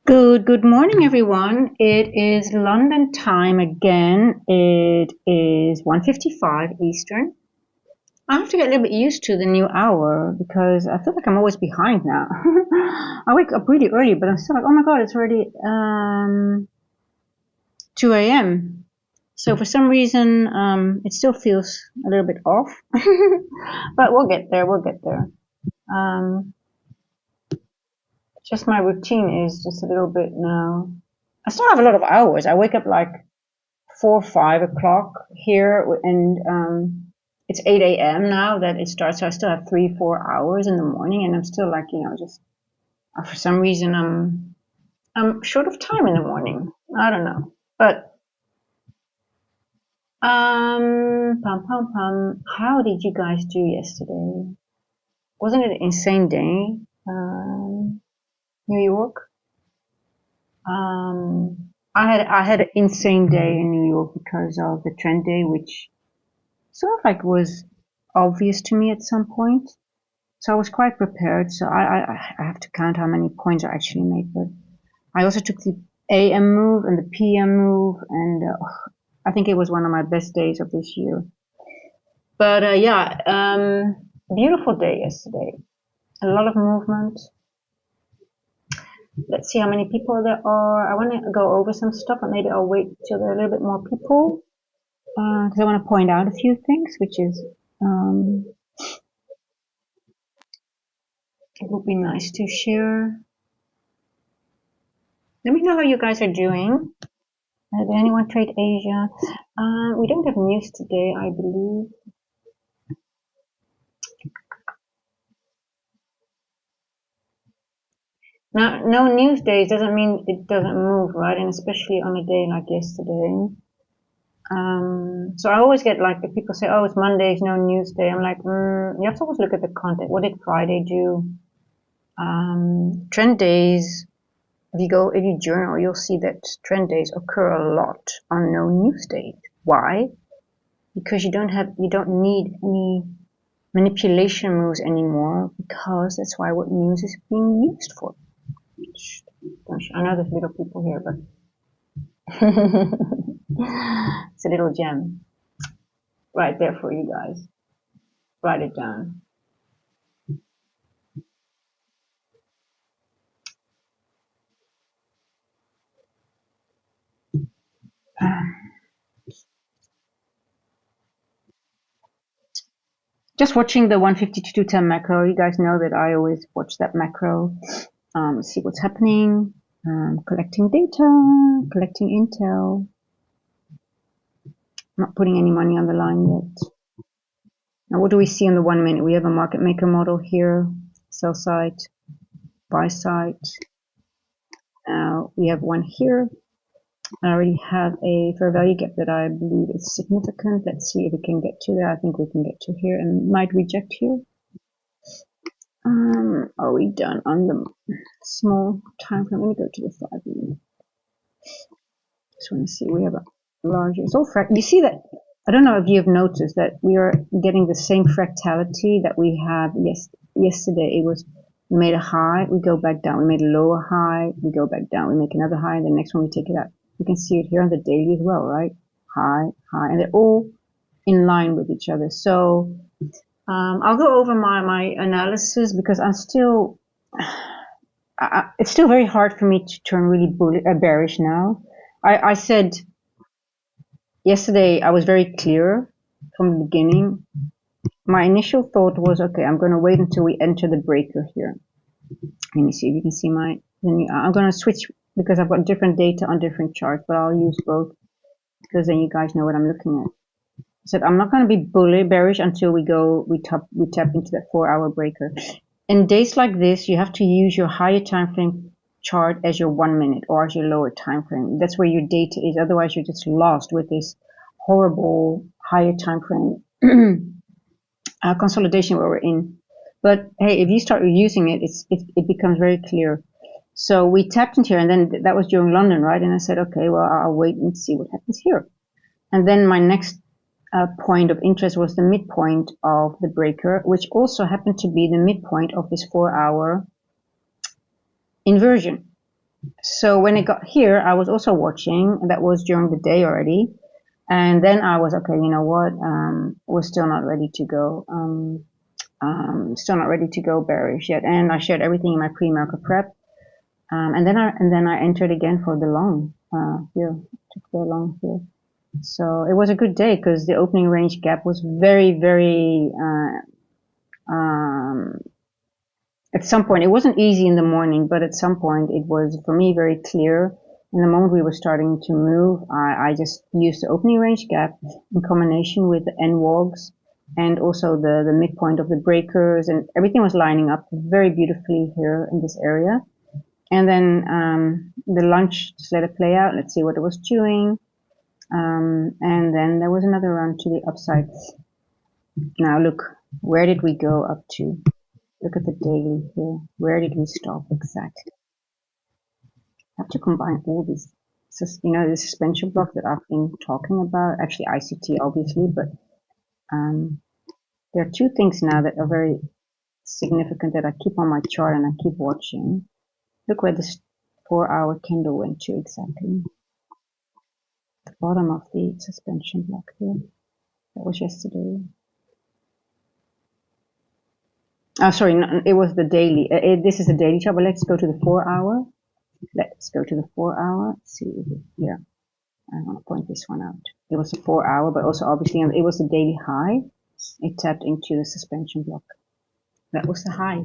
Good morning, everyone. It is London time again. It is 1:55 Eastern. I have to get a little bit used to the new hour because I feel like I'm always behind now. I wake up really early, but I'm still like, oh my God, it's already 2 a.m. So for some reason, it still feels a little bit off, but we'll get there. We'll get there. Um, just my routine is just a little bit now. I still have a lot of hours. I wake up like 4 or 5 o'clock here, and it's 8 a.m. now that it starts. So I still have 3 4 hours in the morning, and I'm still like, just for some reason I'm short of time in the morning. I don't know, but pum pum pum. How did you guys do yesterday? Wasn't it an insane day? New York. I had an insane day in New York because of the trend day, which sort of like was obvious to me at some point. So I was quite prepared. So I have to count how many points I actually made. But I also took the AM move and the PM move, and I think it was one of my best days of this year. But yeah, beautiful day yesterday. A lot of movement. Let's see how many people there are. I want to go over some stuff, but maybe I'll wait till there are a little bit more people because I want to point out a few things, which is it would be nice to share. Let me know how you guys are doing. Did anyone trade Asia? We don't have news today, I believe. Now, no news days doesn't mean it doesn't move, right? And especially on a day like yesterday. So I always get like, if people say, oh, it's Monday, it's no news day. I'm like, you have to always look at the content. What did Friday do? Trend days, if you journal, you'll see that trend days occur a lot on no news days. Why? Because you don't need any manipulation moves anymore, because that's why what news is being used for. I know there's little people here, but it's a little gem right there for you guys. Write it down. Just watching the 150 to 210 macro. You guys know that I always watch that macro, see what's happening, collecting data, collecting intel. Not putting any money on the line yet. Now, what do we see in the 1 minute? We have a market maker model here, sell side, buy side. Now we have one here. I already have a fair value gap that I believe is significant. Let's see if we can get to that. I think we can get to here and might reject here. Are we done on the small time frame? Let me go to the 5 minute. Just want to see. We have a larger. It's all you see that. I don't know if you have noticed that we are getting the same fractality that we have yesterday. It was, we made a high, we go back down. We made a lower high, we go back down. We make another high, and the next one we take it up. You can see it here on the daily as well, right? High, high, and they're all in line with each other. So I'll go over my analysis because I'm still, it's still very hard for me to turn really bearish now. I said yesterday I was very clear from the beginning. My initial thought was, okay, I'm going to wait until we enter the breaker here. Let me see if you can see I'm going to switch because I've got different data on different charts, but I'll use both because then you guys know what I'm looking at. I said I'm not going to be bearish until we tap into that 4-hour breaker. In days like this, you have to use your higher time frame chart as your 1 minute or as your lower time frame. That's where your data is. Otherwise, you're just lost with this horrible higher time frame consolidation where we're in. But hey, if you start using it, it becomes very clear. So we tapped into here, and then that was during London, right? And I said, okay, well, I'll wait and see what happens here. And then my next point of interest was the midpoint of the breaker, which also happened to be the midpoint of this 4-hour inversion. So when it got here, I was also watching. That was during the day already. And then I was, okay, you know what? We're still not ready to go. Still not ready to go bearish yet. And I shared everything in my pre-market prep. And then I entered again for the long, here, took the long here. So it was a good day because the opening range gap was very, at some point, it wasn't easy in the morning, but at some point it was, for me, very clear. In the moment we were starting to move, I just used the opening range gap in combination with the NWOGs and also the midpoint of the breakers, and everything was lining up very beautifully here in this area. And then the lunch, just let it play out. Let's see what it was doing. And then there was another run to the upside. Now look, where did we go up to? Look at the daily here. Where did we stop exactly? I have to combine all these, you know, the suspension block that I've been talking about. Actually, ICT, obviously, but there are two things now that are very significant that I keep on my chart and I keep watching. Look where this 4-hour candle went to exactly. The bottom of the suspension block here. That was yesterday. Oh, sorry, no, it was the daily. This is the daily chart, but let's go to the 4-hour. Let's go to the 4-hour. Let's see here. I want to point this one out. It was a 4-hour, but also obviously it was the daily high. It tapped into the suspension block. That was the high.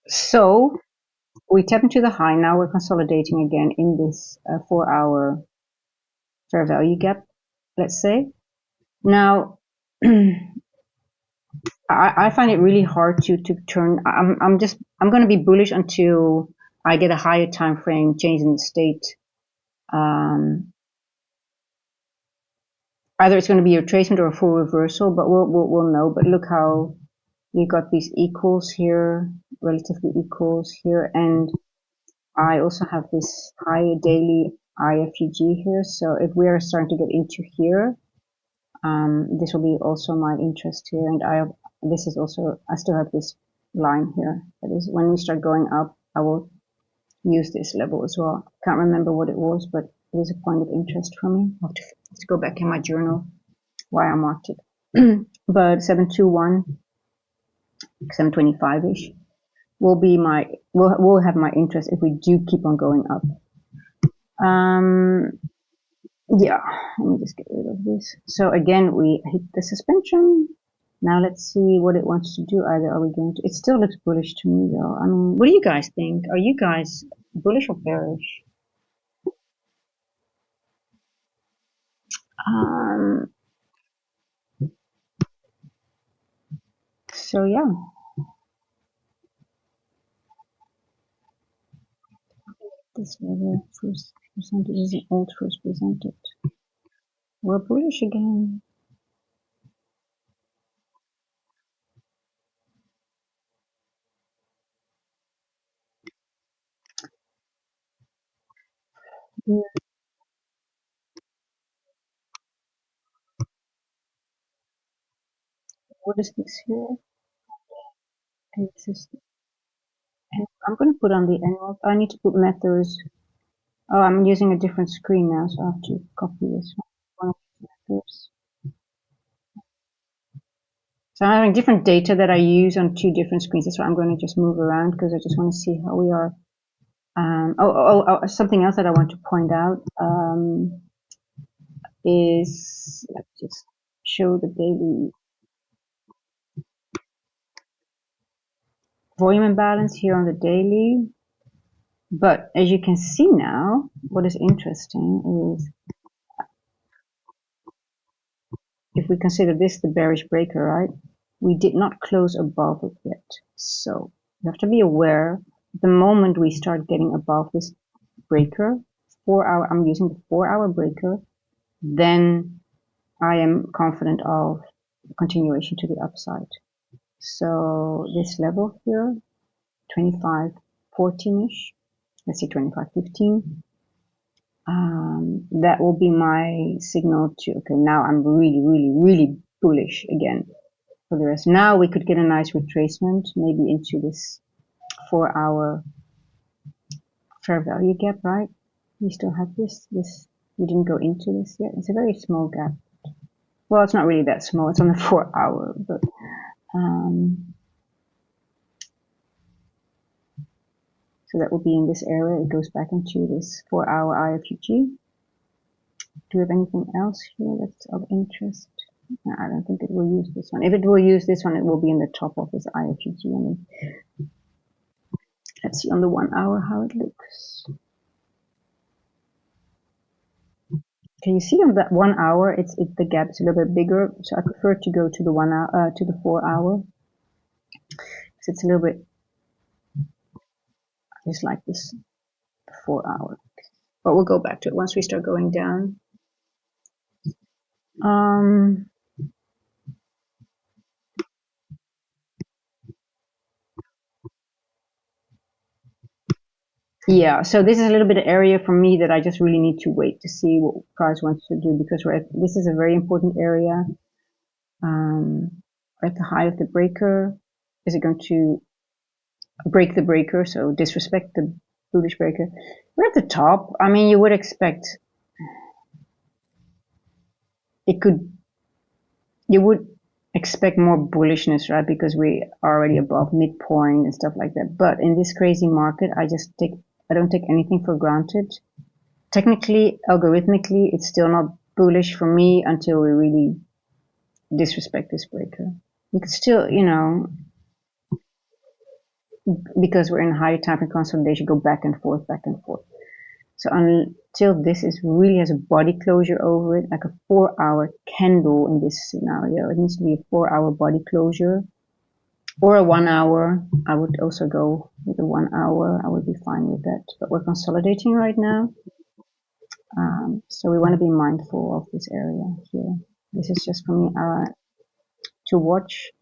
So we tap into the high. Now we're consolidating again in this 4-hour fair value gap, let's say. Now, I find it really hard to turn. I'm going to be bullish until I get a higher time frame change in the state. Either it's going to be a retracement or a full reversal, but we'll know. But look how you got these equals here, relatively equals here, and I also have this high daily IFUG here. So if we are starting to get into here, this will be also my interest here, and this is also, I still have this line here. That is, when we start going up, I will use this level as well. Can't remember what it was, but it is a point of interest for me. I have to go back in my journal why I marked it. But 721, 725-ish will be will have my interest if we do keep on going up. Yeah, let me just get rid of this. So again, we hit the suspension. Now let's see what it wants to do. Either are we going to, it still looks bullish to me though. I mean, what do you guys think? Are you guys bullish or bearish? So yeah, this level first presented is an old first presented. We're bullish again. Yeah. What is this here? And this is, and I'm going to put on the annual. I need to put methods. Oh, I'm using a different screen now, so I have to copy this one of the methods. So I'm having different data that I use on two different screens. That's why I'm going to just move around because I just want to see how we are. Something else that I want to point out is, let's just show the daily volume imbalance here on the daily. But as you can see now, what is interesting is if we consider this the bearish breaker, right? We did not close above it yet. So you have to be aware the moment we start getting above this breaker, 4-hour, I'm using the 4-hour breaker, then I am confident of continuation to the upside. So this level here, 25.14-ish, let's say 25.15, that will be my signal to, okay, now I'm really, really, really bullish again for the rest. Now we could get a nice retracement, maybe into this 4-hour fair value gap, right? We still have this, we didn't go into this yet. It's a very small gap. Well, it's not really that small. It's on the 4-hour, but so that will be in this area. It goes back into this 4-hour IFUG. Do we have anything else here that's of interest? No, I don't think it will use this one. If it will use this one, it will be in the top of this IFUG. Let's see on the 1-hour how it looks. Can you see on that 1-hour, the gap is a little bit bigger. So I prefer to go to the 1-hour, to the 4-hour. So it's a little bit just like this 4-hour. But we'll go back to it once we start going down. Yeah, so this is a little bit of area for me that I just really need to wait to see what price wants to do, because this is a very important area. At the high of the breaker, is it going to break the breaker, so disrespect the bullish breaker? We're at the top. I mean, you would expect you would expect more bullishness, right? Because we are already above midpoint and stuff like that. But in this crazy market, I don't take anything for granted. Technically, algorithmically, it's still not bullish for me until we really disrespect this breaker. You could still, because we're in higher time frame consolidation, go back and forth, back and forth. So until this really has a body closure over it, like a 4-hour candle in this scenario, it needs to be a 4-hour body closure, or a 1-hour. I would also go with a 1-hour. I would be fine with that. But we're consolidating right now. So we want to be mindful of this area here. This is just for me to watch.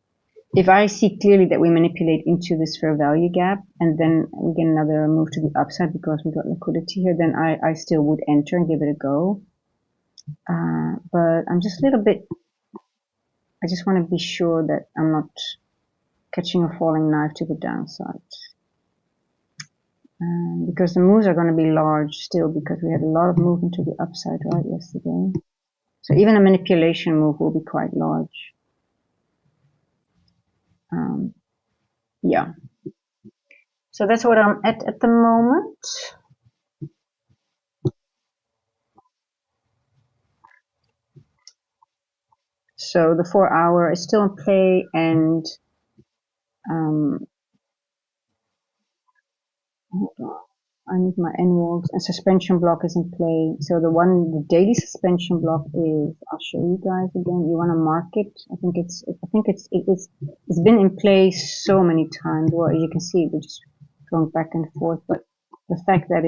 If I see clearly that we manipulate into this fair value gap and then we get another move to the upside because we got liquidity here, then I still would enter and give it a go. But I'm just a little bit, I just want to be sure that I'm not catching a falling knife to the downside. Because the moves are going to be large still, because we had a lot of movement to the upside, right, yesterday. So even a manipulation move will be quite large. Yeah. So that's what I'm at the moment. So the 4-hour is still in play, and hold on. I need my annuals, and suspension block is in play. So the daily suspension block is, I'll show you guys again. You want to mark it. I think it's been in play so many times. Well, you can see we're just going back and forth, but the fact that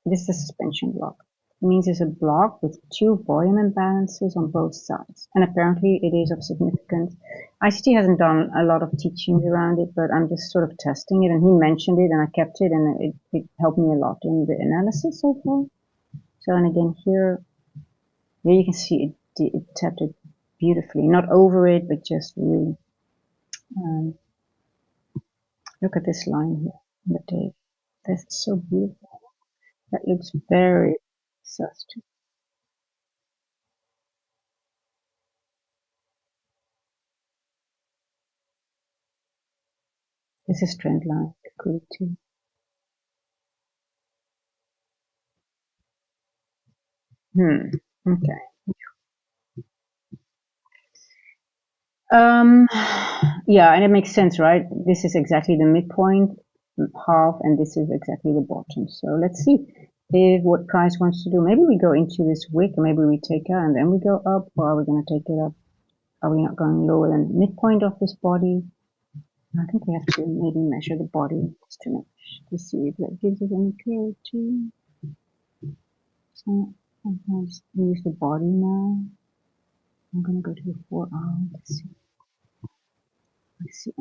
this is a suspension block. It means it's a block with two volume imbalances on both sides. And apparently it is of significance. ICT hasn't done a lot of teachings around it, but I'm just sort of testing it. And he mentioned it and I kept it, and it helped me a lot in the analysis so far. So, and again, here you can see it tapped it beautifully. Not over it, but just really. Look at this line here in the day. That's so beautiful. That looks very sus. This is trend line liquidity. Okay. Yeah, and it makes sense, right? This is exactly the midpoint half, and this is exactly the bottom. So let's see if what price wants to do. Maybe we go into this wick, maybe we take out and then we go up, or are we going to take it up? Are we not going lower than the midpoint of this body? I think we have to maybe measure the body just to see if that gives us any clarity. So sometimes we use the body now. I'm going to go to the 4-hour. Let's see. Let's see.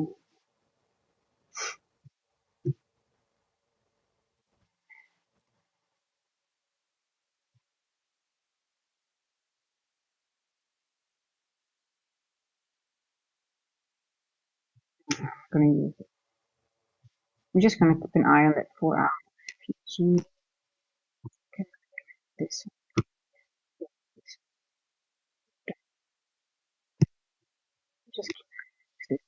going to use it. I'm just going to keep an eye on that 4 hour PG. Okay, this. Just keep this.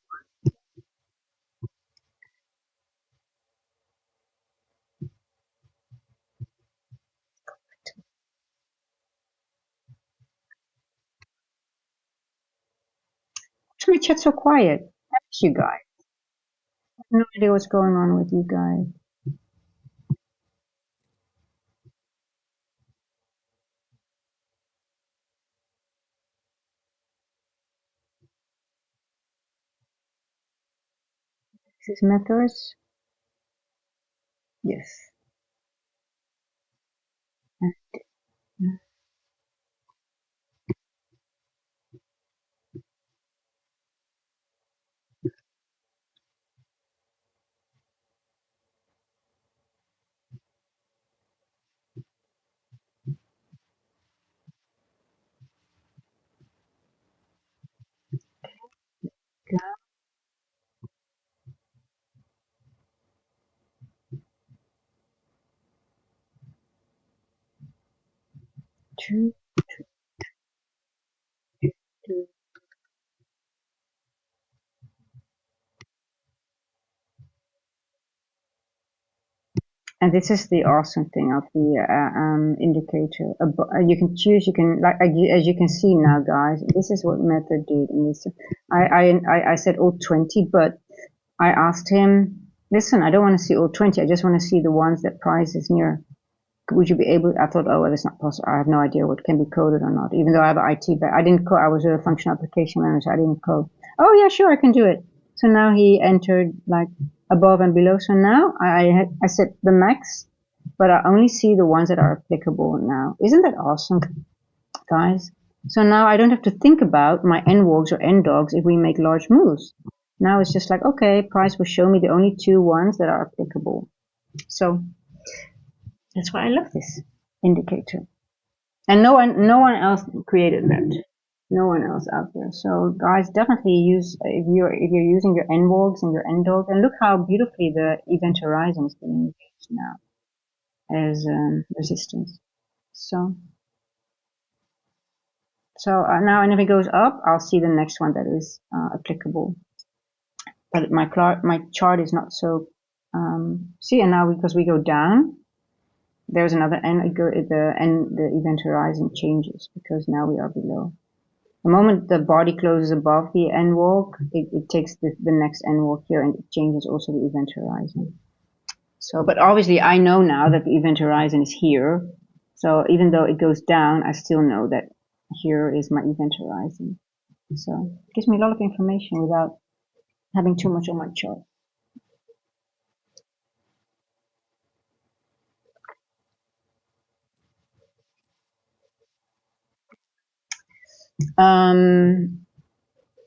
Why's my chat so quiet? I miss you guys. I have no idea what's going on with you guys. This is methods. Yes. Two, two. And this is the awesome thing of the indicator. You can choose. You can like as you can see now, guys. This is what method did. In this, I said all 20, but I asked him, listen, I don't want to see all 20. I just want to see the ones that price is near. Would you be able? I thought, oh, well, that's not possible. I have no idea what can be coded or not. Even though I have an IT back, I didn't code. I was a functional application manager. I didn't code. Oh yeah, sure, I can do it. So now he entered like above and below. So now I set the max, but I only see the ones that are applicable now. Isn't that awesome, guys? So now I don't have to think about my NWOGs or NDOGs if we make large moves. Now it's just like, okay, price will show me the only 2 ones that are applicable. So that's why I love this indicator. And no one else created that. No one else out there. So guys, definitely use if you're using your NWOGs and your NDOGs, and look how beautifully the event horizon is being used now as resistance. So now, and if it goes up, I'll see the next one that is applicable. But my chart is not so. See, and now because we go down, there's another end. The event horizon changes because now we are below. The moment the body closes above the NWOG, it takes the next NWOG here, and it changes also the event horizon. So, but obviously I know now that the event horizon is here. So even though it goes down, I still know that here is my event horizon. So it gives me a lot of information without having too much on my chart.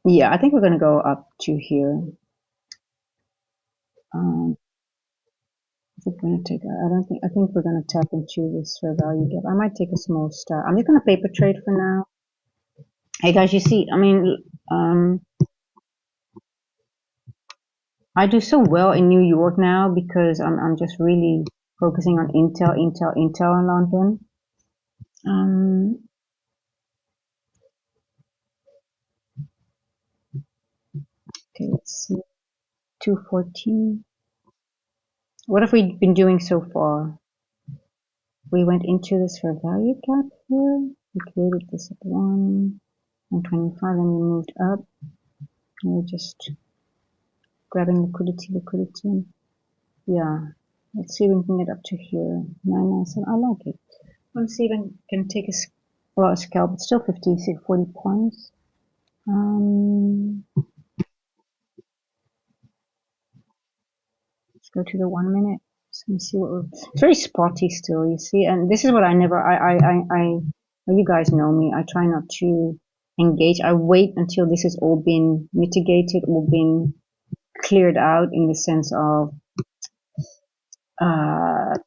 Yeah, I think we're going to go up to here. I think we're going to take. I think we're going to tap into this fair value gap. I might take a small stop. I'm just going to paper trade for now. Hey guys, you see, I mean, I do so well in New York now because I'm just really focusing on Intel in London. Okay, let's see. 214. What have we been doing so far? We went into this fair value gap here. We created this at 125, and we moved up. And we're just grabbing liquidity. Yeah, let's see if we can get up to here. 997. I like it. Let's see if I can take a scalp. It's still 40 points. Let's go to the 1 minute. So let me see what it's very spotty still, you see. And this is what you guys know me. I try not to engage. I wait until this has all been mitigated or been cleared out in the sense of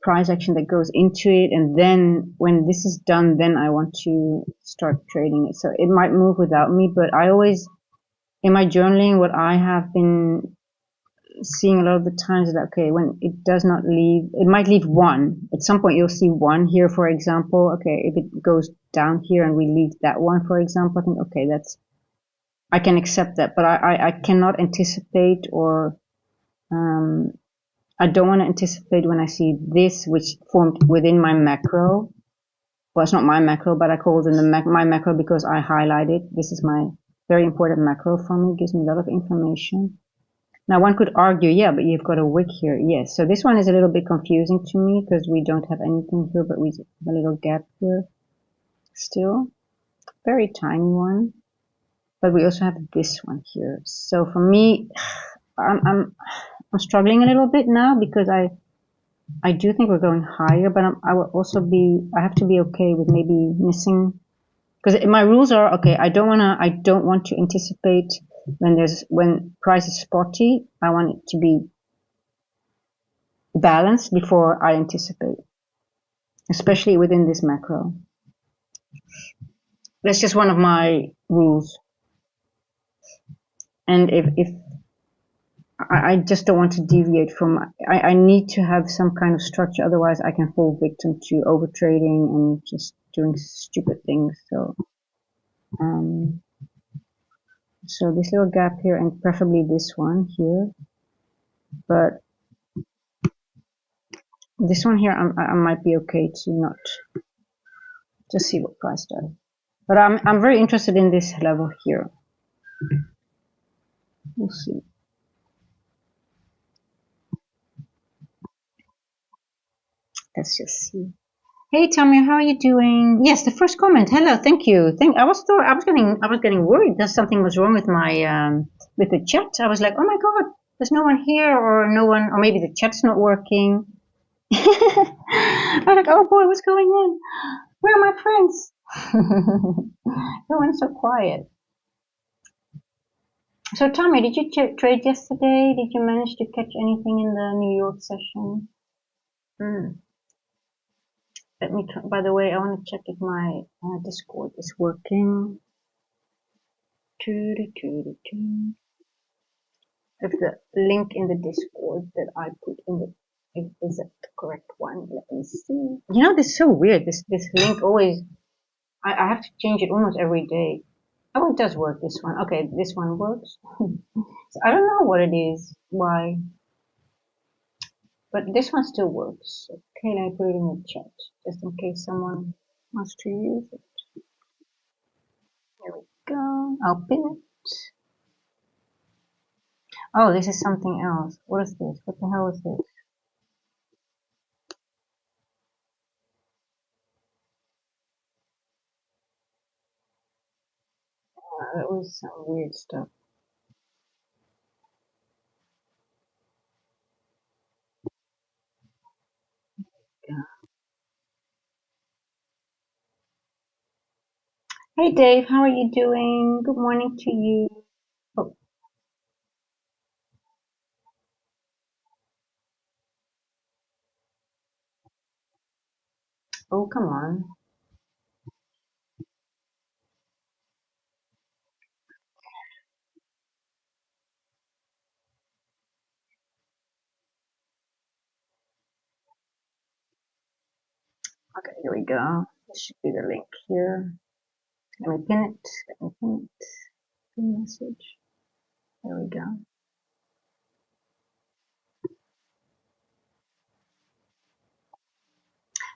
price action that goes into it, and then when this is done, then I want to start trading it. So it might move without me, but I always, in my journaling, what I have been seeing a lot of the times that, okay, when it does not leave, it might leave one. At some point you'll see one here, for example. Okay, if it goes down here and we leave that one, for example, I think, okay, I can accept that, but I cannot anticipate, or I don't want to anticipate when I see this, which formed within my macro. Well, it's not my macro, but I call it my macro because I highlight it. This is my very important macro for me. It gives me a lot of information. Now, one could argue, yeah, but you've got a wick here. Yes, so this one is a little bit confusing to me because we don't have anything here, but we have a little gap here still. Very tiny one. But we also have this one here. So for me, I'm struggling a little bit now because I do think we're going higher, but I will also I have to be okay with maybe missing, because my rules are, okay, I don't want to anticipate when price is spotty. I want it to be balanced before I anticipate, especially within this macro. That's just one of my rules. And if I just don't want to deviate from, I need to have some kind of structure, otherwise I can fall victim to overtrading and just doing stupid things. So so this little gap here, and preferably this one here, but this one here I might be okay to not, just see what price does. But I'm very interested in this level here. We'll see. Let's just see. Hey Tamir, how are you doing? Yes, the first comment. Hello, thank you. I was getting worried that something was wrong with my with the chat. I was like, oh my god, there's no one here, or no one, or maybe the chat's not working. I was like, oh boy, what's going on? Where are my friends? Everyone's so quiet. So Tommy, did you trade yesterday? Did you manage to catch anything in the New York session? Let me try. By the way, I want to check if my Discord is working. If the link in the Discord that I put in is it the correct one? Let me see. You know, this is so weird. This link always, I have to change it almost every day. Oh, it does work, this one. Okay, this one works. So I don't know what it is, why, but this one still works. Okay, let me put it in the chat, just in case someone wants to use it. There we go. I'll pin it. Oh, this is something else. What is this? What the hell is this? That was some weird stuff. Yeah. Hey Dave, how are you doing? Good morning to you. Oh, oh come on. Okay, here we go. This should be the link here. Let me pin it. Let me pin it. Pin message. There we go.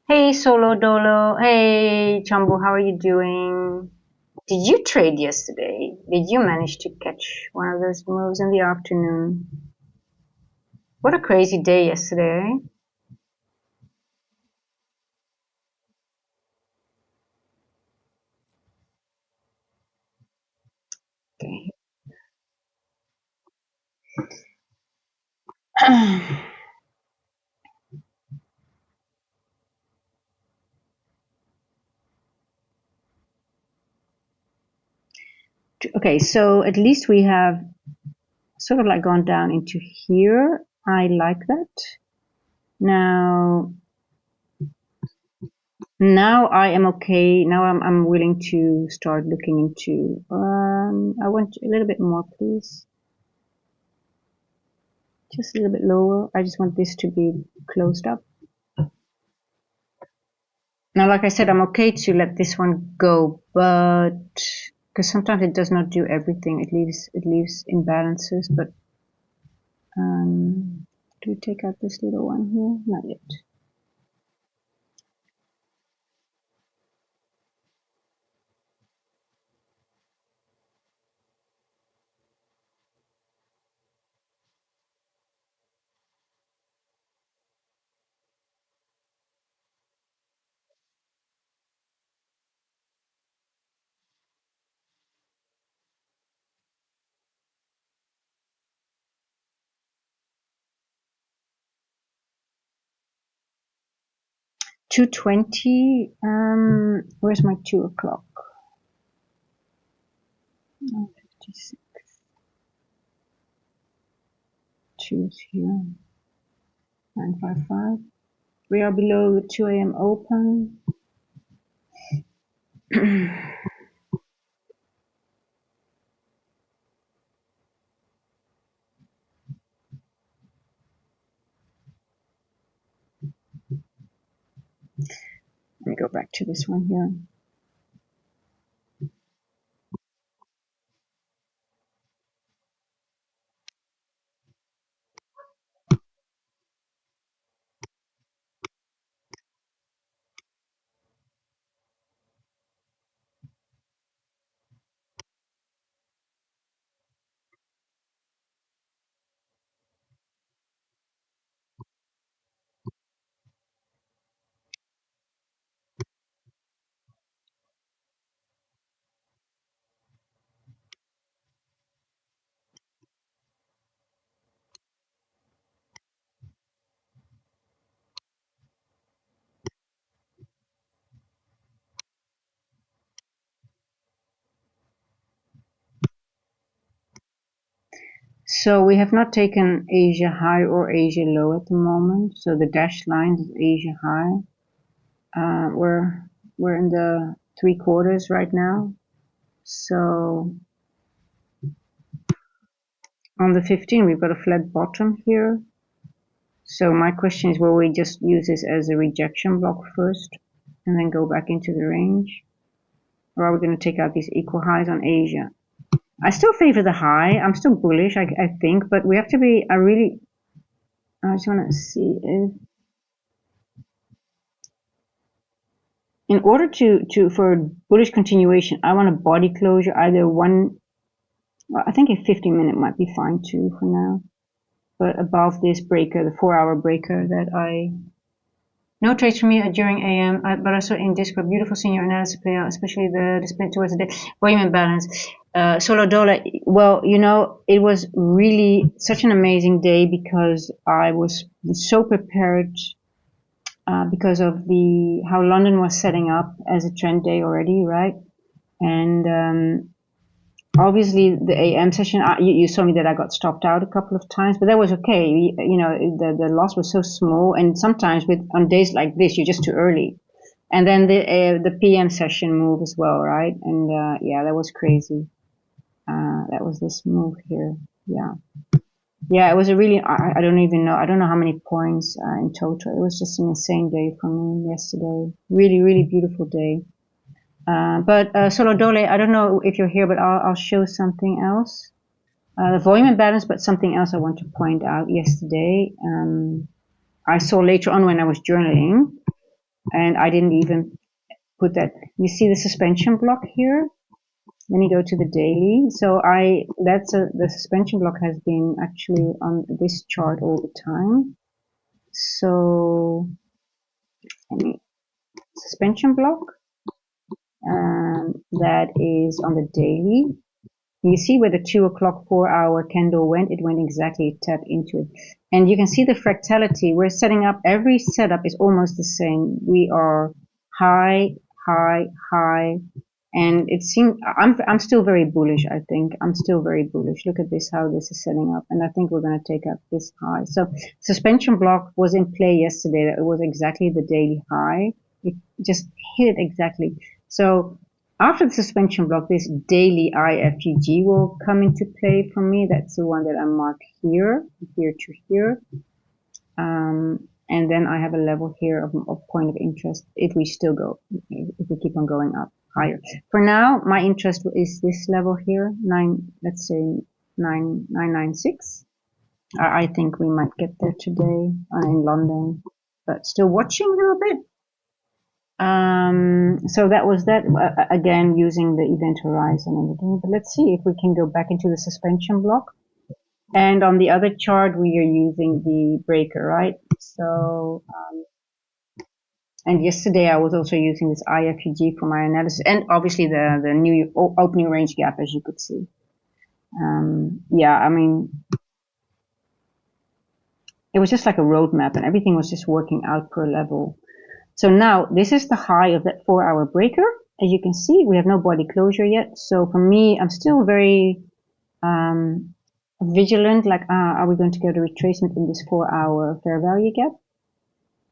Hey Solo Dolo. Hey Chambu, how are you doing? Did you trade yesterday? Did you manage to catch one of those moves in the afternoon? What a crazy day yesterday. Okay. Okay, so at least we have sort of like gone down into here. I like that. Now I am okay. Now I'm willing to start looking into. I want a little bit more, please. just a little bit lower. I just want this to be closed up. Now, like I said, I'm okay to let this one go, but because sometimes it does not do everything, it leaves imbalances. But do we take out this little one here? Not yet. $2.20. Where's my 2 o'clock? 9:56. 2 is here. 9:55. We are below the 2 a.m. open. Let me go back to this one here. So we have not taken Asia high or Asia low at the moment. So the dashed line is Asia high. We're in the 3/4 right now. So on the 15, we've got a flat bottom here. So my question is, will we just use this as a rejection block first and then go back into the range? Or are we going to take out these equal highs on Asia? I still favor the high. I'm still bullish, I think, but we have to be, I just want to see if, in order for bullish continuation, I want a body closure, either one, well, I think a 50-minute might be fine too for now, but above this breaker, the 4-hour breaker that no trades for me during AM, but also in Discord. Beautiful seeing your analysis play out, especially the split towards the day. Volume imbalance. Solo dollar. Well, it was really such an amazing day because I was so prepared because of how London was setting up as a trend day already, right? And obviously the AM session, you saw me that I got stopped out a couple of times, but that was okay. The loss was so small, and sometimes on days like this, you're just too early. And then the PM session move as well, right? And yeah, that was crazy. That was this move here. Yeah, it was a really, I don't even know, I don't know how many points in total. It was just an insane day for me yesterday. Really, really beautiful day. But Solo Dole, I don't know if you're here, but I'll show something else. The volume imbalance, but something else I want to point out yesterday. I saw later on when I was journaling, and I didn't even put that. You see the suspension block here? Let me go to the daily. So the suspension block has been actually on this chart all the time. So, suspension block, that is on the daily. You see where the 2 o'clock 4-hour candle went, it went exactly, tapped into it. And you can see the fractality. We're setting up, every setup is almost the same. We are high, high, high. And it seems, I'm still very bullish, I think. I'm still very bullish. Look at this, how this is setting up. And I think we're going to take up this high. So suspension block was in play yesterday. It was exactly the daily high. It just hit it exactly. So After the suspension block, this daily IFUG will come into play for me. That's the one that I marked here, here to here. And then I have a level here of point of interest if we still go, if we keep on going up higher. For now, my interest is this level here, let's say 996. I think we might get there today in London, but still watching a little bit. So that was that, again, using the event horizon and everything. But let's see if we can go back into the suspension block. And on the other chart, we are using the breaker, right? So, and yesterday I was also using this IFUG for my analysis, and obviously the new opening range gap, as you could see. Yeah, I mean, it was just like a roadmap, and everything was just working out per level. So now this is the high of that 4-hour breaker. As you can see, we have no body closure yet. So for me, I'm still very vigilant, like, are we going to get a retracement in this 4-hour fair value gap?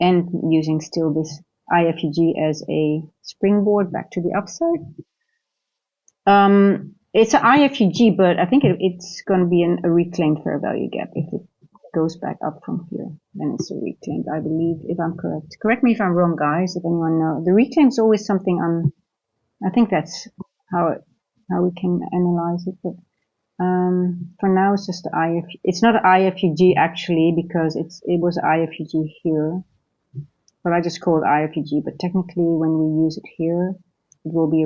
And using still this IFUG as a springboard back to the upside. It's an IFUG, but I think it's going to be a reclaimed fair value gap. If it goes back up from here, then it's a reclaimed, I believe, if I'm correct. Correct me if I'm wrong, guys, if anyone knows. The reclaim is always something I think that's how we can analyze it. But for now, it's just the IF. It's not IFUG actually, because it was IFUG here. But I just call it IFUG. But technically, when we use it here, it will be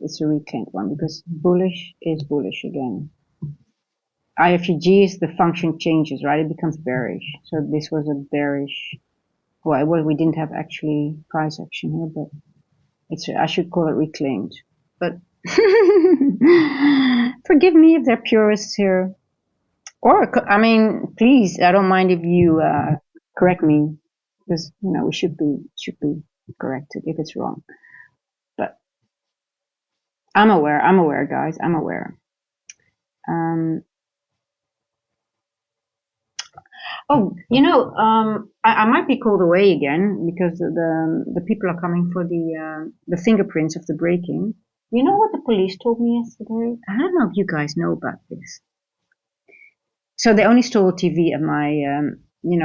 it's a reclaimed one, because bullish is bullish again. IFUG is the function changes, right? It becomes bearish. So this was a bearish. Well, we didn't have actually price action here, but I should call it reclaimed. But forgive me if they're purists here. Or, I mean, please, I don't mind if you correct me, because, we should be corrected if it's wrong. But I'm aware, guys, I'm aware. Oh, I might be called away again, because the people are coming for the fingerprints of the breaking. You know what the police told me yesterday? I don't know if you guys know about this. So they only stole a TV at my,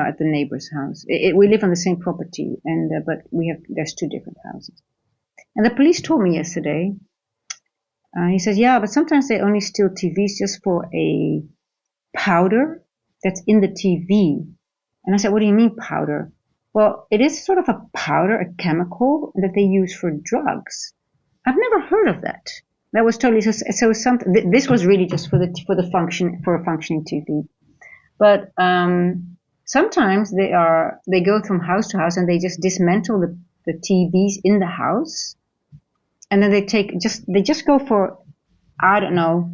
at the neighbor's house. We live on the same property, but there's two different houses. And the police told me yesterday, he says, yeah, but sometimes they only steal TVs just for a powder that's in the TV. And I said, what do you mean powder? Well, it is sort of a powder, a chemical that they use for drugs. I've never heard of that. That was totally so something. This was really just for a functioning TV. But sometimes they go from house to house and they just dismantle the TVs in the house, and then they just go for, I don't know,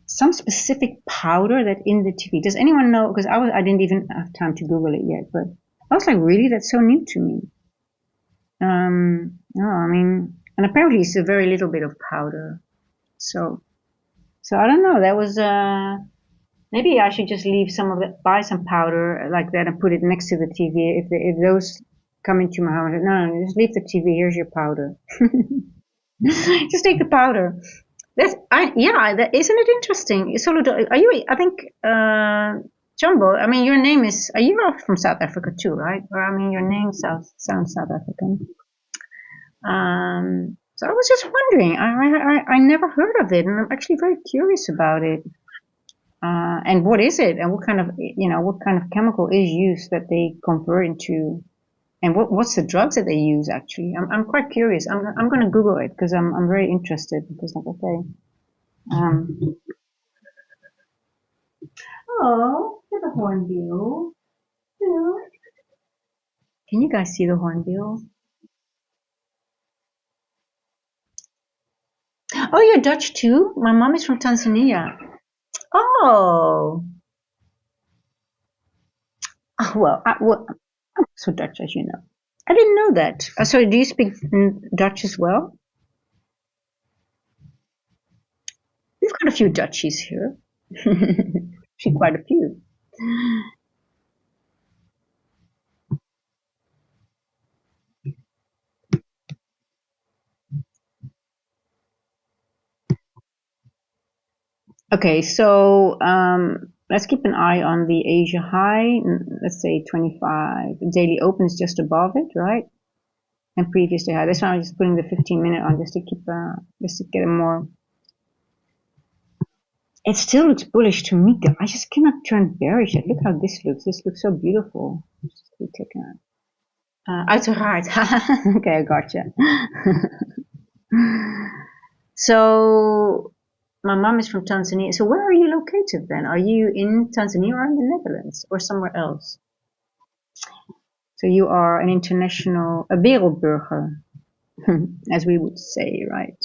some specific powder that in the TV. Does anyone know? Because I didn't even have time to Google it yet, but I was like, really, that's so new to me. No, I mean, and apparently it's a very little bit of powder. So I don't know. That was maybe I should just leave some of it, buy some powder like that, and put it next to the TV. If those come into my house, no, just leave the TV. Here's your powder. Just take the powder. That isn't it interesting? Are you? I think Jumbo. I mean, your name is. Are you from South Africa too, right? Or I mean, your name sounds South African. So I was just wondering. I never heard of it, and I'm actually very curious about it. And what is it? And what kind of chemical is used that they convert into? And what's the drugs that they use actually? I'm quite curious. I'm going to Google it because I'm very interested, because like I say. Oh, look at the hornbill. Hello. Can you guys see the hornbill? Oh, you're Dutch too? My mom is from Tanzania. Oh. Well, I'm also Dutch, as you know. I didn't know that. So do you speak Dutch as well? We've got a few Dutchies here. Actually, quite a few. Okay, so let's keep an eye on the Asia high. Let's say 25. The daily open is just above it, right? And previous day high. That's why I'm just putting the 15-minute on just to keep just to get a more. It still looks bullish to me. I just cannot turn bearish yet. Look how this looks. This looks so beautiful. Just keep clicking on it. Uiteraard. Okay, I gotcha. So my mom is from Tanzania. So where are you located then? Are you in Tanzania or in the Netherlands or somewhere else? So you are an international, a wereldburger, as we would say, right?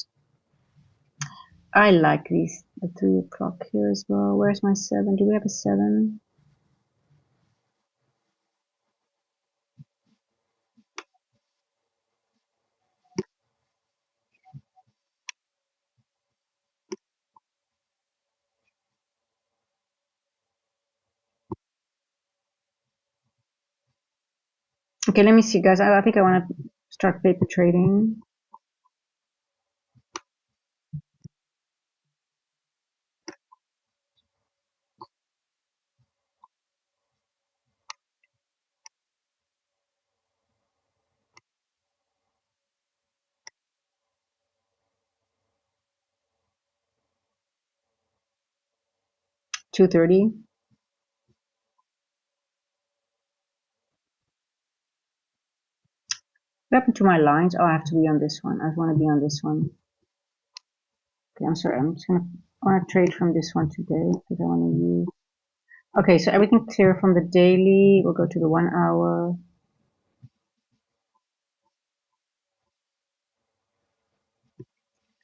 I like these at 3 o'clock here as well. Where's my 7? Do we have a 7? Okay, let me see, guys. I think I want to start paper trading. $2.30. What happened to my lines? Oh, I have to be on this one. I want to be on this one. Okay, I'm sorry. I'm just gonna I want to trade from this one today because I want to use. Okay, so everything clear from the daily. We'll go to the 1 hour.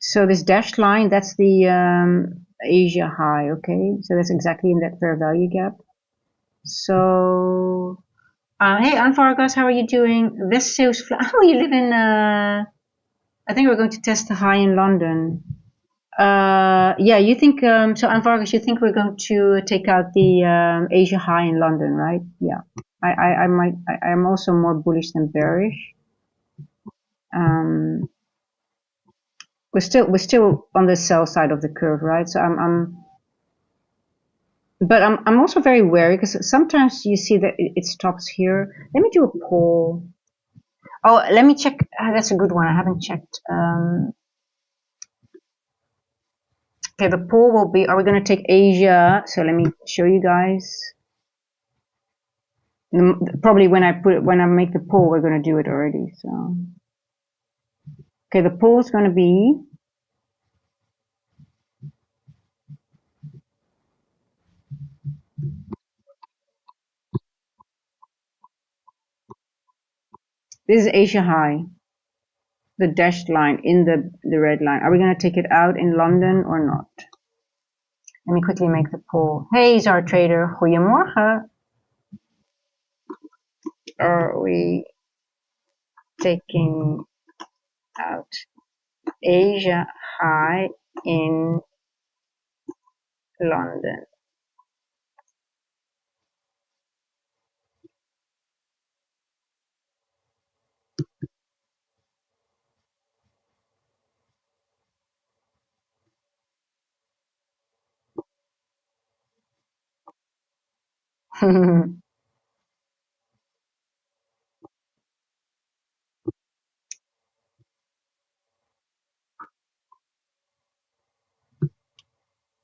So this dashed line, that's the Asia high. Okay, so that's exactly in that fair value gap. So, hey, Anvargas, how are you doing? This sales flat. Oh, you live in. I think we're going to test the high in London. Yeah, you think so? Anvargas, you think we're going to take out the Asia high in London, right? Yeah, I might. I'm also more bullish than bearish. Um, we're still on the sell side of the curve, right? So but I'm also very wary because sometimes you see that it stops here. Let me do a poll. Oh, let me check. That's a good one. I haven't checked. Okay, the poll will be: are we going to take Asia? So let me show you guys. Probably when I make the poll, we're going to do it already. So, okay, the poll is going to be. This is Asia high, the dashed line in the red line. Are we going to take it out in London or not? Let me quickly make the poll. Hey, Zar Trader, goedemorgen. Are we taking out Asia high in London?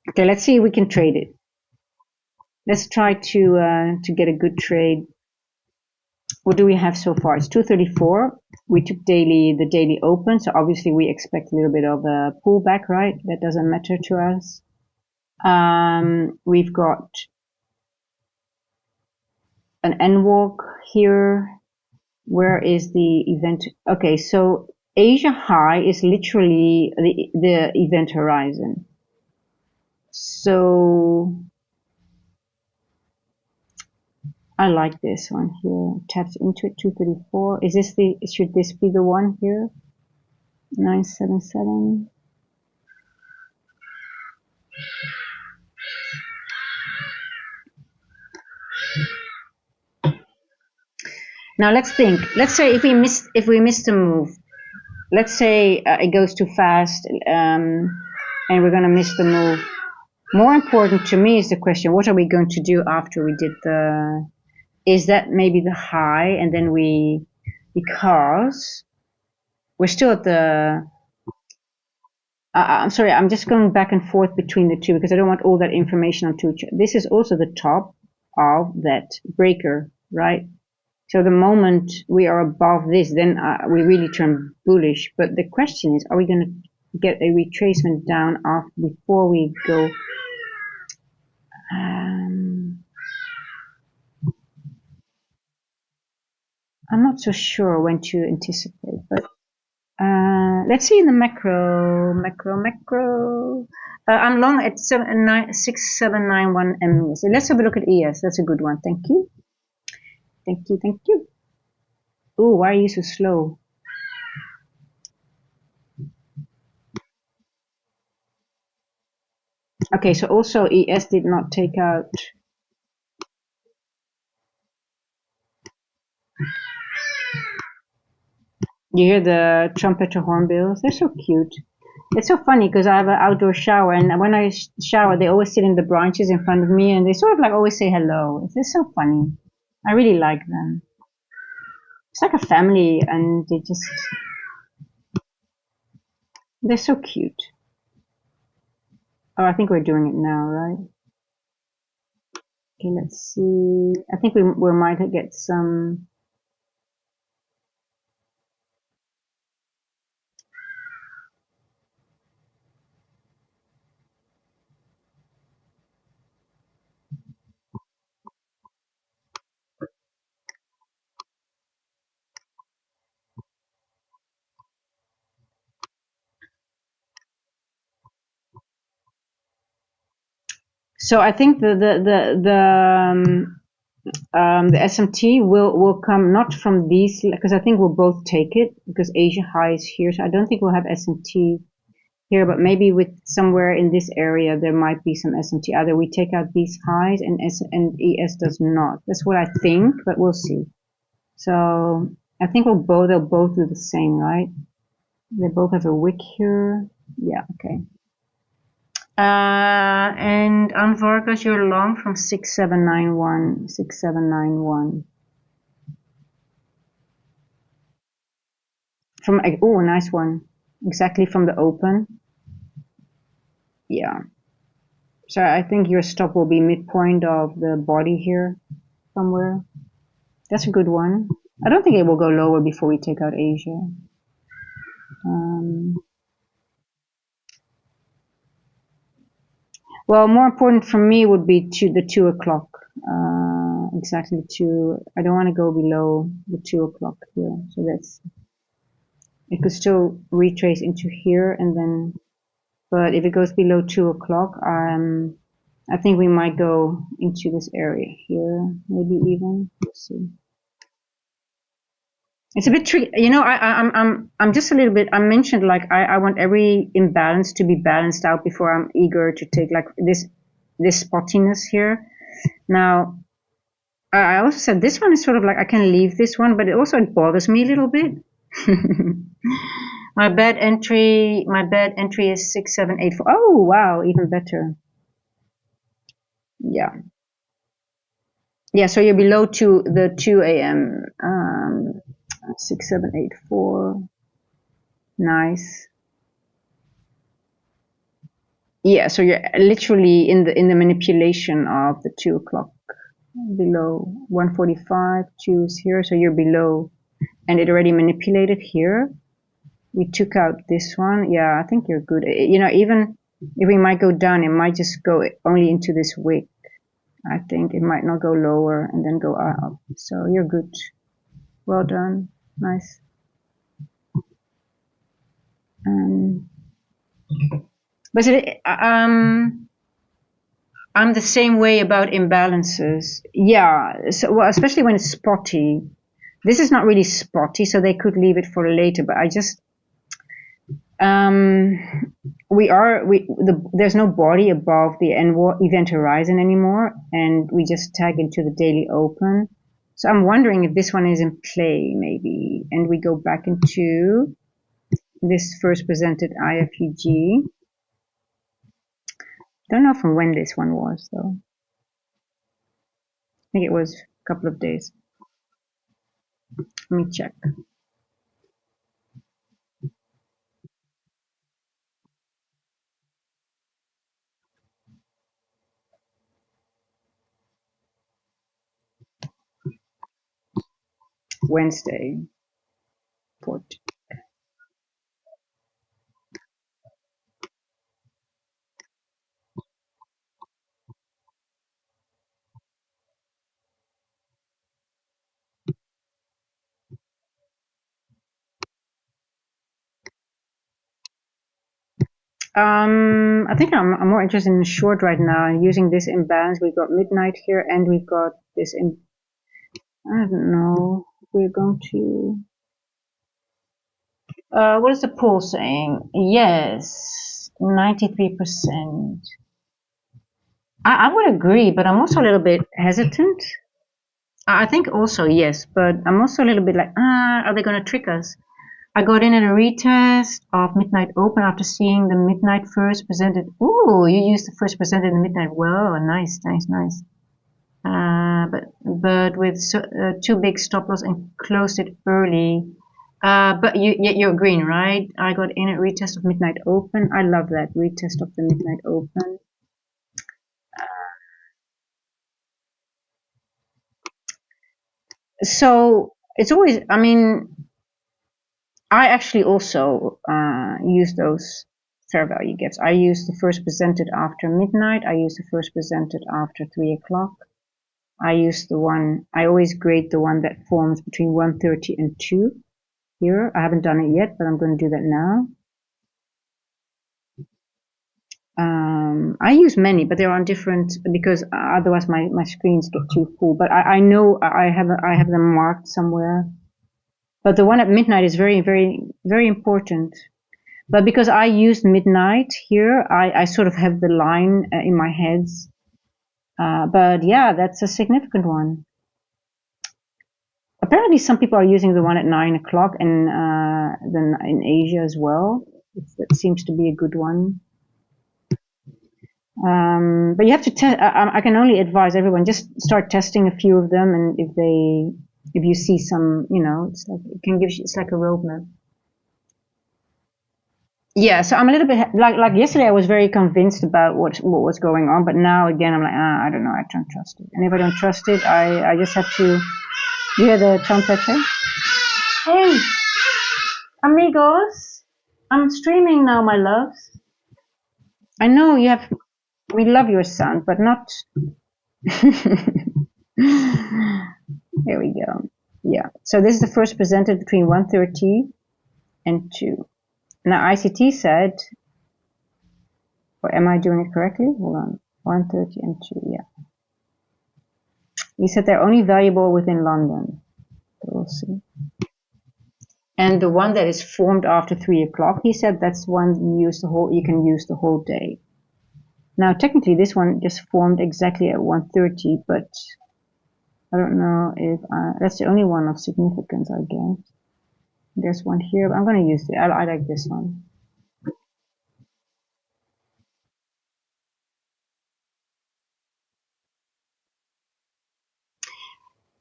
Okay, let's see if we can trade it. Let's try to get a good trade. What do we have so far? It's 234. We took the daily open, so obviously we expect a little bit of a pullback, right? That doesn't matter to us. We've got an N walk here. Where is the event? Okay, so Asia high is literally the event horizon. So I like this one here. Taps into it, 234. Is this should this be the one here? 977. Now let's think. Let's say if we miss the move. Let's say it goes too fast, and we're gonna miss the move. More important to me is the question, what are we going to do after we did the, is that maybe the high, and then we, because we're still at the, I'm sorry, I'm just going back and forth between the two because I don't want all that information on two. This is also the top of that breaker, right? So the moment we are above this, then we really turn bullish. But the question is, are we going to get a retracement down after, before we go? I'm not so sure when to anticipate, but let's see in the macro. I'm long at 6791 ME. So let's have a look at ES. That's a good one. Thank you. Thank you. Thank you. Oh, why are you so slow? Okay, so also ES did not take out. You hear the trumpeter hornbills? They're so cute. It's so funny because I have an outdoor shower, and when I shower, they always sit in the branches in front of me, and they sort of like always say hello. It's so funny. I really like them. It's like a family, and they're so cute. Oh, I think we're doing it now, right? Okay, let's see. I think we might get some. So I think the SMT will come not from these, because I think we'll both take it because Asia high is here. So I don't think we'll have SMT here, but maybe with somewhere in this area there might be some SMT. Either we take out these highs and ES does not. That's what I think, but we'll see. So I think they'll both do the same, right? They both have a wick here. Yeah, okay. And on Vargas, you're long from 6791, 6791. From, oh, nice one. Exactly from the open. Yeah. So I think your stop will be midpoint of the body here somewhere. That's a good one. I don't think it will go lower before we take out Asia. Well, more important for me would be the 2 o'clock. Exactly 2. I don't want to go below the 2 o'clock here. So that's, it could still retrace into here and then, but if it goes below 2 o'clock, I think we might go into this area here, maybe even. Let's see. It's a bit tricky, you know. I'm just a little bit. I mentioned like I want every imbalance to be balanced out before I'm eager to take like this spottiness here. Now, I also said this one is sort of like I can leave this one, but it also bothers me a little bit. My bad entry is 6784. Oh wow, even better. Yeah. Yeah, so you're below the 2 a.m. 6784. Nice. Yeah, so you're literally in the manipulation of the 2 o'clock. Below 145, 2 is here, so you're below, and it already manipulated here. We took out this one. Yeah, I think you're good. You know, even if we might go down, it might just go only into this wick. I think it might not go lower and then go up. So you're good. Well done. Nice. But I'm the same way about imbalances. Yeah. So, well, especially when it's spotty. This is not really spotty, so they could leave it for later. But I just there's no body above the event horizon anymore, and we just tag into the daily open. So I'm wondering if this one is in play, maybe, and we go back into this first presented IFUG. don't know from when this one was though. I think it was a couple of days. Let me check. Wednesday. 14. I think I'm more interested in short right now and using this imbalance. We've got midnight here and we've got this in, I don't know. We're going to, what is the poll saying? Yes, 93%. I would agree, but I'm also a little bit hesitant. I think also yes, but I'm also a little bit like, are they going to trick us? I got in at a retest of Midnight Open after seeing the Midnight first presented. Ooh, you used the first presented in the Midnight. Well, nice, nice, nice. But with too big stop loss and closed it early. But you're green, right? I got in at retest of Midnight Open. I love that retest of the Midnight Open. So it's always, I mean, I actually also use those fair value gaps. I use the first presented after midnight. I use the first presented after 3 o'clock. I use the one, I always grade the one that forms between 1:30 and 2 here. I haven't done it yet, but I'm going to do that now. I use many, but they're on different, because otherwise my screens get too full. But I know I have them marked somewhere. But the one at midnight is very, very, very important. But because I used midnight here, I sort of have the line in my head. But yeah, that's a significant one. Apparently, some people are using the one at 9 o'clock, and then in Asia as well. That seems to be a good one. But you have to test. I can only advise everyone, just start testing a few of them, and if you see some, it's like it can give you, it's like a roadmap. Yeah, so I'm a little bit like yesterday. I was very convinced about what was going on, but now again I'm like, I don't know. I don't trust it, and if I don't trust it, I just have to. You hear the trumpet? Hey, amigos, I'm streaming now, my loves. I know you have. We love your sound, but not. Here we go. Yeah. So this is the first presented between 1:30 and 2. Now ICT said, or am I doing it correctly? Hold on. 1:30 and 2. Yeah. He said they're only valuable within London. So we'll see. And the one that is formed after 3 o'clock, he said that's one you can use the whole day. Now technically this one just formed exactly at 1:30, but I don't know if that's the only one of significance, I guess. There's one here, but I'm going to use it. I like this one.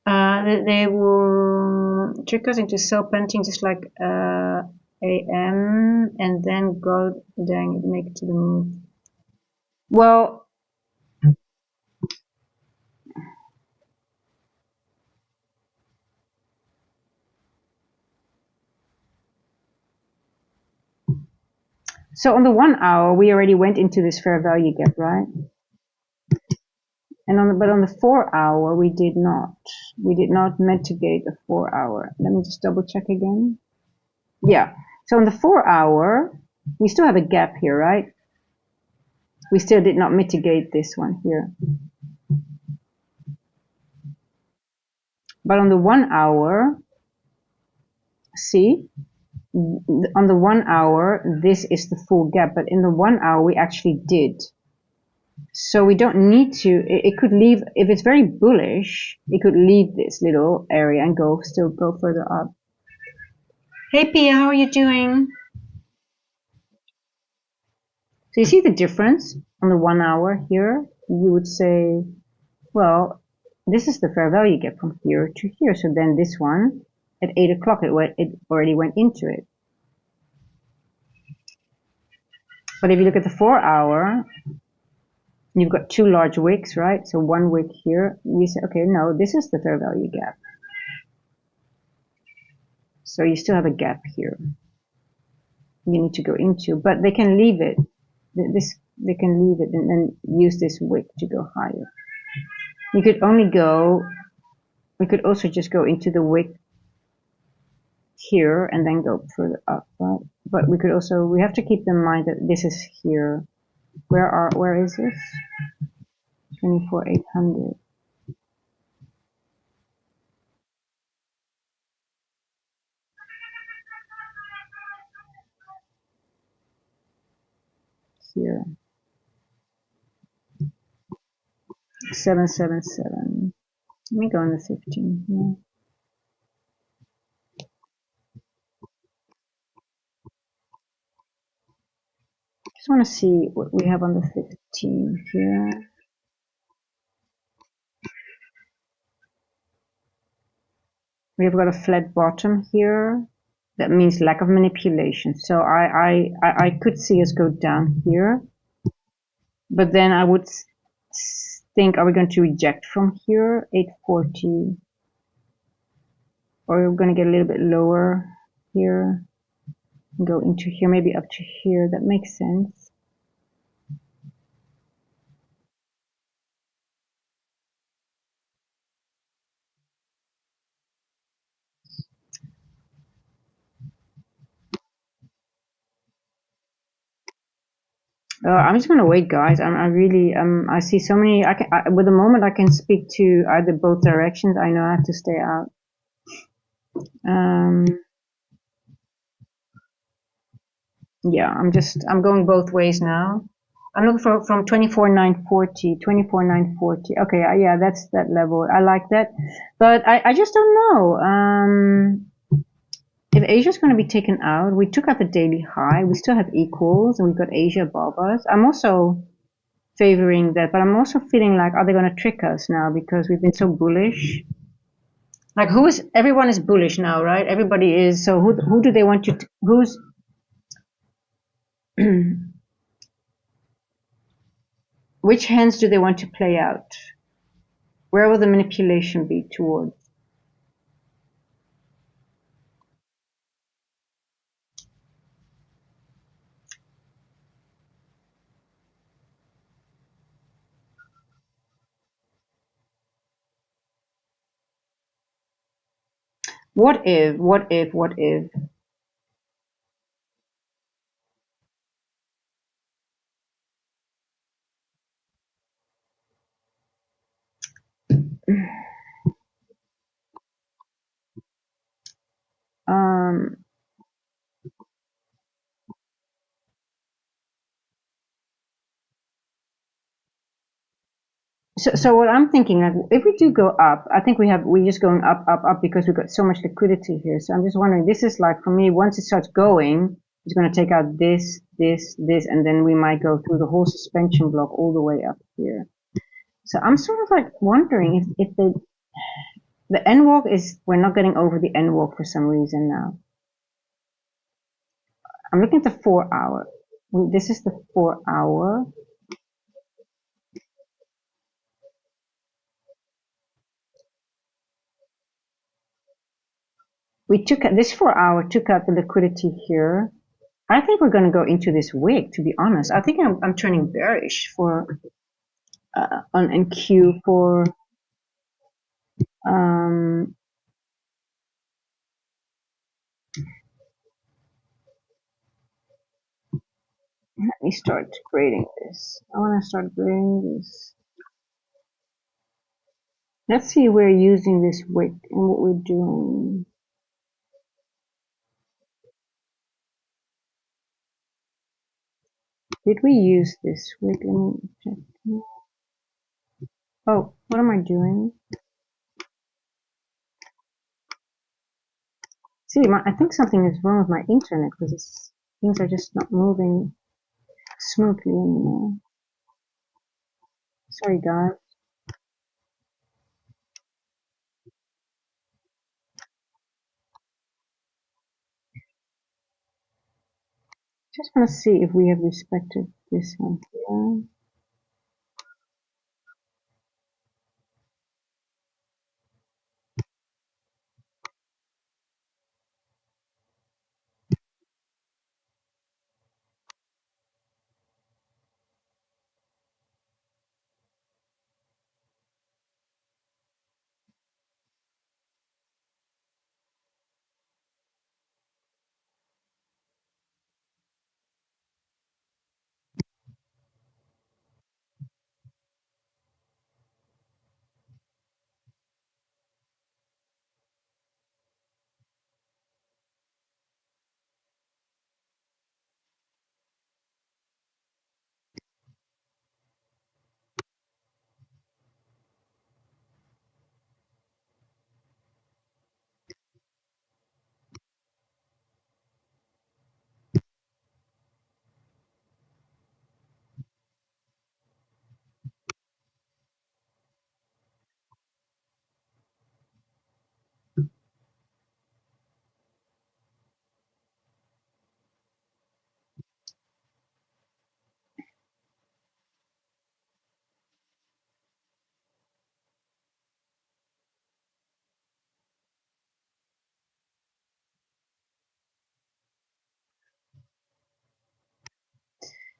They will trick us into sell punting just like AM, and then go dang it, make it to the move. Well, so on the 1 hour we already went into this fair value gap, right? And on the 4 hour we did not. We did not mitigate the 4 hour. Let me just double check again. Yeah. So on the 4 hour we still have a gap here, right? We still did not mitigate this one here. But on the 1 hour, see, on the 1 hour, this is the full gap, but in the 1 hour, we actually did. So we don't need to, it could leave, if it's very bullish, it could leave this little area and still go further up. Hey Pia, how are you doing? So you see the difference on the 1 hour here? You would say, well, this is the fair value gap from here to here. So then this one, at 8 o'clock, it already went into it. But if you look at the 4 hour, you've got two large wicks, right? So one wick here, you say, okay, no, this is the fair value gap. So you still have a gap here you need to go into, but they can leave it. They can leave it and then use this wick to go higher. You could only go, we could also just go into the wick here and then go further up, right? But we could also, we have to keep in mind that this is here. Where is this? 24,800. Here. 777. Let me go on the 15 here. Just want to see what we have on the 15 here. We have got a flat bottom here. That means lack of manipulation. So I could see us go down here, but then I would think, are we going to reject from here, 840, or we're going to get a little bit lower here, and go into here, maybe up to here. That makes sense. I'm just gonna wait, guys. I really I see so many. With the moment I can speak to either both directions. I know I have to stay out. Yeah, I'm going both ways now. I'm looking for from 24,940, 24,940. Okay, yeah, that's that level. I like that, but I just don't know. If Asia's going to be taken out, we took out the daily high. We still have equals, and we've got Asia above us. I'm also favoring that, but I'm also feeling like, are they going to trick us now because we've been so bullish? Like, everyone is bullish now, right? Everybody is. So who do they want to? Who's which hands do they want to play out? Where will the manipulation be towards? What if? What if? What if? Um, so what I'm thinking, like, if we do go up, I think we're just going up, up, up because we've got so much liquidity here. So I'm just wondering, this is like, for me, once it starts going, it's going to take out this, this, this, and then we might go through the whole suspension block all the way up here. So I'm sort of like wondering if the N walk is, we're not getting over the N walk for some reason now. I'm looking at the 4 hour. This is the 4 hour. We took this 4 hour, took out the liquidity here. I think we're going to go into this wick, to be honest. I think I'm turning bearish for on NQ for let me start grading this. I want to start grading this. Let's see, we're using this wick and what we're doing. Did we use this wick? Let me check. Oh, what am I doing? See, I think something is wrong with my internet because things are just not moving. smoothly anymore. Sorry, guys. Just want to see if we have respected this one here.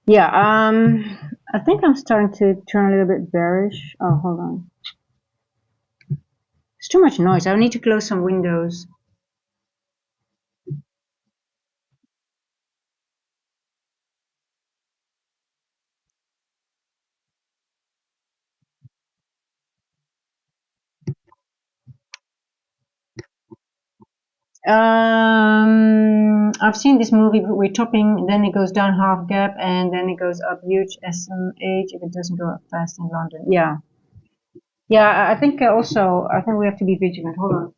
Yeah, I think I'm starting to turn a little bit bearish. Oh, hold on. It's too much noise. I need to close some windows. I've seen this movie. We're topping, then it goes down half gap, and then it goes up huge SMH if it doesn't go up fast in London. Yeah, yeah. I think also, I think we have to be vigilant. Hold on.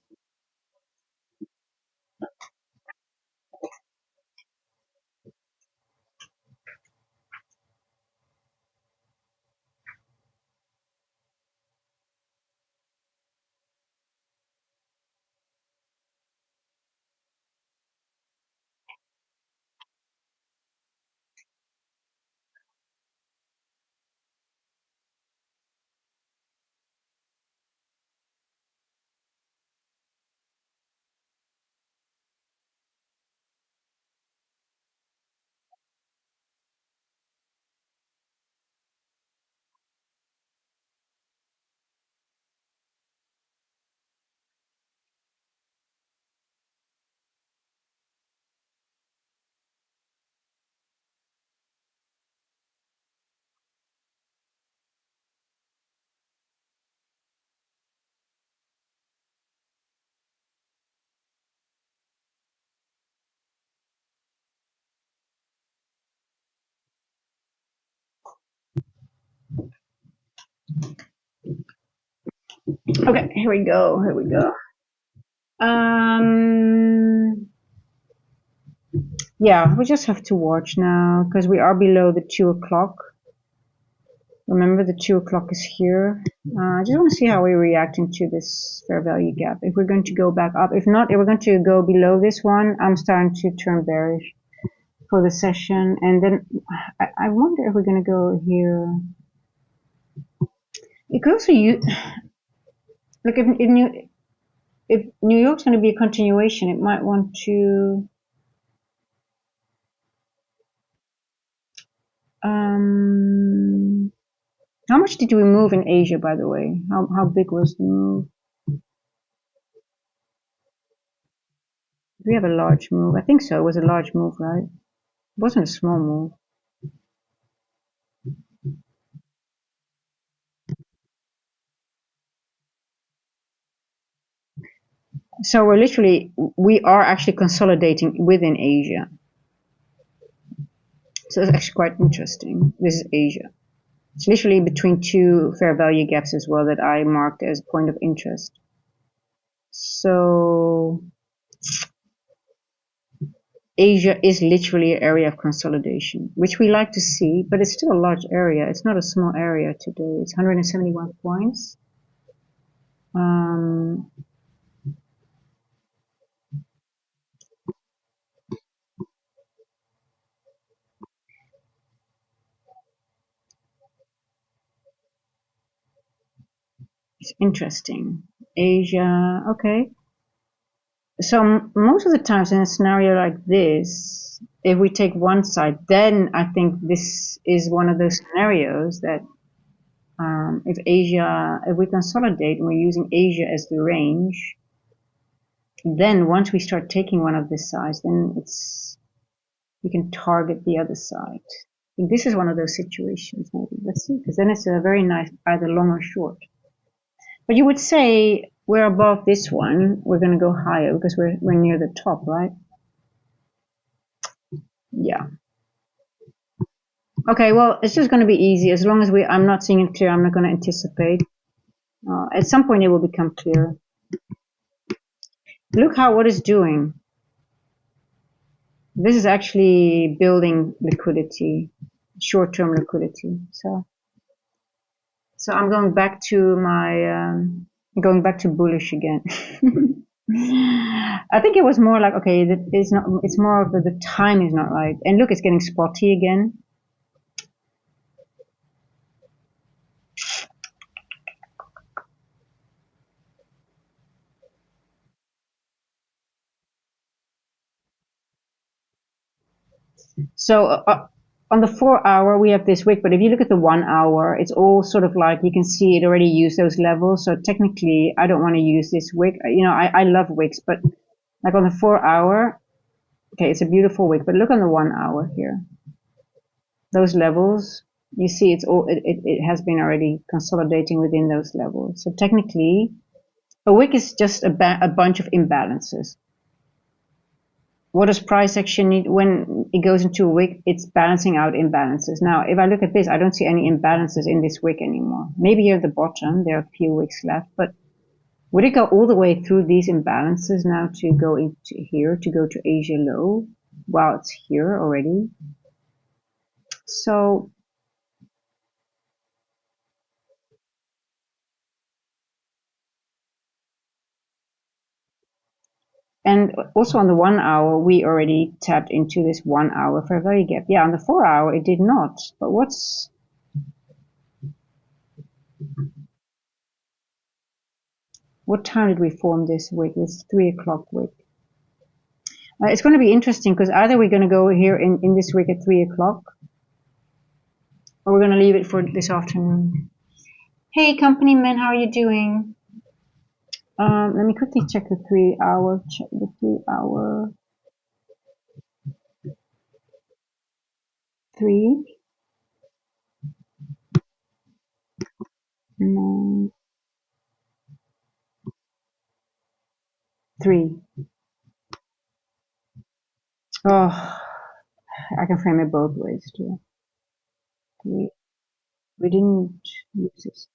Okay, here we go. Here we go. Yeah, we just have to watch now because we are below the 2 o'clock. Remember, the 2 o'clock is here. I just want to see how we're reacting to this fair value gap. If we're going to go back up, if not, if we're going to go below this one, I'm starting to turn bearish for the session. And then I wonder if we're going to go here. It could also use, like if New York's going to be a continuation, it might want to. How much did we move in Asia, by the way? How big was the move? We have a large move. I think so. It was a large move, right? It wasn't a small move. So we are actually consolidating within Asia. So it's actually quite interesting. This is Asia. It's literally between two fair value gaps as well that I marked as a point of interest. So Asia is literally an area of consolidation, which we like to see, but it's still a large area. It's not a small area today. It's 171 points. It's interesting. Asia, okay. So most of the times in a scenario like this, if we take one side, then I think this is one of those scenarios that if we consolidate and we're using Asia as the range, then once we start taking one of this size, then we can target the other side. I think this is one of those situations, maybe. Let's see, because then it's a very nice either long or short. But you would say we're above this one, we're going to go higher because we're near the top, right? Yeah. Okay, well, it's just going to be easy as long as I'm not seeing it clear. I'm not going to anticipate. At some point, it will become clear. Look what it's doing. This is actually building liquidity, short-term liquidity. So I'm going back to going back to bullish again. I think it was more like, okay, it's not. It's more of the time is not right. And look, it's getting spotty again. So on the 4 hour, we have this wick, but if you look at the 1 hour, it's all sort of like you can see it already used those levels. So technically, I don't want to use this wick. You know, I love wicks, but like on the 4 hour, okay, it's a beautiful wick, but look on the 1 hour here. Those levels, you see it has been already consolidating within those levels. So technically, a wick is just a bunch of imbalances. What does price action need? When it goes into a wick, it's balancing out imbalances. Now, if I look at this, I don't see any imbalances in this wick anymore. Maybe here at the bottom, there are a few wicks left, but would it go all the way through these imbalances now to go into here, to go to Asia low, while it's here already? So, and also on the 1 hour, we already tapped into this 1 hour fair value gap. Yeah, on the 4 hour, it did not. But what time did we form this wick? This 3 o'clock wick. It's going to be interesting because either we're going to go here in this wick at 3 o'clock, or we're going to leave it for this afternoon. Hey, company man, how are you doing? Let me quickly check the 3 hour. Check the 3 hour. 3. 9. 3. Oh, I can frame it both ways too. 3. We didn't use this.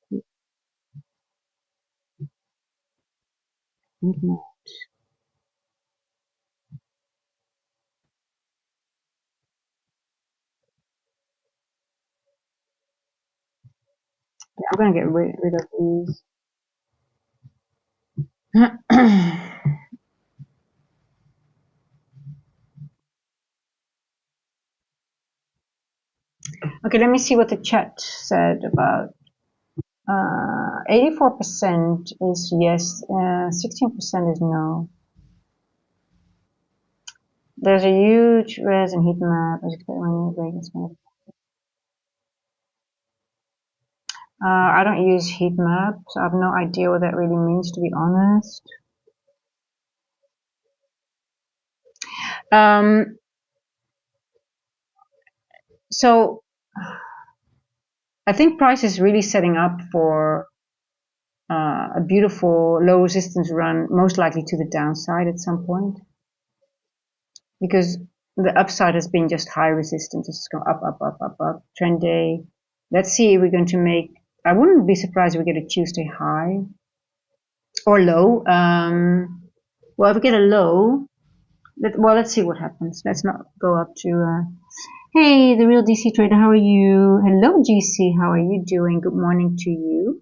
Midnight. Yeah, I'm gonna get rid of these. Okay, let me see what the chat said about 84% is yes, 16% is no. There's a huge res and heat map. As expected when you break this map. I don't use heat maps. I have no idea what that really means, to be honest. So I think price is really setting up for a beautiful low resistance run, most likely to the downside at some point, because the upside has been just high resistance. It's going up, up, up, up, up. Trend day. Let's see if we're going to make. I wouldn't be surprised if we get a Tuesday high or low. Well, if we get a low, let's see what happens. Let's not go up to. Hey, the real DC trader, how are you? Hello, GC, how are you doing? Good morning to you.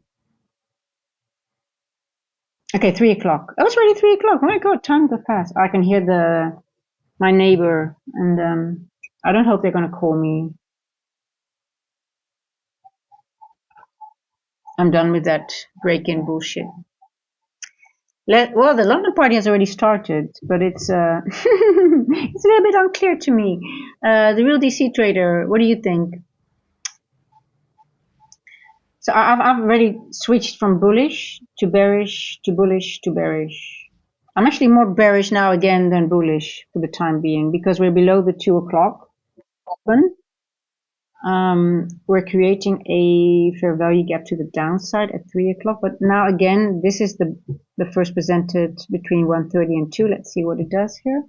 Okay, 3 o'clock. Oh, it's already 3 o'clock. Oh my God, time goes fast. I can hear my neighbor, and I don't hope they're gonna call me. I'm done with that break-in bullshit. Well, the London party has already started, but it's it's a little bit unclear to me. The real DC trader, what do you think? So I've already switched from bullish to bearish to bullish to bearish. I'm actually more bearish now again than bullish for the time being because we're below the 2 o'clock open. We're creating a fair value gap to the downside at 3 o'clock. But now again, this is the first presented between 1:30 and 2. Let's see what it does here.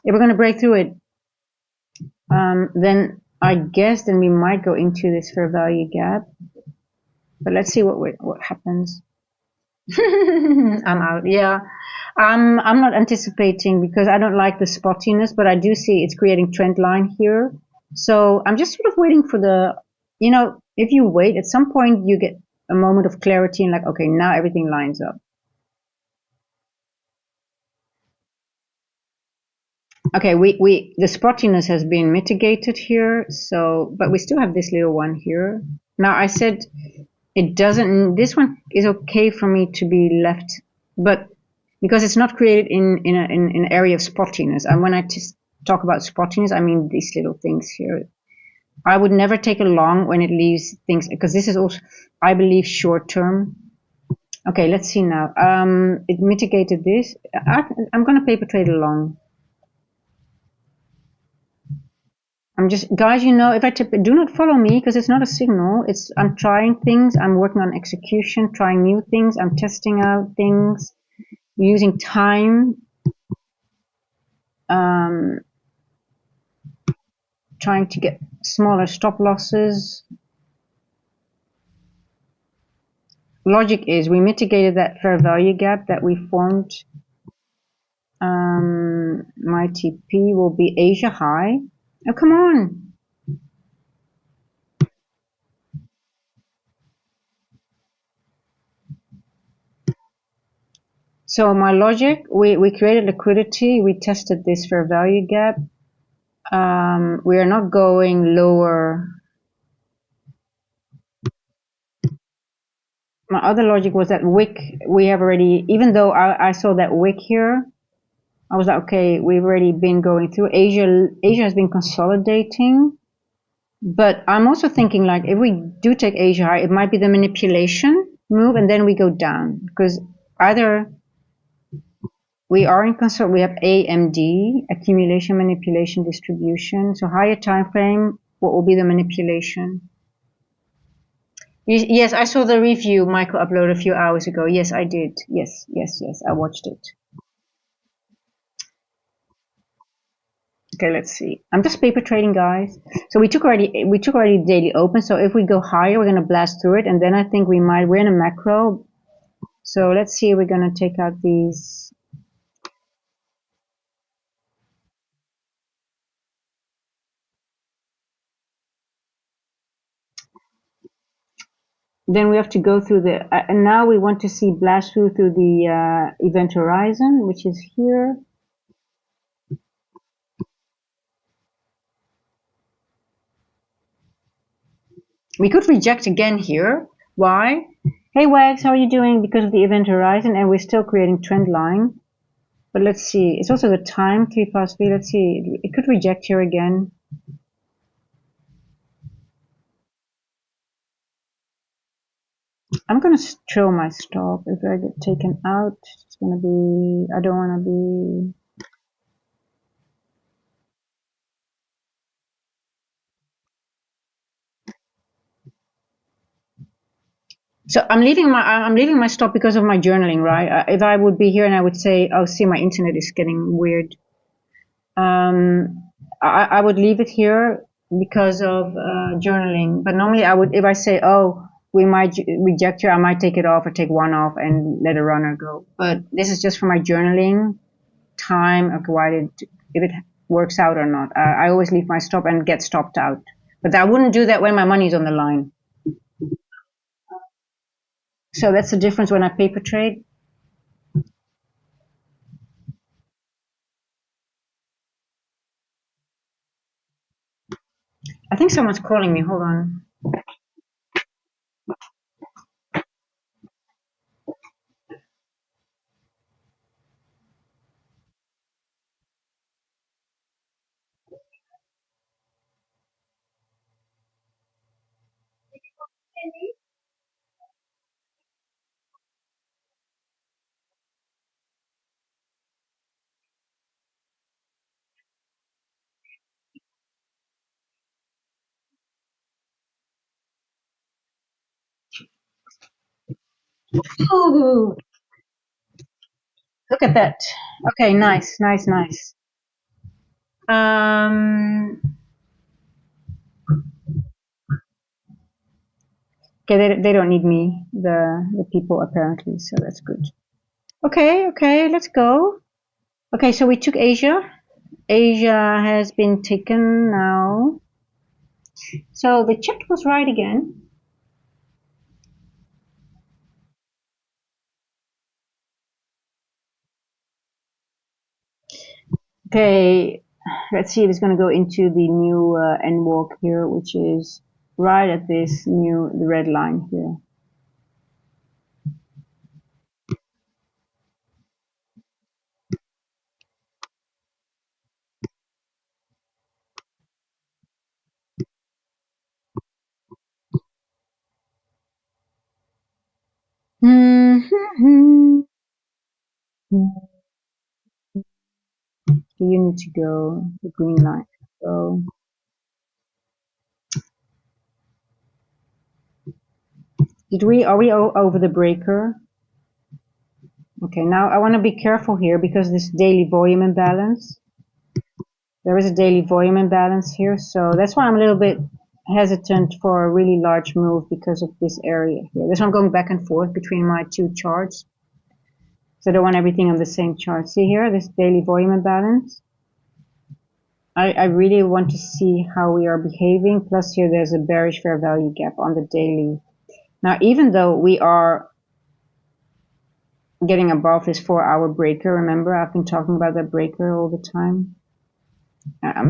If we're going to break through it, then I guess then we might go into this fair value gap. But let's see what happens. I'm out. Yeah, I'm not anticipating because I don't like the spottiness, but I do see it's creating trend line here. So I'm just sort of waiting for if you wait, at some point you get a moment of clarity and like, okay, now everything lines up. Okay, the spottiness has been mitigated here, but we still have this little one here. Now I said this one is okay for me to be left, but because it's not created in an area of spottiness. And when I talk about spottiness, I mean these little things here. I would never take a long when it leaves things, because this is also, I believe, short term. Okay, let's see now. It mitigated this. I'm going to paper trade along. Guys, if I tip, do not follow me because it's not a signal. I'm trying things. I'm working on execution, trying new things. I'm testing out things, using time, trying to get smaller stop losses. Logic is we mitigated that fair value gap that we formed. My TP will be Asia high. Oh, come on. So my logic, we created liquidity. We tested this fair value gap. We are not going lower. My other logic was that wick, we have already, even though I saw that wick here, I was like, okay, we've already been going through. Asia has been consolidating. But I'm also thinking, like, if we do take Asia high, it might be the manipulation move, and then we go down. Because either we are in consult, we have AMD, accumulation, manipulation, distribution. So higher time frame, what will be the manipulation? Yes, I saw the review Michael uploaded a few hours ago. Yes, I did. Yes, I watched it. Okay, let's see. I'm just paper trading, guys. So we took already daily open. So if we go higher, we're gonna blast through it, and then I think we're in a macro. So let's see if we're gonna take out these. Then we have to go through and now we want to see blast through the event horizon, which is here. We could reject again here. Why? Hey Wags, how are you doing? Because of the event horizon, and we're still creating trend line. But let's see. It's also the time 3 past 3. Let's see. It could reject here again. I'm gonna throw my stop. If I get taken out, it's gonna be. I don't want to be. So I'm leaving my stop because of my journaling, right? If I would be here and I would say, oh, see, my internet is getting weird. I would leave it here because of journaling. But normally I would, if I say, oh, we might reject here, I might take it off or take one off and let a runner go. But this is just for my journaling time acquired if it works out or not. I always leave my stop and get stopped out, but I wouldn't do that when my money's on the line. So that's the difference when I paper trade. I think someone's calling me. Hold on. Ooh, look at that. Okay, nice, nice, nice. Okay, they don't need me, the people apparently, so that's good. Okay, okay, let's go. Okay, so we took Asia. Asia has been taken now. So the chat was right again. Okay, let's see if it's going to go into the new end walk here, which is right at this new the red line here. Mm-hmm. You need to go the green line. So are we over the breaker? Okay, now I want to be careful here because this daily volume imbalance. There is a daily volume imbalance here, so that's why I'm a little bit hesitant for a really large move because of this area here. That's why I'm going back and forth between my two charts. So I don't want everything on the same chart. See here, this daily volume imbalance. I really want to see how we are behaving. Plus here there's a bearish fair value gap on the daily. Now even though we are getting above this 4-hour breaker, remember I've been talking about that breaker all the time.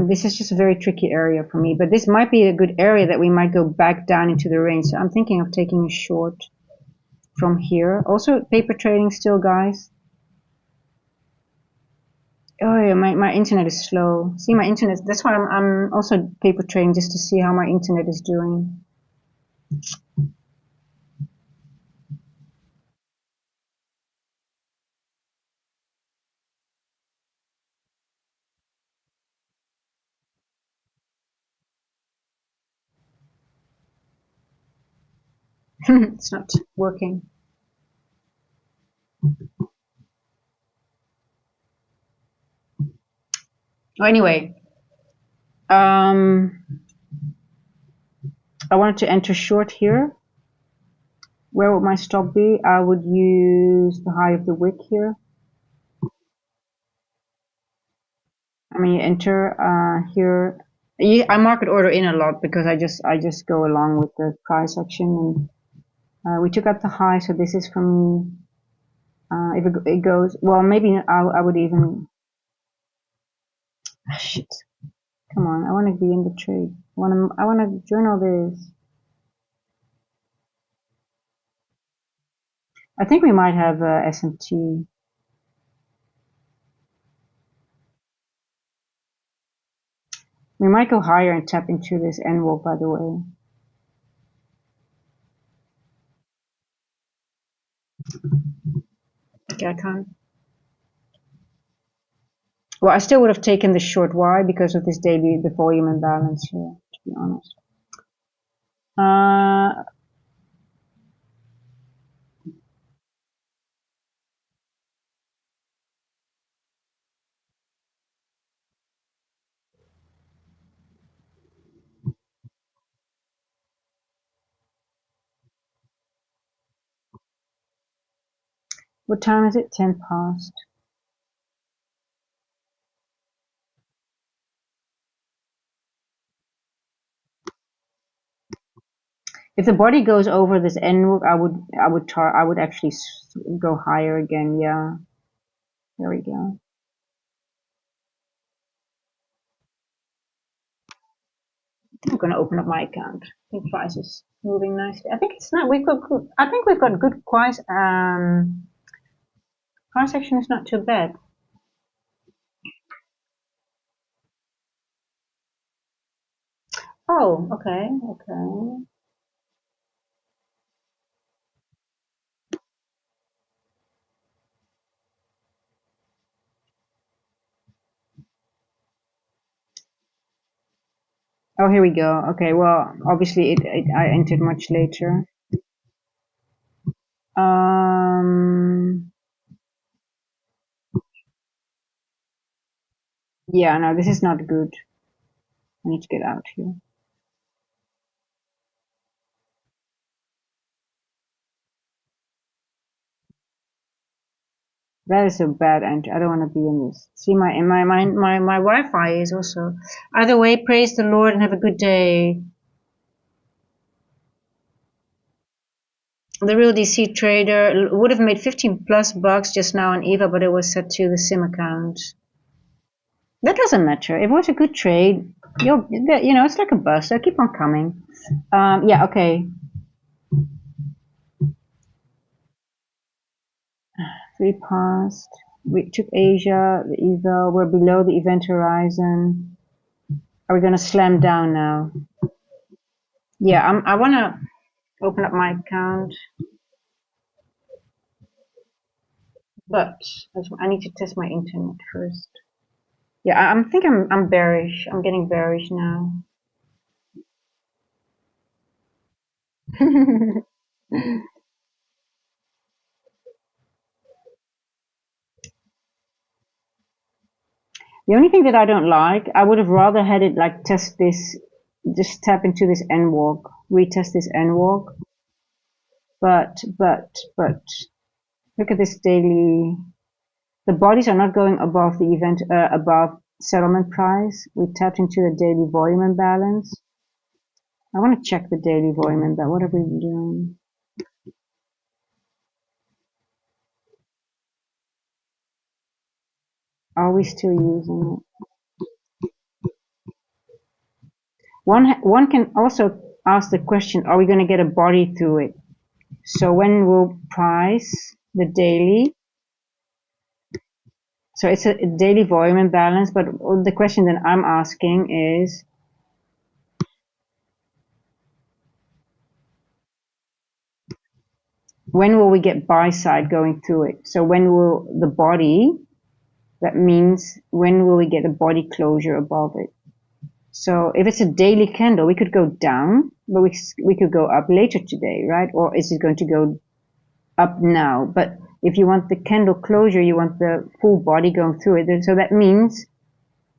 This is just a very tricky area for me, but this might be a good area that we might go back down into the range. So I'm thinking of taking a short from here. Also paper trading still, guys. Oh yeah, my internet is slow. See, my internet, that's why I'm also paper trading, just to see how my internet is doing. It's not working. Oh, anyway, I wanted to enter short here. Where would my stop be? I would use the high of the wick here. I mean, you enter here. I market order in a lot because I just go along with the price action. And we took out the high, so this is from if it goes well, maybe I would even. Shit. Come on, I want to be in the trade. I want to journal this. I think we might have SMT. We might go higher and tap into this N wall, by the way. Okay, I can't. Well, I still would have taken the short Y because of this daily, the volume imbalance here, to be honest. What time is it? 10 past. If the body goes over this end, I would actually go higher again. Yeah, there we go. I'm going to open up my account. I think price is moving nicely. I think it's not. We've got good. I think we've got good price. Price action is not too bad. Oh, okay, okay. Oh, here we go. Okay, well, obviously I entered much later. Um, yeah, no, this is not good. I need to get out here. That is a bad entry. I don't want to be in this. See, my Wi-Fi is also. Either way, praise the Lord and have a good day. The real DC trader would have made 15 plus bucks just now on Eva, but it was set to the sim account. That doesn't matter. If it was a good trade, it's like a bus. So keep on coming. Yeah, okay. 3 past. We took Asia, the Eva. We're below the event horizon. Are we going to slam down now? Yeah, I want to open up my account, but I need to test my internet first. Yeah, I think I'm bearish. I'm getting bearish now. The only thing that I don't like, I would have rather had it like test this, just tap into this N walk, retest this N walk. But look at this daily. The bodies are not going above the event, above settlement price. We tapped into the daily volume imbalance. I want to check the daily volume imbalance. What are we doing? Are we still using it? One can also ask the question, are we going to get a body through it? So when will price the daily? So it's a daily volume imbalance, but the question that I'm asking is, when will we get buy side going through it? So when will the body, that means when will we get a body closure above it? So if it's a daily candle, we could go down, but we could go up later today, right? Or is it going to go up now? But if you want the candle closure, you want the full body going through it. So that means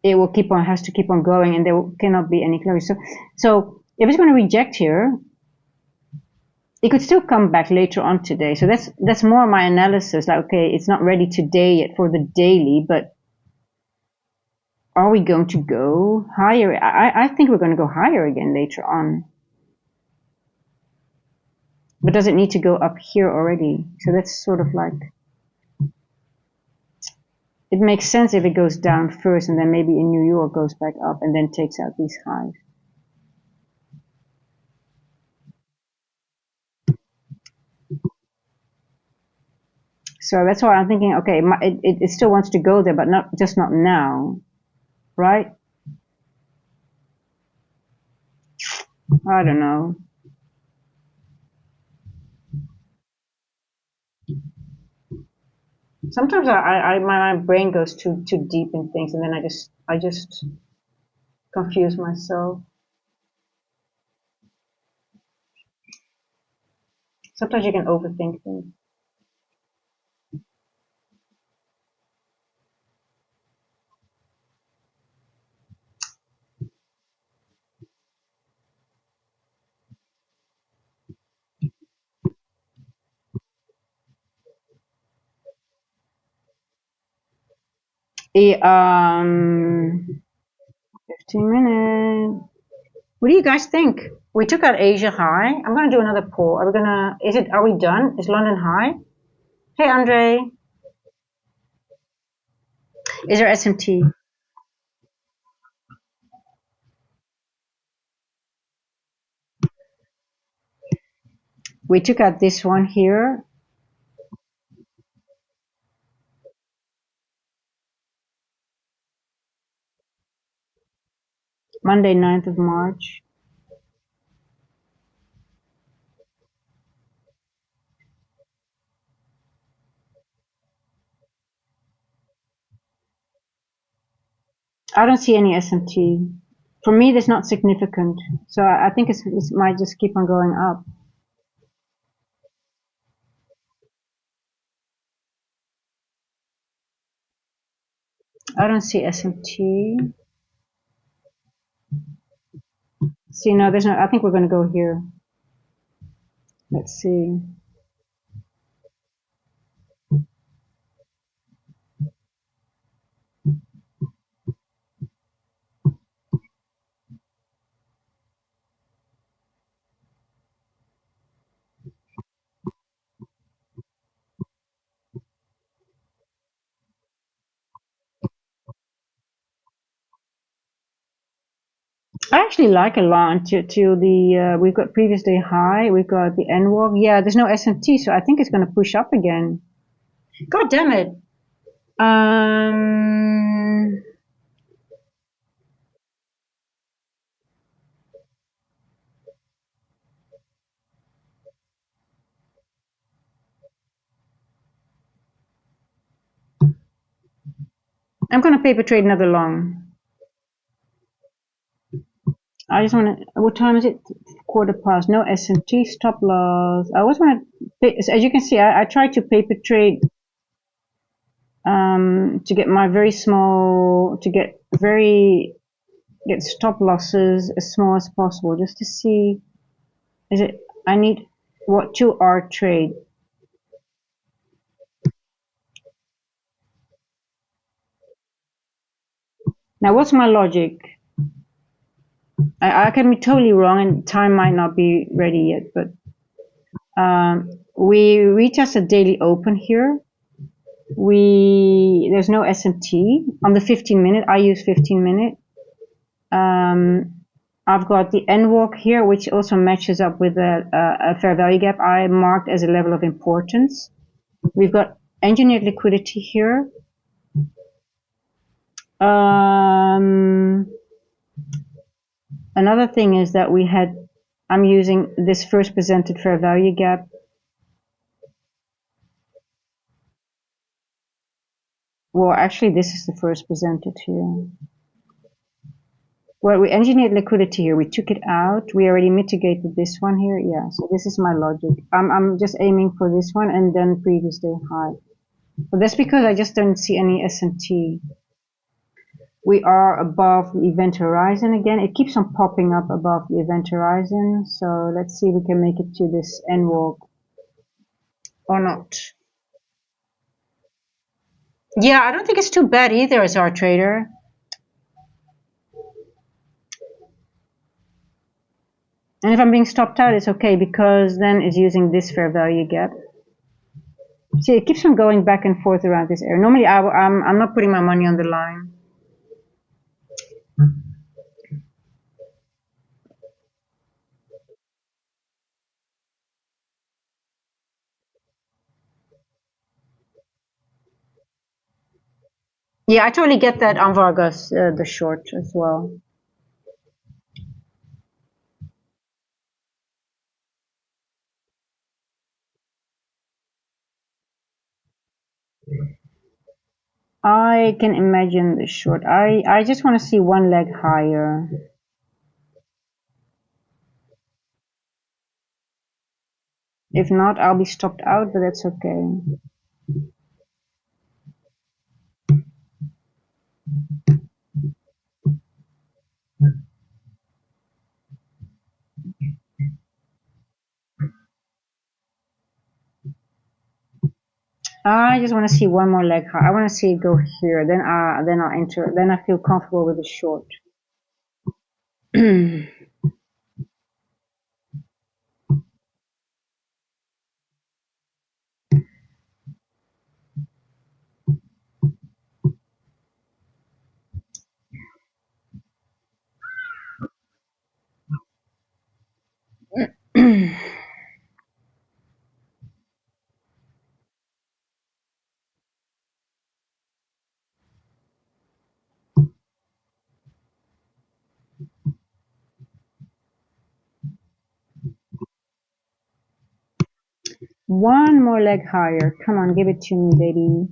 it will has to keep on going, and there cannot be any closure. So if it's going to reject here, it could still come back later on today. So that's more my analysis. Like, okay, it's not ready today yet for the daily, but are we going to go higher? I think we're going to go higher again later on. But does it need to go up here already? So that's sort of like, it makes sense if it goes down first and then maybe in New York goes back up and then takes out these highs. So that's why I'm thinking, okay, it still wants to go there, but not now, right? I don't know. Sometimes my brain goes too deep in things, and then I just confuse myself. Sometimes you can overthink things. The 15 minutes. What do you guys think? We took out Asia high. I'm gonna do another poll. Are we done? Is London high? Hey Andre, is there SMT? We took out this one here. Monday, 9th of March. I don't see any SMT. For me, that's not significant. So I think it might just keep on going up. I don't see SMT. See, no, there's no, I think we're going to go here. Let's see. I actually like a LON to the, we've got previous day high, we've got the NWALK. Yeah, there's no SMT, so I think it's going to push up again. God damn it. I'm going to paper trade another long. I just want to, what time is it? 1/4. No SMT, stop loss. I always want to, as you can see, I try to paper trade to get my very small, to get stop losses as small as possible, just to see, I need, what, 2R trade. Now, what's my logic? I can be totally wrong and time might not be ready yet, but we retested daily open here. There's no SMT on the 15-minute. I use 15-minute. I've got the NWALK here, which also matches up with a fair value gap I marked as a level of importance. We've got engineered liquidity here. Another thing is that I'm using this first presented fair value gap. Well, actually, this is the first presented here. Well, we engineered liquidity here. We took it out. We already mitigated this one here. Yeah, so this is my logic. I'm just aiming for this one and then previous day high. But that's because I just don't see any SMT. We are above the event horizon again. It keeps on popping up above the event horizon. So let's see if we can make it to this NWALK or not. Yeah, I don't think it's too bad either as our trader. And if I'm being stopped out, it's okay because then it's using this fair value gap. See, it keeps on going back and forth around this area. Normally, I'm not putting my money on the line. Yeah, I totally get that on Vargas, the short as well. I can imagine the short. I just want to see one leg higher. If not, I'll be stopped out, but that's okay. I just want to see one more leg high. I want to see it go here. Then I'll enter. Then I feel comfortable with the short. One more leg higher. Come on, give it to me, baby.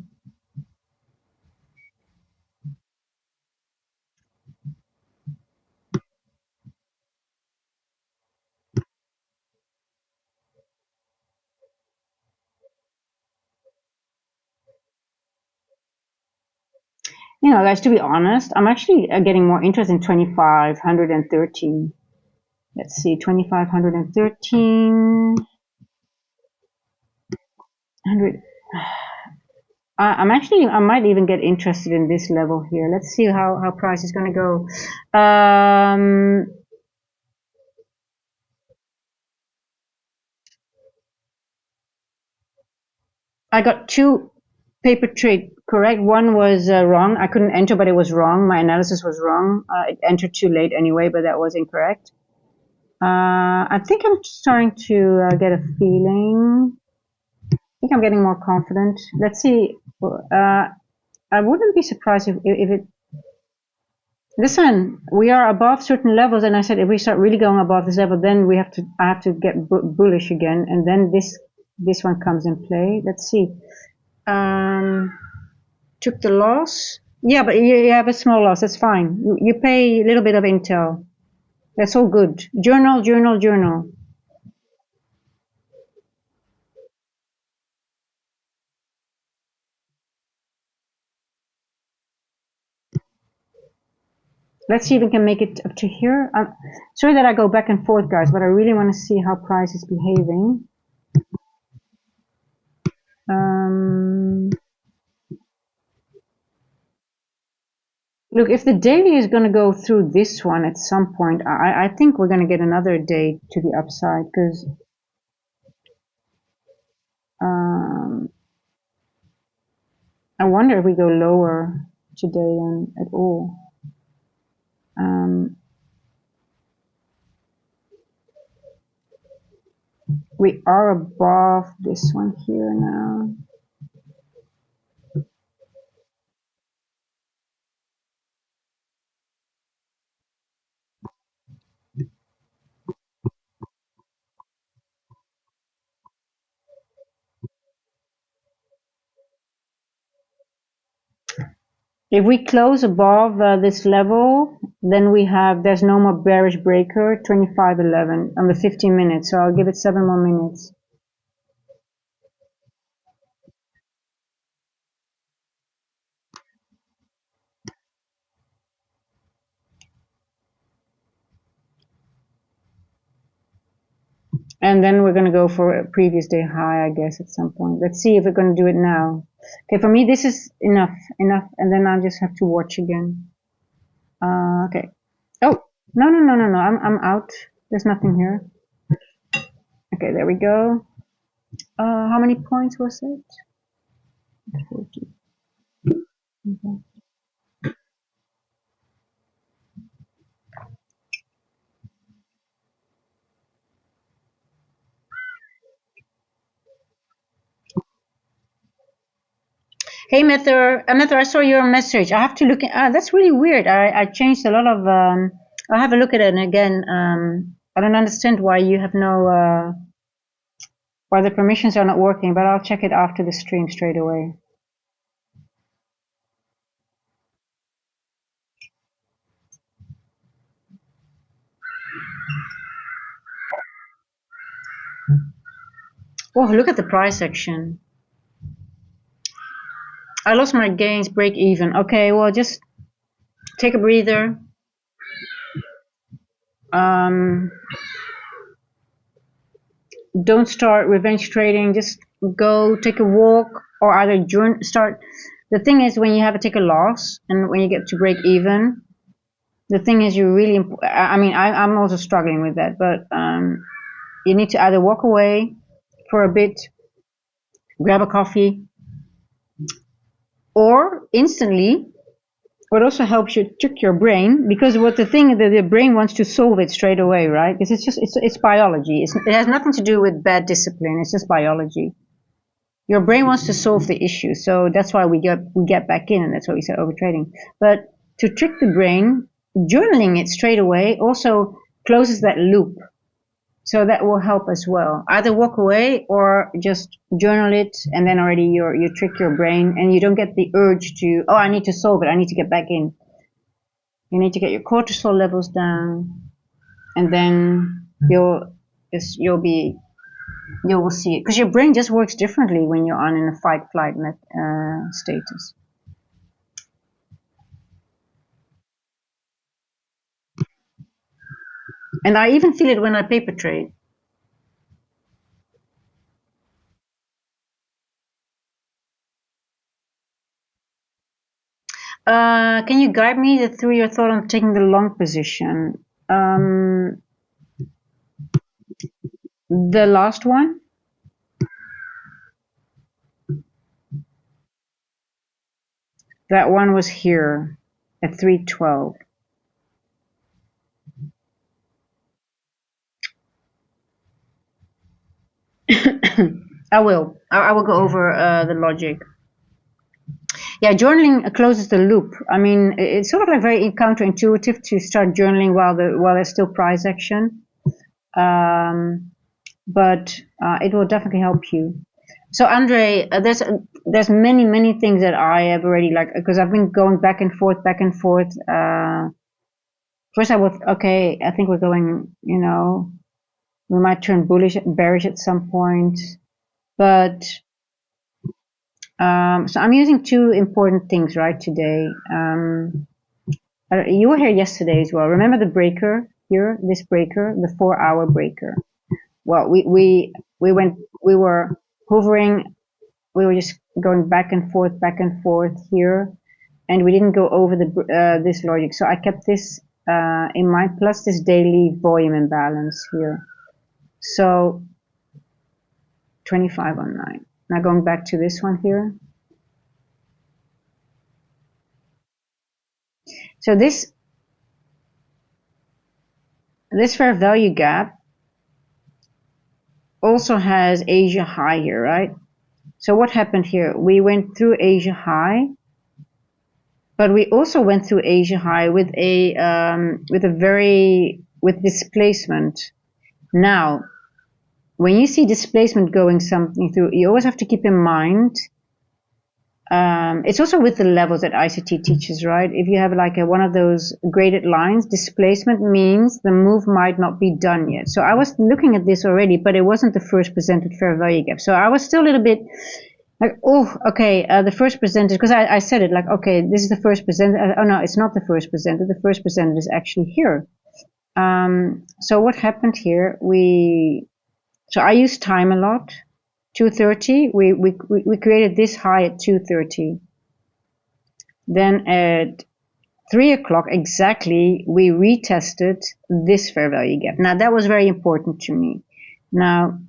You know, guys, to be honest, I'm actually getting more interest in 2513. Let's see, 2513. 100. I might even get interested in this level here. Let's see how price is going to go. I got two paper trade correct. One was wrong. I couldn't enter, but it was wrong. My analysis was wrong. It entered too late anyway, but that was incorrect. I think I'm starting to get a feeling. I think I'm getting more confident. Let's see. I wouldn't be surprised if it. Listen, we are above certain levels, and I said if we start really going above this level, then I have to get bullish again, and then this one comes in play. Let's see. Took the loss. Yeah, but you have a small loss. That's fine. You pay a little bit of intel. That's all good. Journal, journal, journal. Let's see if we can make it up to here. Sorry that I go back and forth, guys, but I really want to see how price is behaving. Look, if the daily is going to go through this one at some point, I think we're going to get another day to the upside because I wonder if we go lower today at all. We are above this one here now. If we close above this level, then there's no more bearish breaker, 25.11 on the 15 minutes. So I'll give it 7 more minutes. And then we're going to go for a previous day high, I guess, at some point. Let's see if we're going to do it now. Okay, for me, this is enough. And then I'll just have to watch again. Okay. Oh, no. I'm out. There's nothing here. Okay, there we go. How many points was it? 40. Okay. Hey, Mether, I saw your message. I have to look at, that's really weird. I changed a lot of, I'll have a look at it again. I don't understand why you have no, why the permissions are not working, but I'll check it after the stream straight away. Oh, look at the price action. I lost my gains, break even. Okay, well, just take a breather. Don't start revenge trading. Just go take a walk or either start. The thing is, when you have to take a loss and when you get to break even, the thing is you really, I mean, I'm also struggling with that, but you need to either walk away for a bit, grab a coffee, or instantly, what also helps you trick your brain, because what the thing that the brain wants to solve it straight away, right? Because it's biology. It has nothing to do with bad discipline. It's just biology. Your brain wants to solve the issue, so that's why we get back in, and that's why we say overtrading. But to trick the brain, journaling it straight away also closes that loop. So that will help as well. Either walk away or just journal it, and then already you trick your brain, and you don't get the urge to, oh, I need to solve it, I need to get back in. You need to get your cortisol levels down, and then you will see it, because your brain just works differently when you're on in a fight-flight status. And I even feel it when I paper trade. Can you guide me through your thought on taking the long position? The last one? That one was here at 312. I will go over the logic. Yeah, journaling closes the loop. I mean, it's sort of like very counterintuitive to start journaling while there's still price action. But it will definitely help you. So Andre, there's many things that I have already, like, because I've been going back and forth. First I was, okay, I think we're going, we might turn bearish at some point, but so I'm using two important things right today. You were here yesterday as well. Remember the breaker here, this breaker, the 4-hour breaker. Well, we were hovering, we were just going back and forth here, and we didn't go over this logic. So I kept this in mind, plus this daily volume imbalance here. So 2509. Now going back to this one here. So this fair value gap also has Asia high here, right? So what happened here? We went through Asia high, but we also went through Asia high with displacement. Now, when you see displacement going something through, you always have to keep in mind. It's also with the levels that ICT teaches, right? If you have like one of those graded lines, displacement means the move might not be done yet. So I was looking at this already, but it wasn't the first presented fair value gap. So I was still a little bit like, oh, okay, the first presented, because I said it like, okay, this is the first presented. Oh no, it's not the first presented. The first presented is actually here. So what happened here? So I use time a lot. 2:30. We created this high at 2:30. Then at 3 o'clock exactly, we retested this fair value gap. Now that was very important to me. Now,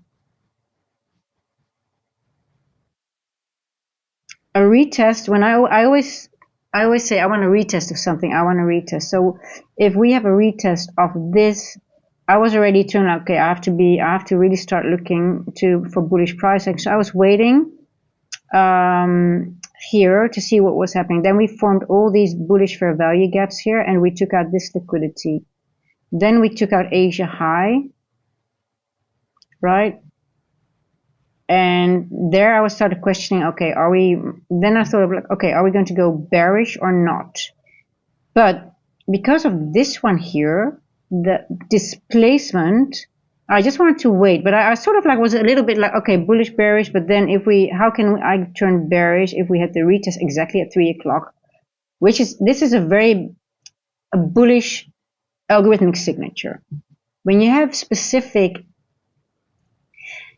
a retest, when I always say I want a retest of something, I want a retest. So if we have a retest of this, I was already turned out, okay, I have to really start looking for bullish price action. So I was waiting here to see what was happening. Then we formed all these bullish fair value gaps here, and we took out this liquidity. Then we took out Asia high, right? And there I was started questioning, okay, then I thought of like, okay, are we going to go bearish or not? But because of this one here, the displacement, I just wanted to wait, but I sort of like was a little bit like, okay, bullish, bearish, but then how can I turn bearish if we had the retest exactly at 3 o'clock, this is a bullish algorithmic signature. When you have specific,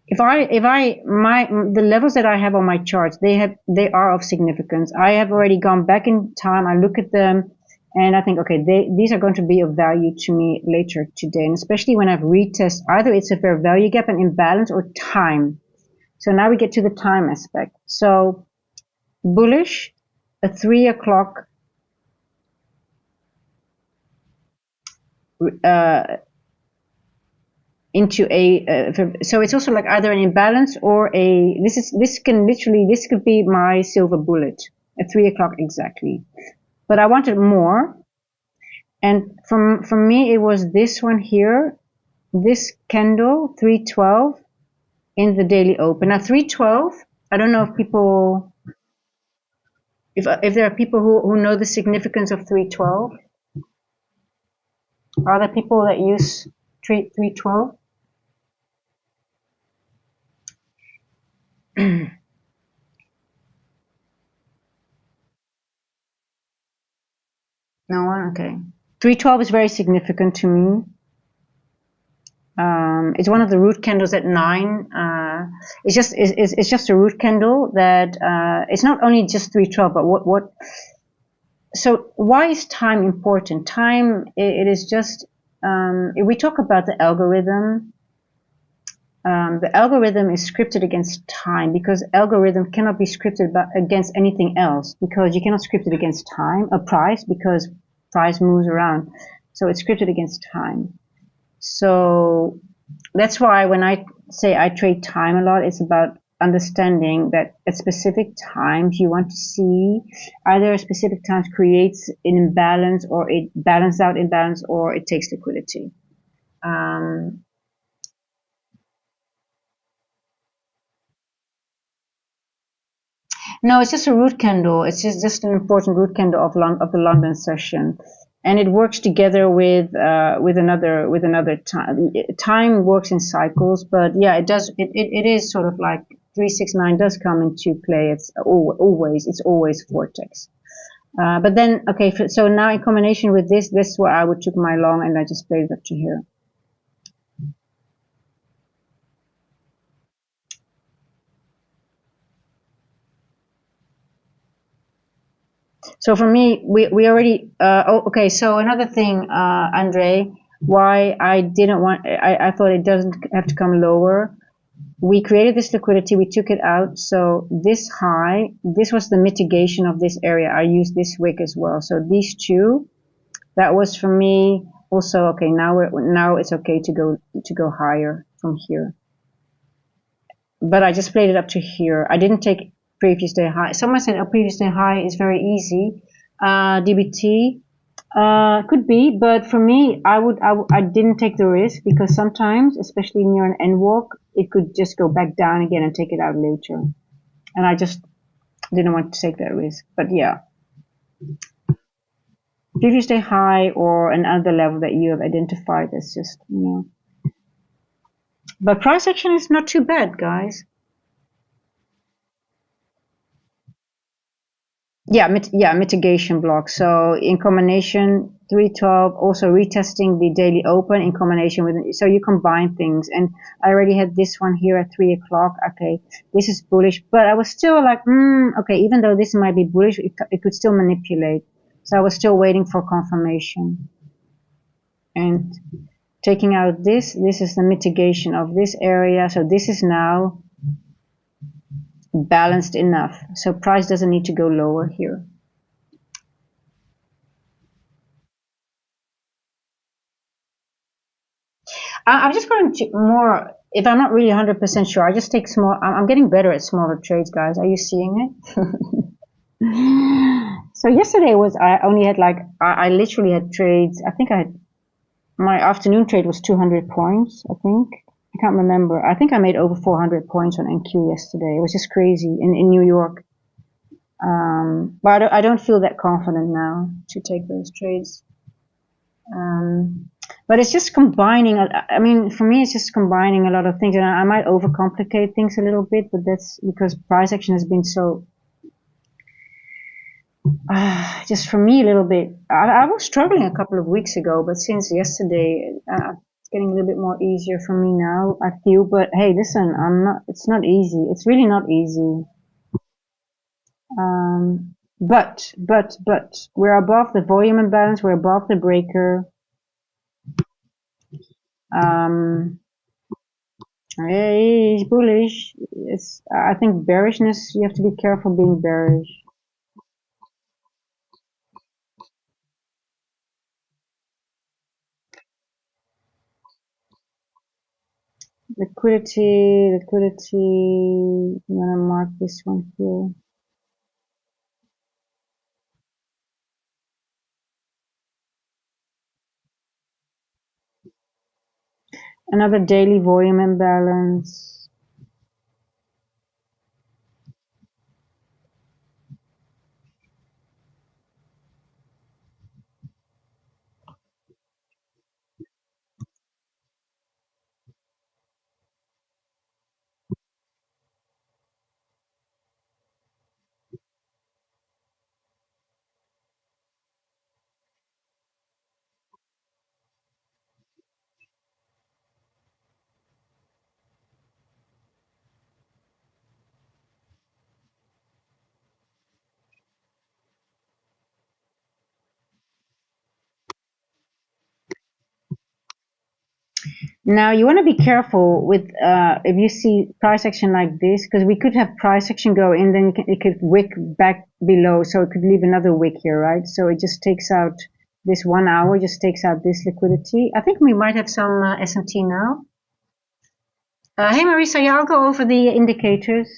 the levels that I have on my charts, they are of significance. I have already gone back in time, I look at them, and I think, okay, these are going to be of value to me later today, and especially when I've retest, either it's a fair value gap, an imbalance, or time. So now we get to the time aspect. So bullish, a 3 o'clock into so it's also like either an imbalance or this could be my silver bullet at 3 o'clock exactly. But I wanted more, and from me it was this one here, this candle 312 in the daily open. Now 312, I don't know if people, if there are people who know the significance of 312. Are there people that use 312? No one? Okay. 312 is very significant to me. It's one of the root candles at 9. It's just a root candle that it's not only just 312, but what. So why is time important? Time, it is just, if we talk about the algorithm is scripted against time, because algorithm cannot be scripted against anything else, because you cannot script it against time, a price, because price moves around. So it's scripted against time. So that's why when I say I trade time a lot, it's about understanding that at specific times you want to see either a specific times creates an imbalance, or it balances out imbalance, or it takes liquidity. No, it's just a root candle. It's just an important root candle of the London session, and it works together with another time. Time works in cycles, but yeah, it is sort of like 369 does come into play. It's always vortex. But then okay, so now in combination with this is where I would took my long, and I just played it up to here. So for me, we already, okay, so another thing, Andre, why I didn't want, I thought it doesn't have to come lower. We created this liquidity, we took it out. So this high, this was the mitigation of this area. I used this wick as well. So these two, that was for me also, okay, now it's okay to go higher from here. But I just played it up to here. I didn't take previous day high. Someone said a previous day high is very easy. DBT could be, but for me, I didn't take the risk, because sometimes, especially near an end walk, it could just go back down again and take it out later, and I just didn't want to take that risk. But yeah, previous day high or another level that you have identified as just But price action is not too bad, guys. Yeah, mitigation block. So in combination, 312, also retesting the daily open in combination with, so you combine things. And I already had this one here at 3 o'clock. Okay, this is bullish, but I was still like, okay, even though this might be bullish, it could still manipulate. So I was still waiting for confirmation. And taking out this is the mitigation of this area. So this is now balanced enough. So price doesn't need to go lower here. I'm just going to more, if I'm not really 100% sure, I just take small, I'm getting better at smaller trades, guys. Are you seeing it? So yesterday I only had like, I literally had trades. I think my afternoon trade was 200 points, I think. I can't remember. I think I made over 400 points on NQ yesterday. It was just crazy in New York. But I don't feel that confident now to take those trades. But it's just combining. I mean, for me, it's just combining a lot of things, and I might overcomplicate things a little bit, but that's because price action has been so. Just for me, a little bit. I was struggling a couple of weeks ago, but since yesterday, it's getting a little bit more easier for me now. I feel, but hey, listen, I'm not. It's not easy. It's really not easy. But we're above the volume imbalance. We're above the breaker. Um, He's bullish. I think bearishness, you have to be careful being bearish. Liquidity. I'm gonna mark this one here. Another daily volume imbalance. Now you want to be careful with if you see price action like this, because we could have price action go in, then it could wick back below, so it could leave another wick here, right? So it just takes out this 1 hour, just takes out this liquidity. I think we might have some S&T now. Hey Marisa, yeah, I'll go over the indicators.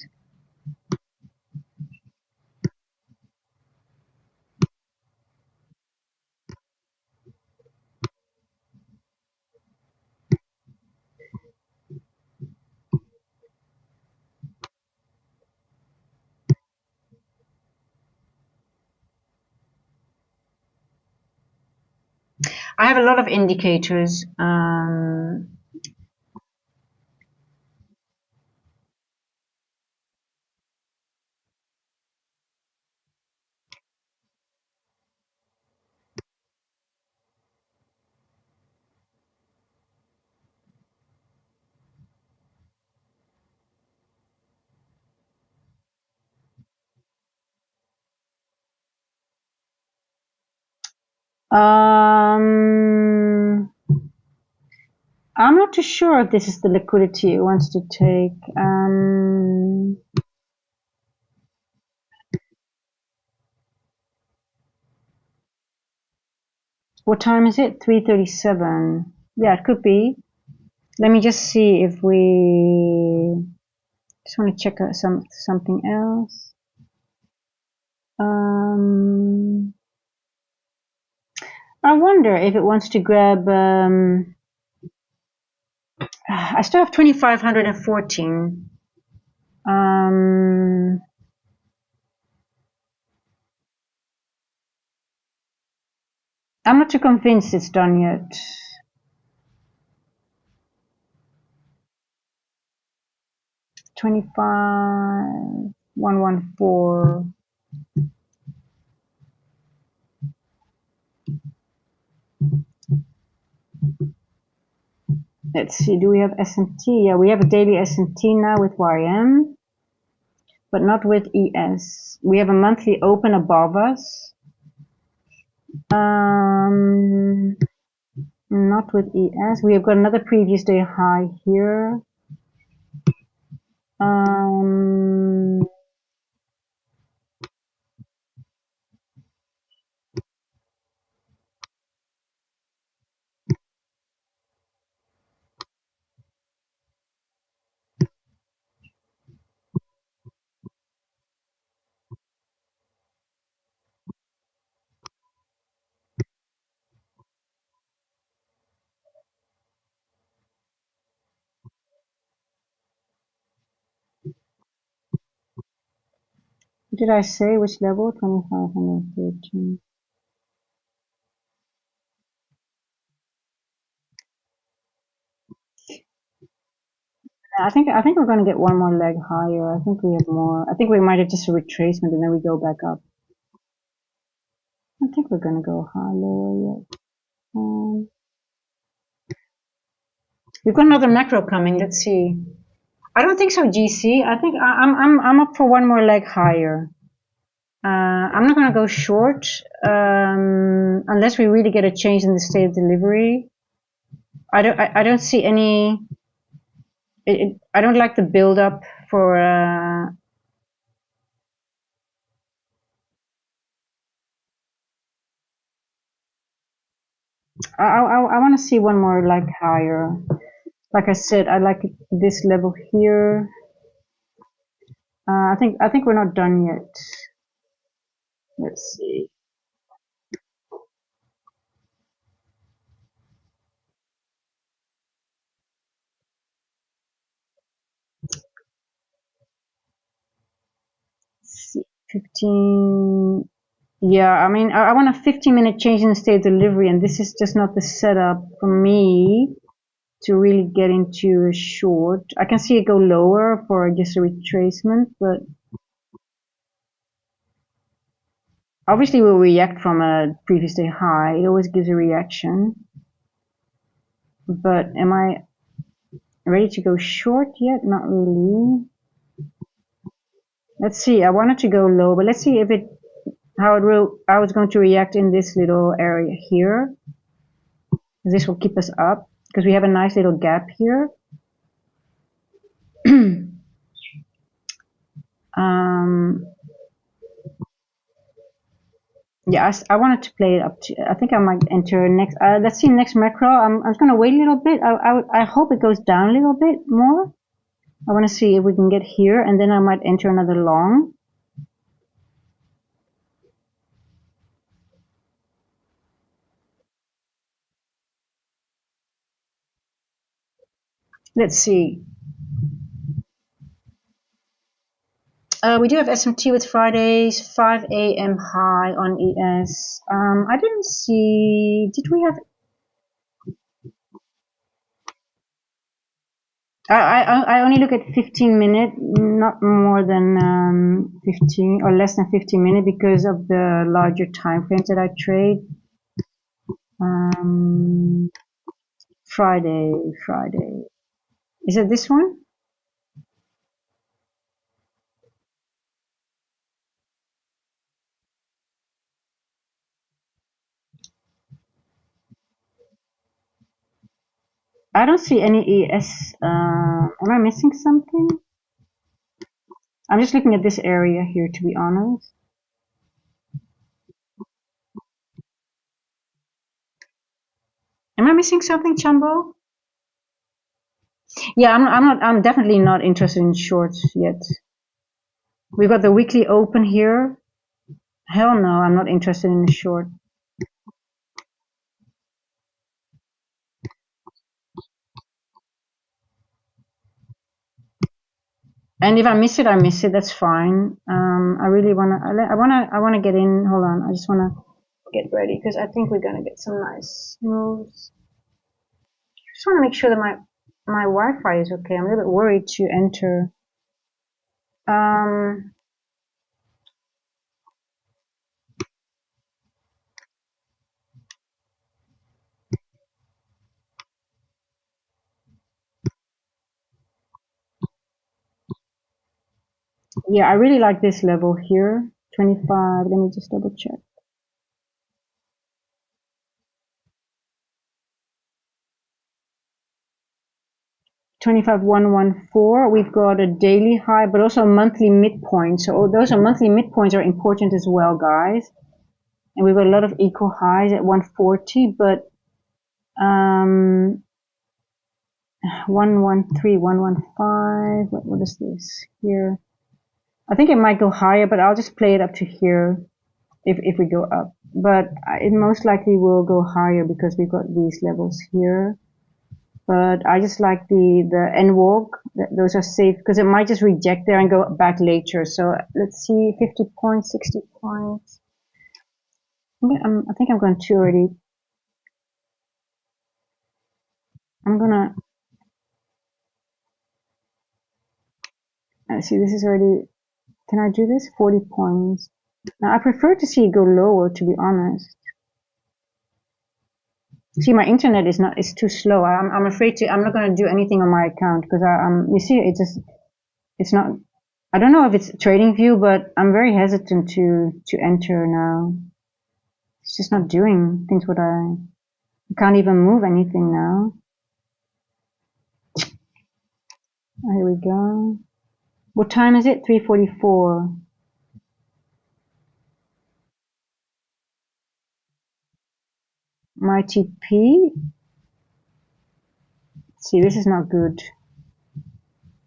I have a lot of indicators. I'm not too sure if this is the liquidity it wants to take. What time is it? 3:37. Yeah, it could be. Let me just see if we just want to check something else. I wonder if it wants to grab. I still have 2,514. I'm not too convinced it's done yet. 25,114. Let's see, do we have S&T? Yeah, we have a daily S&T now with YM, but not with ES. We have a monthly open above us. Not with ES. We have got another previous day high here. Did I say which level? 2,513. I think we're going to get one more leg higher. I think we have more. I think we might have just a retracement and then we go back up. I think we're going to go high lower yet. We've got another macro coming. Let's see. I don't think so, GC. I think I'm up for one more leg higher. I'm not going to go short unless we really get a change in the state of delivery. I don't see any. I don't like the build up for. I want to see one more leg higher. Like I said, I like this level here. I think we're not done yet. Let's see. 15. Yeah, I mean, I want a 15-minute change in the state of delivery, and this is just not the setup for me to really get into a short. I can see it go lower for just a retracement, but obviously we'll react from a previous day high. It always gives a reaction. But am I ready to go short yet? Not really. Let's see. I wanted to go low, but let's see if it how it's going to react in this little area here. This will keep us up because we have a nice little gap here. Yeah, I wanted to play it up to. I think I might enter next. Let's see next macro. I'm just gonna wait a little bit. I hope it goes down a little bit more. I want to see if we can get here, and then I might enter another long. Let's see. We do have SMT with Fridays, 5 a.m. high on ES. I didn't see. Did we have? I only look at 15 minute, not more than 15 or less than 15 minute because of the larger time frames that I trade. Friday. Is it this one? I don't see any ES. Am I missing something? I'm just looking at this area here, to be honest. Am I missing something, Chambo? Yeah, I'm definitely not interested in shorts yet. We've got the weekly open here. Hell no, I'm not interested in a short. And if I miss it, I miss it. That's fine. I really wanna get in. Hold on, I just wanna get ready because I think we're gonna get some nice moves. Just wanna make sure that my Wi-Fi is okay. I'm a little bit worried to enter. Yeah, I really like this level here. 25. Let me just double check. 25,114. We've got a daily high, but also a monthly midpoint. So those are monthly midpoints are important as well, guys. And we've got a lot of equal highs at 140, but 113, 115. What is this here? I think it might go higher, but I'll just play it up to here if we go up. But it most likely will go higher because we've got these levels here. But I just like the end walk. Those are safe because it might just reject there and go back later. So let's see, 50 points, 60 points. I think I'm going too early. I'm gonna. See, this is already. Can I do this? 40 points. Now I prefer to see it go lower, to be honest. See, my internet is too slow. I'm afraid to. I'm not going to do anything on my account because you see, it's not. I don't know if it's TradingView, but I'm very hesitant to enter now. It's just not doing things what I can't even move anything now. Here we go. What time is it? 3:44. My TP. See, this is not good.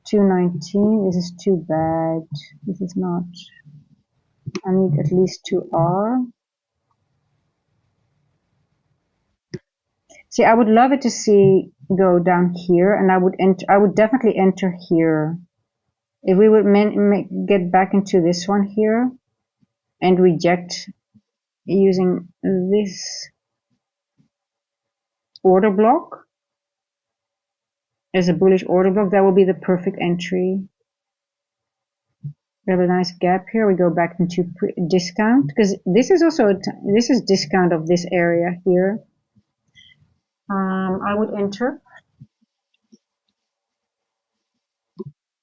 219. This is too bad. This is not. I need at least 2R. See, I would love it to see go down here, and I would definitely enter here. If we would get back into this one here, and reject using this order block as a bullish order block, that will be the perfect entry. We have a nice gap here. We go back into discount because this is also this is discount of this area here. I would enter.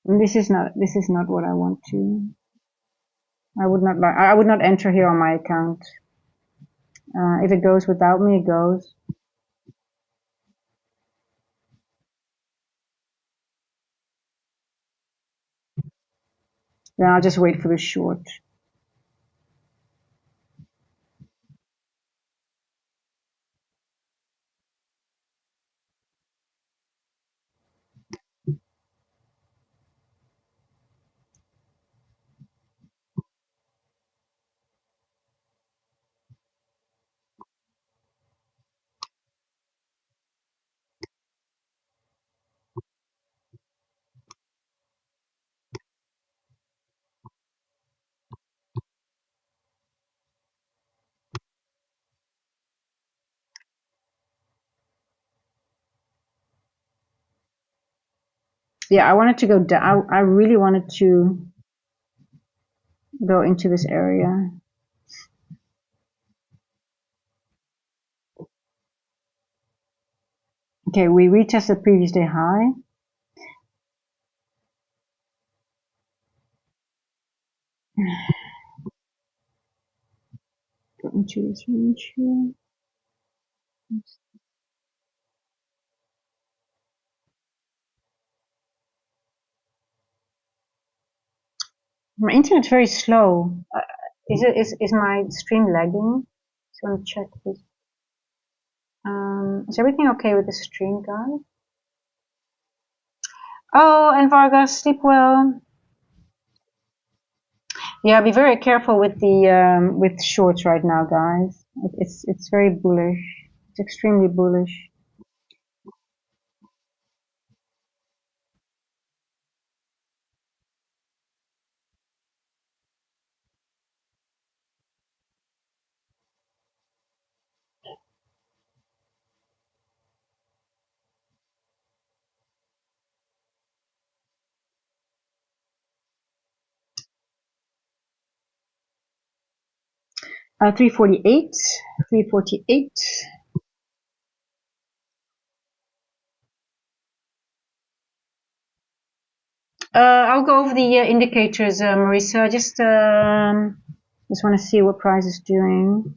And this is not what I want to. I would not enter here on my account. If it goes without me, it goes. Then I'll just wait for the short. Yeah, I wanted to go down. I really wanted to go into this area. Okay, we retest the previous day high. Go into this range here. My internet's very slow. Is my stream lagging? Just want to check this. Is everything okay with the stream, guys? Oh, and Vargas, sleep well. Yeah, be very careful with the with shorts right now, guys. It's very bullish. It's extremely bullish. Uh, 348, 348. I'll go over the indicators, Marisa. Just want to see what price is doing.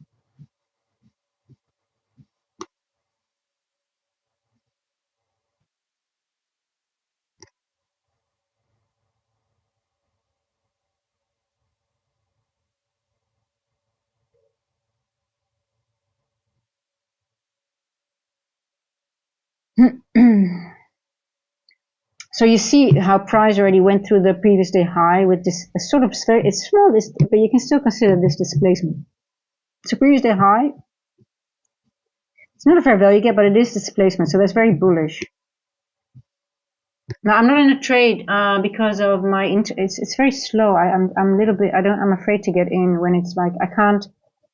So you see how price already went through the previous day high with this sort of it's small, but you can still consider this displacement. So previous day high, it's not a fair value gap, but it is displacement, so that's very bullish. Now I'm not in a trade because of my it's very slow. I'm a little bit I'm afraid to get in when it's like I can't.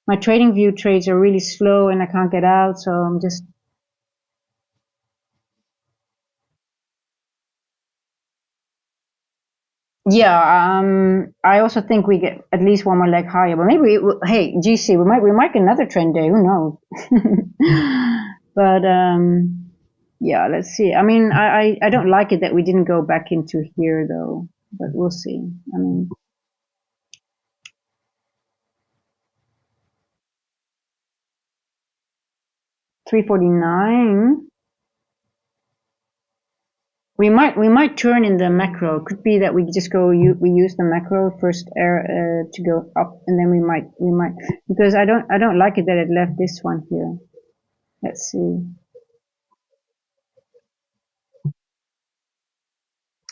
My trading view trades are really slow and I can't get out, so I'm just. Yeah, I also think we get at least one more leg higher, but maybe hey GC, we might get another trend day. Who knows? But yeah, let's see. I mean, I don't like it that we didn't go back into here though, but we'll see. I mean, 349. We might turn in the macro. Could be that we just go we use the macro first to go up, and then we might because I don't like it that it left this one here. Let's see.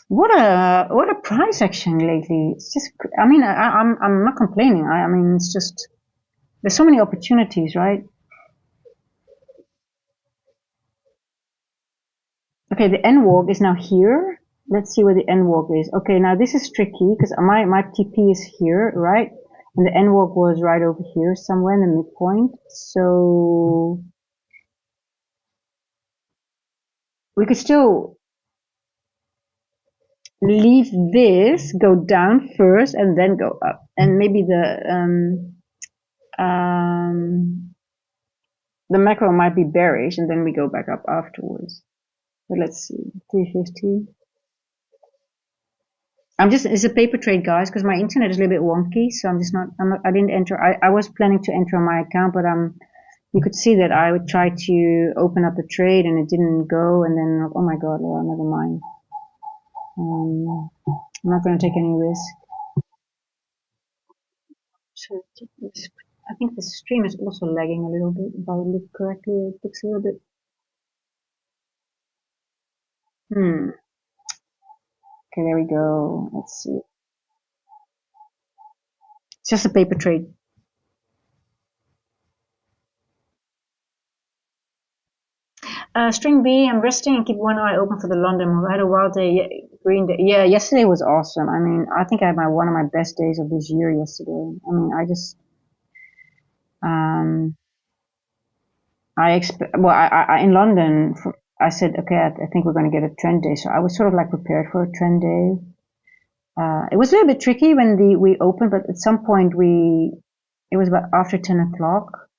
What a price action lately. It's just I mean I'm not complaining. I mean it's just there's so many opportunities, right? Okay, the N walk is now here. Let's see where the N walk is. Okay, now this is tricky because my TP is here, right? and the N walk was right over here somewhere in the midpoint. So we could still leave this, go down first, and then go up. And maybe the macro might be bearish, and then we go back up afterwards. But let's see, 350. It's a paper trade, guys, because my internet is a little bit wonky, so I didn't enter. I was planning to enter on my account, but you could see that I would try to open up the trade and it didn't go, and then, oh my god, well, never mind. I'm not going to take any risk. So I think the stream is also lagging a little bit. If I look correctly, it looks a little bit. Okay, there we go. Let's see. It's just a paper trade. String B, I'm resting and keep one eye open for the London move. I had a wild day, green day. Yeah, yesterday was awesome. I mean, I think I had one of my best days of this year yesterday. I mean, in London, I said, okay, I think we're going to get a trend day. So I was sort of like prepared for a trend day. It was a little bit tricky when we opened, but at some point it was about after 10 o'clock.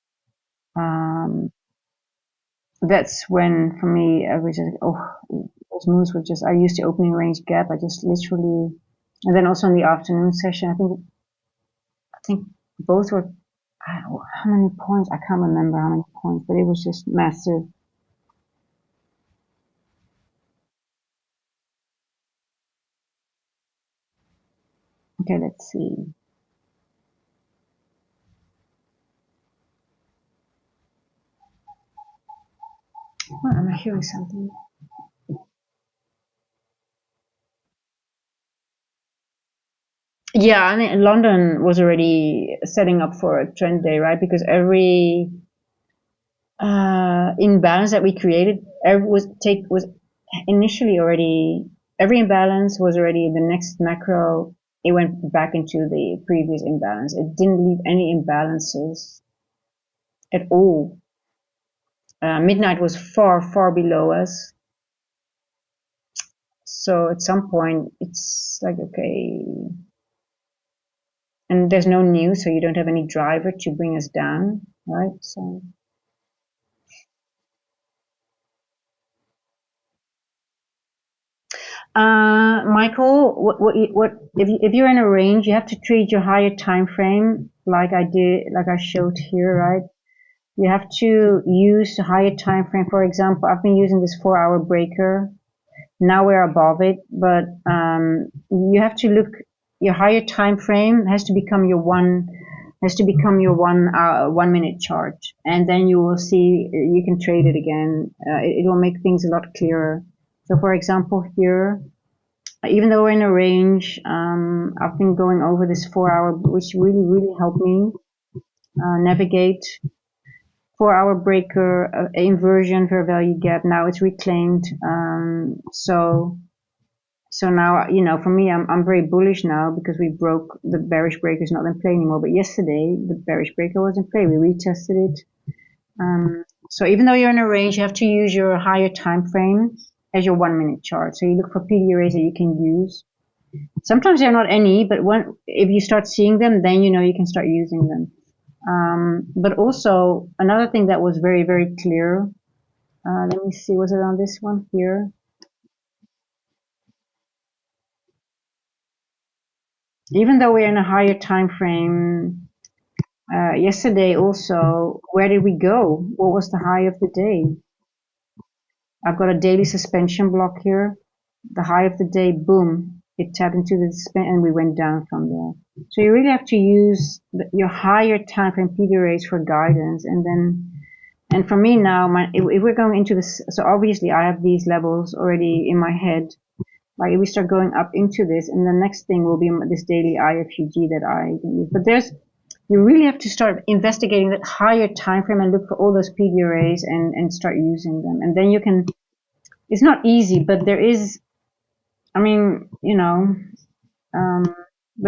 That's when, for me, I was just, those moves were just, I used the opening range gap. I just literally, and then also in the afternoon session, I think both were, how many points? I can't remember how many points, but it was just massive. Okay, let's see. What, am I hearing something? Yeah, I mean, London was already setting up for a trend day, right? Because every imbalance that we created was initially already, every imbalance was already the next macro. It went back into the previous imbalance. It didn't leave any imbalances at all. Midnight was far, far below us. So at some point, it's like, okay. And there's no news, so you don't have any driver to bring us down, right? So. Michael, what if you're in a range, you have to treat your higher time frame like I showed here, right? You have to use the higher time frame. For example, I've been using this 4-hour breaker. Now we're above it, but you have to look. Your higher time frame has to become your 1 minute chart, and then you will see you can trade it again. It will make things a lot clearer. So, for example, here, even though we're in a range, I've been going over this 4-hour, which really helped me navigate 4-hour breaker, inversion, fair value gap. Now it's reclaimed. So now, for me, I'm very bullish now because we broke the bearish breaker is not in play anymore. But yesterday, the bearish breaker was in play. We retested it. So even though you're in a range, you have to use your higher time frame as your 1 minute chart. So you look for PDRAs that you can use. Sometimes they're not any, but if you start seeing them, then you can start using them. But also another thing that was very, very clear. Let me see, was it on this one here? Even though we're in a higher time frame, yesterday also, where did we go? What was the high of the day? I've got a daily suspension block here. The high of the day, boom, it tapped into the suspension and we went down from there. So you really have to use your higher time frame PDRAs for guidance. And for me now, if we're going into this, so obviously I have these levels already in my head. Like if we start going up into this, and the next thing will be this daily IFUG that I can use. But you really have to start investigating that higher time frame and look for all those PDRAs and start using them. And then you can, it's not easy, but there is, but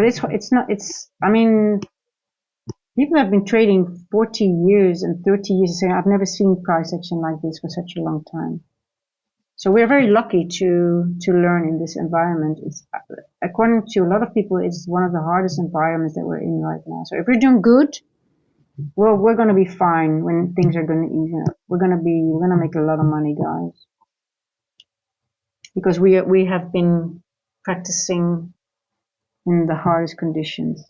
it's not, I mean, People have been trading 40 years and 30 years saying, I've never seen price action like this for such a long time. So we're very lucky to learn in this environment. It's, according to a lot of people, it's one of the hardest environments that we're in right now. So if we're doing good, well, we're going to be fine when things are going to even up. We're going to make a lot of money, guys, because we have been practicing in the hardest conditions.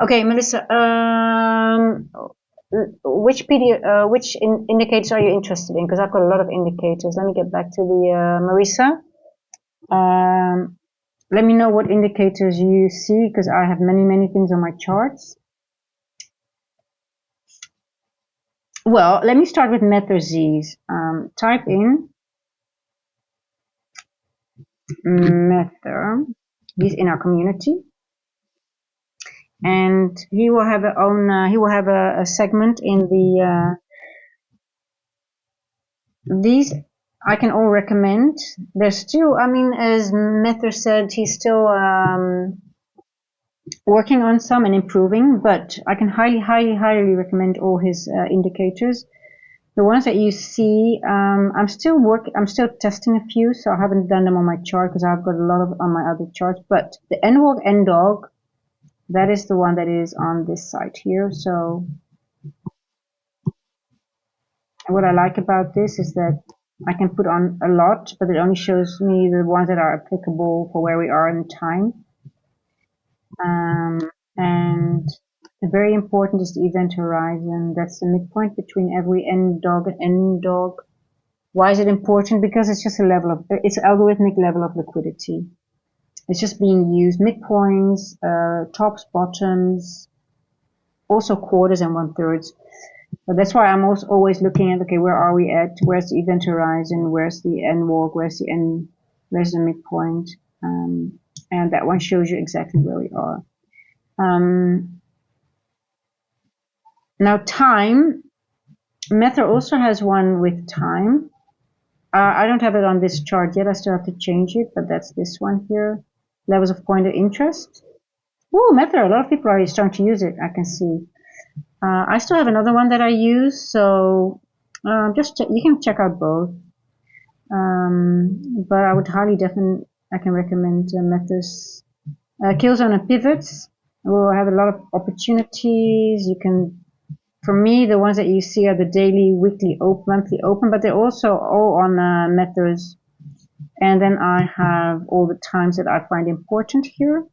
Okay, Melissa, which indicators are you interested in? Because I've got a lot of indicators. Let me get back to the Marisa. Let me know what indicators you see, because I have many things on my charts. Well, let me start with Methazes. Type in Mether. He's in our community, and he will have a segment in the these I can all recommend. There's still, I mean, as Mether said, he's still working on some and improving, but I can highly recommend all his indicators. The ones that you see, I'm still testing a few, so I haven't done them on my chart because I've got a lot of on my other charts. But the NWalk NDog, that is the one that is on this site here. So what I like about this is that I can put on a lot, but it only shows me the ones that are applicable for where we are in time. And very important is the event horizon. That's the midpoint between every NDog and NDog. Why is it important? Because it's just it's an algorithmic level of liquidity. It's just being used. Midpoints, tops, bottoms, also quarters and 1/3. But that's why I'm also always looking at, okay, where are we at? Where's the event horizon? Where's the NWalk? Where's the midpoint? And that one shows you exactly where we are. Now time, Mether also has one with time. I don't have it on this chart yet. I still have to change it, but that's this one here. Levels of pointed interest. Ooh, Mether, a lot of people are starting to use it, I can see. I still have another one that I use, so you can check out both. But I would I can recommend Mether's kill zone and pivots. We'll have a lot of opportunities. You can, for me, the ones that you see are the daily, weekly, monthly open, but they're also all on Mether's. And then I have all the times that I find important here.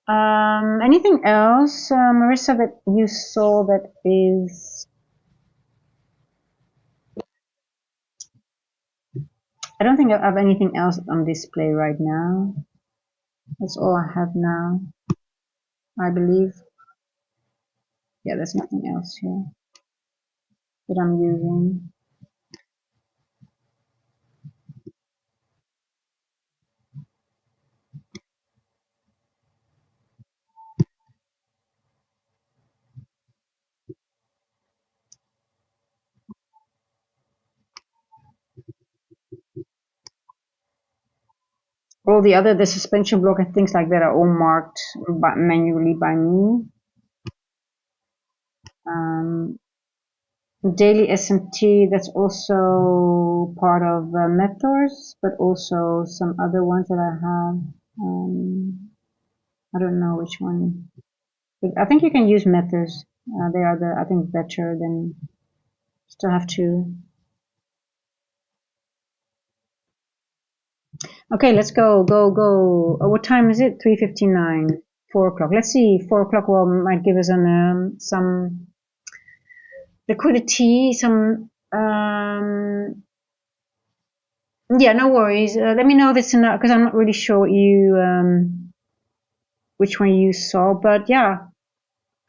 Anything else, Marissa, that you saw that is... I don't think I have anything else on display right now. That's all I have now, I believe. Yeah, there's nothing else here that I'm using. All the suspension block and things like that are all marked manually by me. Daily SMT, that's also part of Methods, but also some other ones that I have. I don't know which one. But I think you can use Methods. They are I think, better than... Still have to... Okay, let's go. What time is it? 3:59. 4 o'clock. Let's see. 4 o'clock might give us some liquidity, some... yeah, no worries. Let me know if it's enough, because I'm not really sure what which one you saw. But yeah,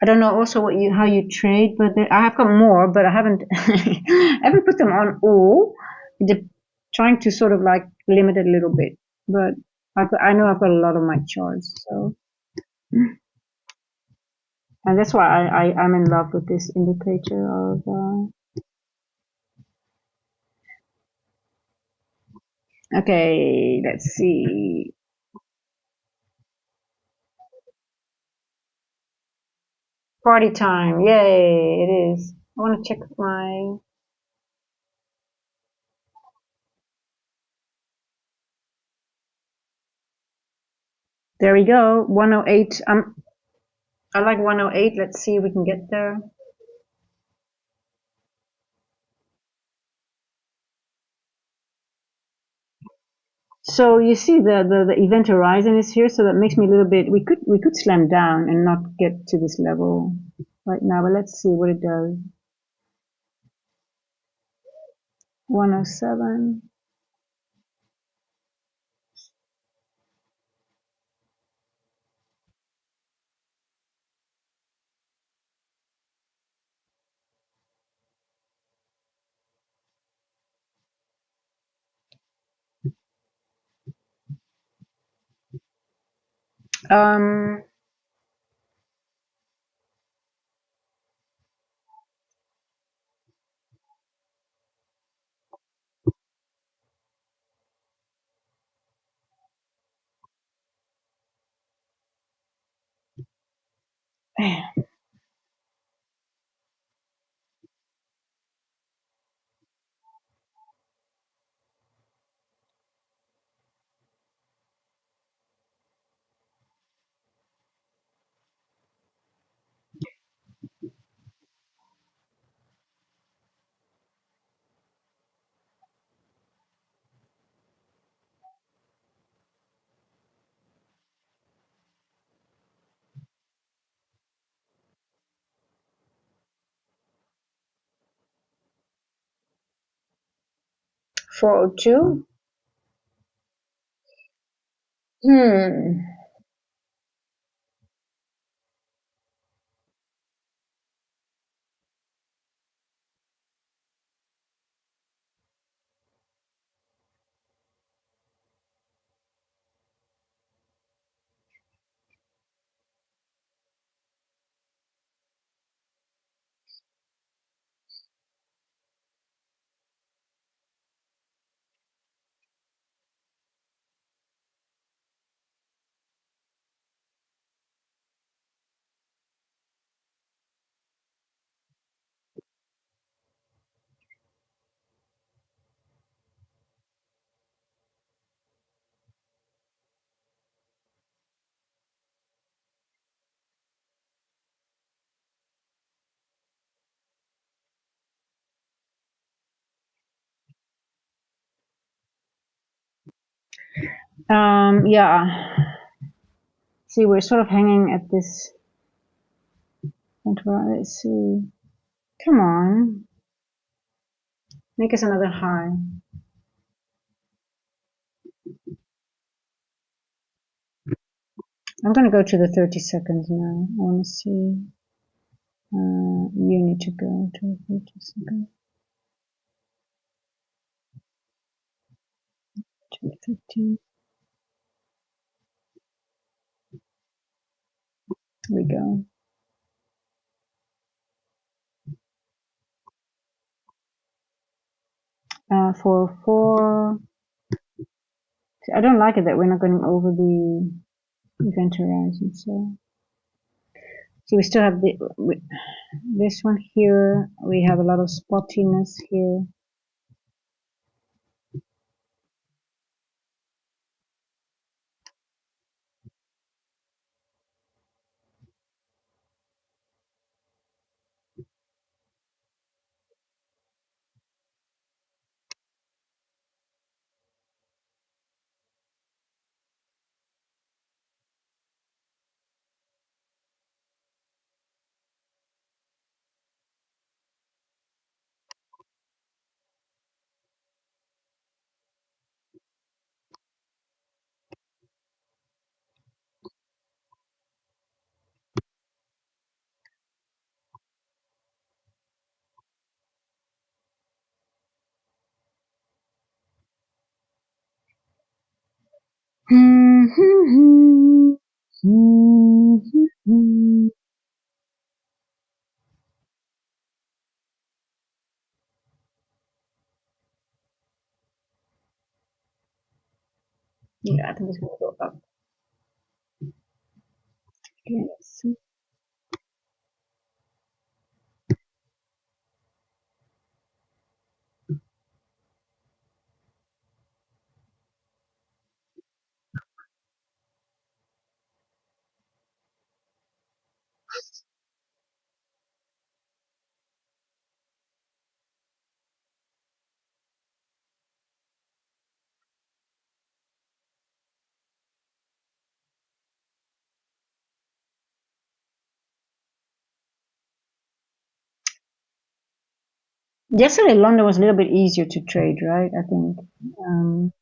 I don't know also how you trade. But I have got more, but I haven't put them on all. Trying to sort of like limit it a little bit. But I know I've got a lot of my charts, so And that's why I'm in love with this indicator of okay, let's see. Party time. Yay, it is. I want to check my there we go. 108. I like 108. Let's see if we can get there. So you see the event horizon is here, so that makes me a little bit we could slam down and not get to this level right now, but let's see what it does. 107. Um 402. Hmm. Yeah. See, we're sort of hanging at this. Let's see. Come on. Make us another high. I'm going to go to the 30 seconds now. I want to see. You need to go to the 30 seconds. To 15. Here we go. For 4. I don't like it that we're not going over the event horizon. So we still have this one here. We have a lot of spottiness here. Yeah, I think it's going to go up. Okay, let's see. Yesterday, London was a little bit easier to trade, right? I think. Um,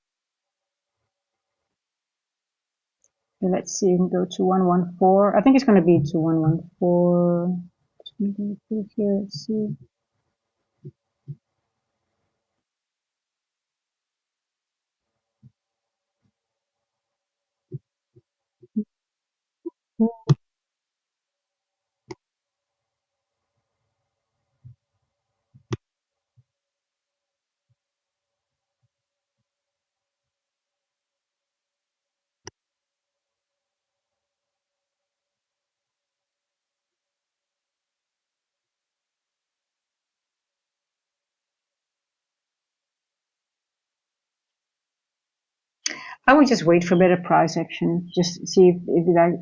let's see, we can go to 114. I think it's going to be to 114. Put it here. Let's see. I would just wait for better price action. Just see if like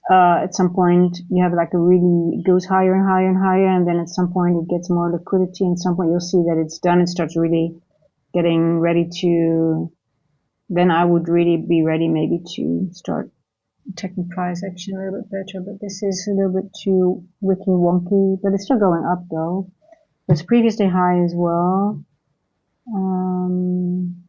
at some point you have like a really it goes higher and higher and higher, and then at some point it gets more liquidity, and at some point you'll see that it's done and starts really getting ready to. Then I would really be ready maybe to start taking price action a little bit better. But this is a little bit too wicky wonky. But it's still going up though. It's previous day high as well. Um,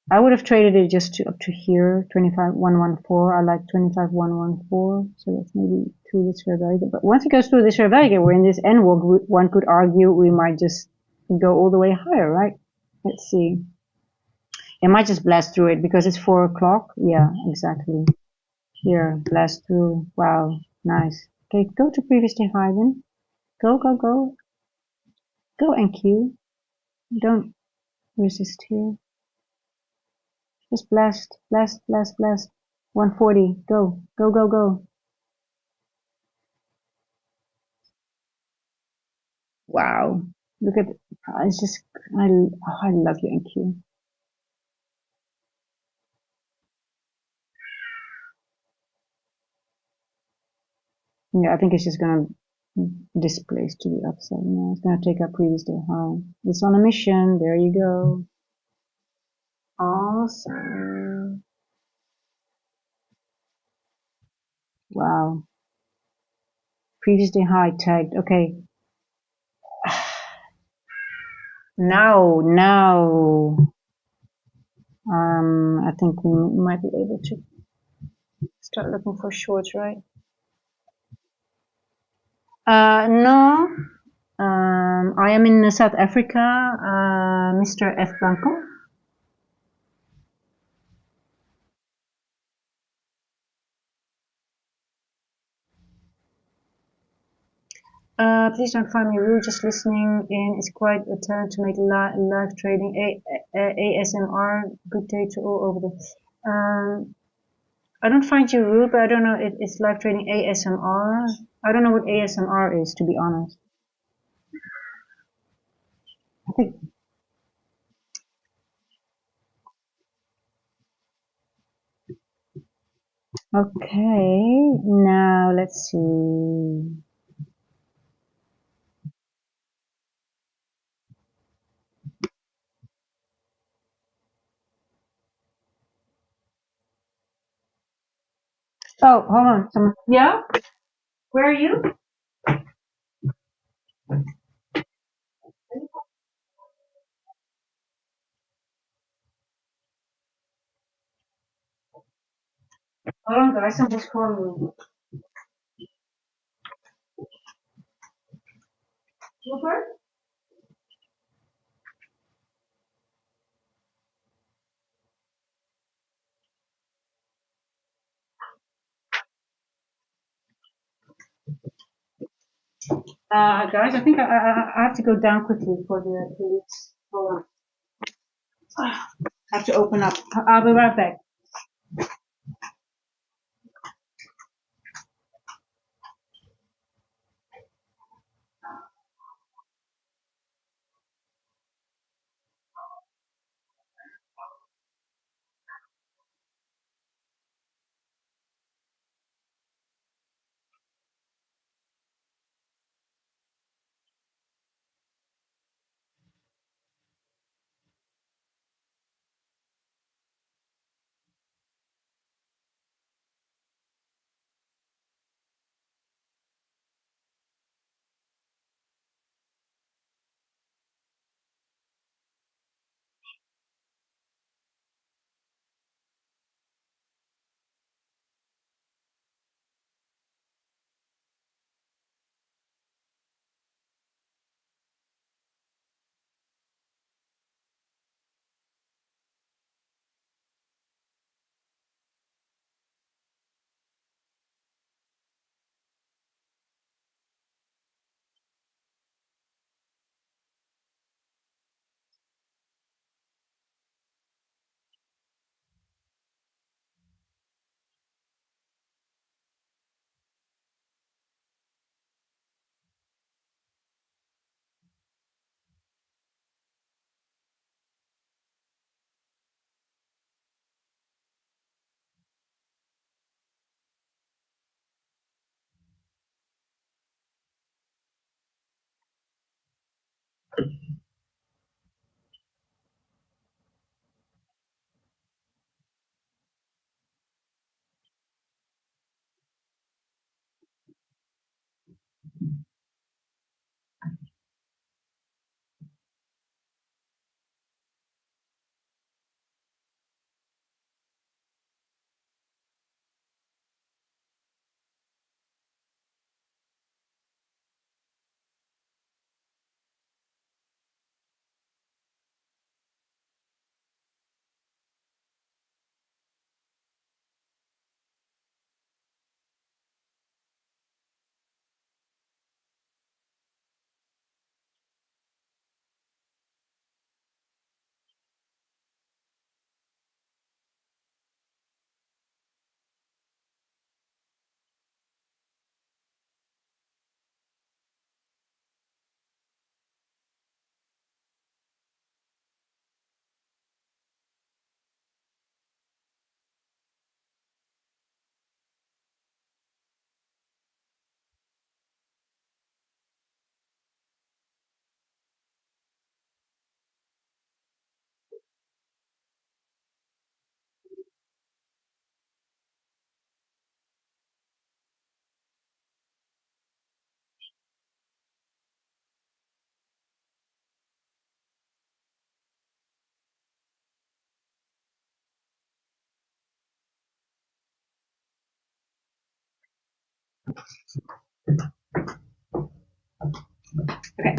I would have traded it just to up to here, 25,114. I like 25,114, so that's maybe through this fair value. But once it goes through this fair value, we're in this end walk. One could argue we might just go all the way higher, right? Let's see. It might just blast through it because it's 4 o'clock. Yeah, exactly. Here, blast through. Wow, nice. Okay, go to previous day high then. Go, go, go. Go NQ. Don't resist here. Just blast, blast, blast, blast. 140. Go, go, go, go. Wow. Look at it's just I love you NQ. Yeah, I think it's just gonna displace to the upside. Yeah, it's gonna take our previous day high. It's on a mission. There you go. Awesome. Wow. Previous day high tagged. Okay. Now, I think we might be able to start looking for shorts, right? No. I am in South Africa, Mr. F. Blanco. Please don't find me rude, just listening in. It's quite a talent to make live trading. ASMR, good day to all over the. I don't find you rude, but I don't know if it's live trading ASMR. I don't know what ASMR is, to be honest. I think, okay, now let's see. Oh, hold on. Someone, yeah? Where are you? Hold on, guys. Someone's calling me. Super? Guys, I think I have to go down quickly for the police. Hold on. I have to open up. I'll be right back. Okay.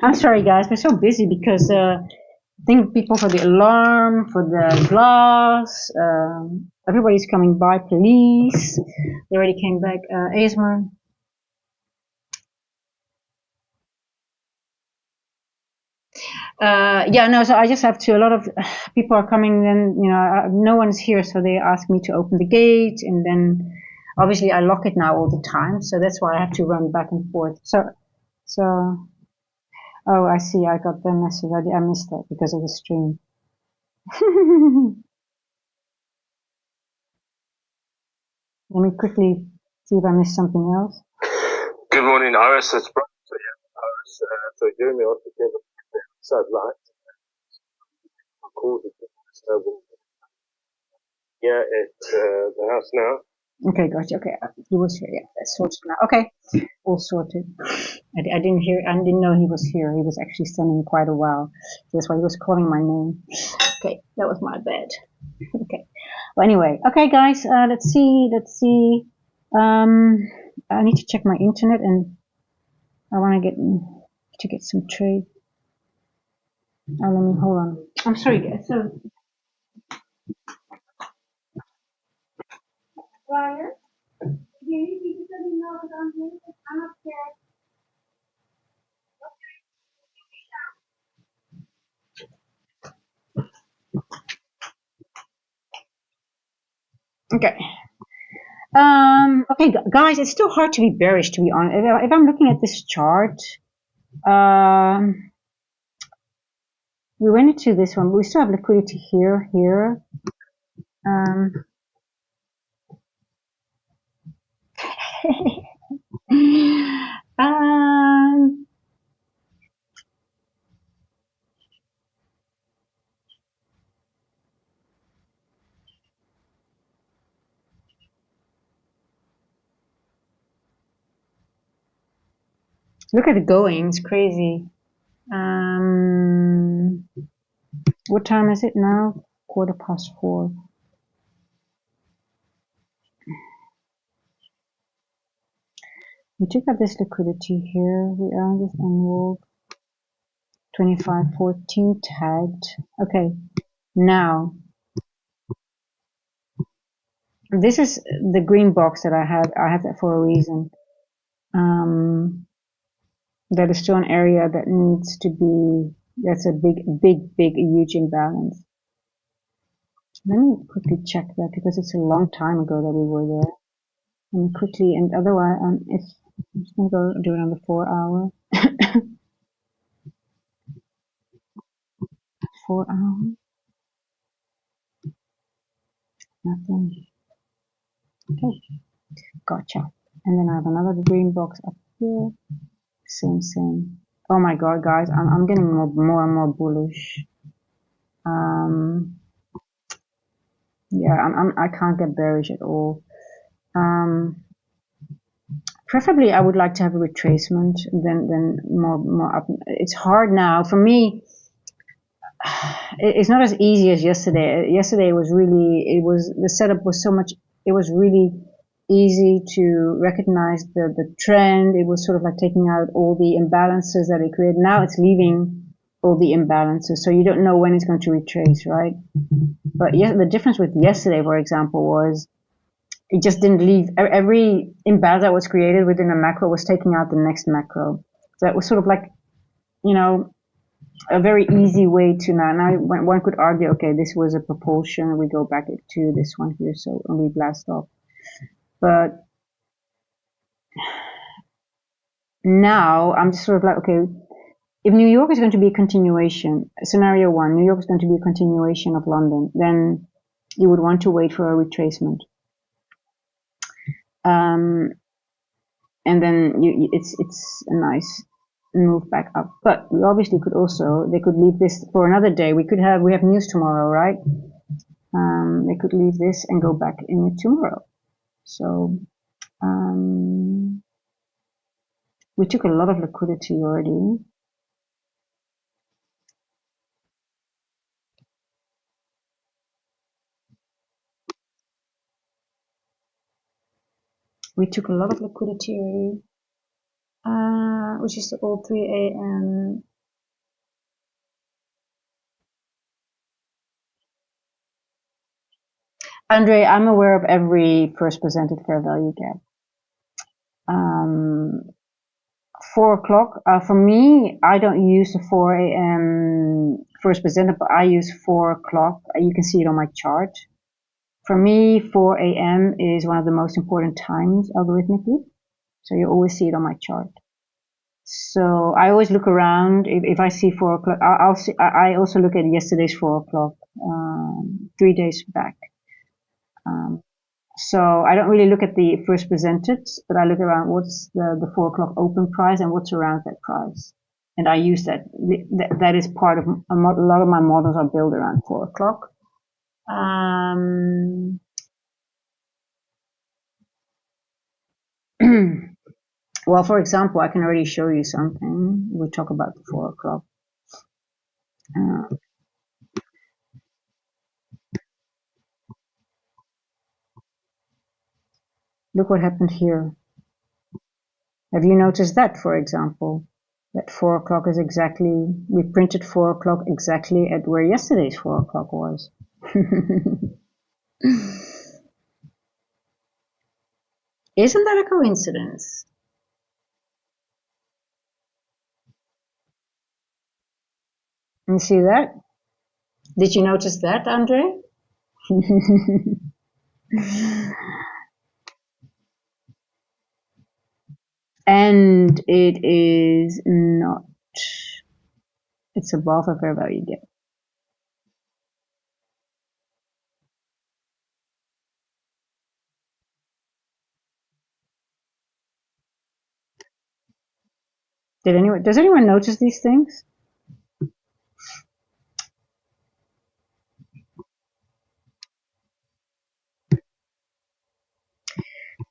I'm sorry, guys. We're so busy because I think people for the alarm, for the glass, everybody's coming by. Police. They already came back. ASMR. Yeah, no, so I just have to, a lot of people are coming and, no one's here, so they ask me to open the gate, and then obviously I lock it now all the time, so that's why I have to run back and forth. So, oh, I see, I got the message, I missed that because of the stream. Let me quickly see if I missed something else. Good morning, Iris. It's Brian. So, yeah, Iris, so Jeremy also gave a satellite. Called it. Yeah, it's the house now. Okay, gotcha. Okay, he was here. Yeah, that's sorted now. Okay, all sorted. I didn't hear. I didn't know he was here. He was actually standing quite a while. That's why he was calling my name. Okay, that was my bad. Okay. Well, anyway. Okay, guys. Let's see. Let's see. I need to check my internet, and I want to get some trade. Let me hold on. I'm sorry, guys. So, Ryan, do you need to let me know that I'm here? I'm upstairs. Okay. Okay, guys, it's still hard to be bearish, to be honest. If I'm looking at this chart, we went into this one, but we still have liquidity here, here. Um, look at it going, it's crazy. What time is it now? 4:15. We took up this liquidity here. We earned this envelope. 25.14 tagged. Okay, now this is the green box that I have. I have that for a reason. That is still an area that needs to be. That's a big, huge imbalance. Let me quickly check that because it's a long time ago that we were there. Let me quickly, and otherwise, if I'm just gonna go do it on the 4-hour. 4-hour. Nothing. Okay, gotcha. And then I have another green box up here. Same. Oh my god, guys, I'm getting more and more bullish. Yeah, I can't get bearish at all. Preferably, I would like to have a retracement than more up. It's hard now for me. It's not as easy as yesterday. Yesterday was the setup was so much. It was really easy to recognize the trend. It was sort of like taking out all the imbalances that it created. Now it's leaving all the imbalances, so you don't know when it's going to retrace, right? But yeah, the difference with yesterday, for example, was it just didn't leave. Every imbalance that was created within a macro was taking out the next macro. So it was sort of like, you know, a very easy way to now one could argue, okay, this was a propulsion, we go back to this one here, so and we blast off. But now I'm just sort of like, okay, if New York is going to be a continuation, scenario one, New York is going to be a continuation of London, then you would want to wait for a retracement. And then it's a nice move back up. But we obviously could also, they could leave this for another day. We have news tomorrow, right? They could leave this and go back in it tomorrow. So we took a lot of liquidity already. We took a lot of liquidity already, which is all 3 a.m. Andre, I'm aware of every first presented fair value gap. 4 o'clock, for me, I don't use the 4 a.m. first presented, but I use 4 o'clock. You can see it on my chart. For me, 4 a.m. is one of the most important times algorithmically. So you always see it on my chart. So I always look around. If I see 4 o'clock, I also look at yesterday's 4 o'clock, 3 days back. So I don't really look at the first presented, but I look around what's the 4 o'clock open price and what's around that price. And I use that. That is part of a lot of my models are built around 4 o'clock. Well, for example, I can already show you something. We talk about the 4 o'clock. Look what happened here. Have you noticed that, for example? That 4 o'clock is exactly, we printed 4 o'clock exactly at where yesterday's 4 o'clock was. Isn't that a coincidence? You see that? Did you notice that, Andre? And it is not, it's above a fair value gap. Does anyone notice these things?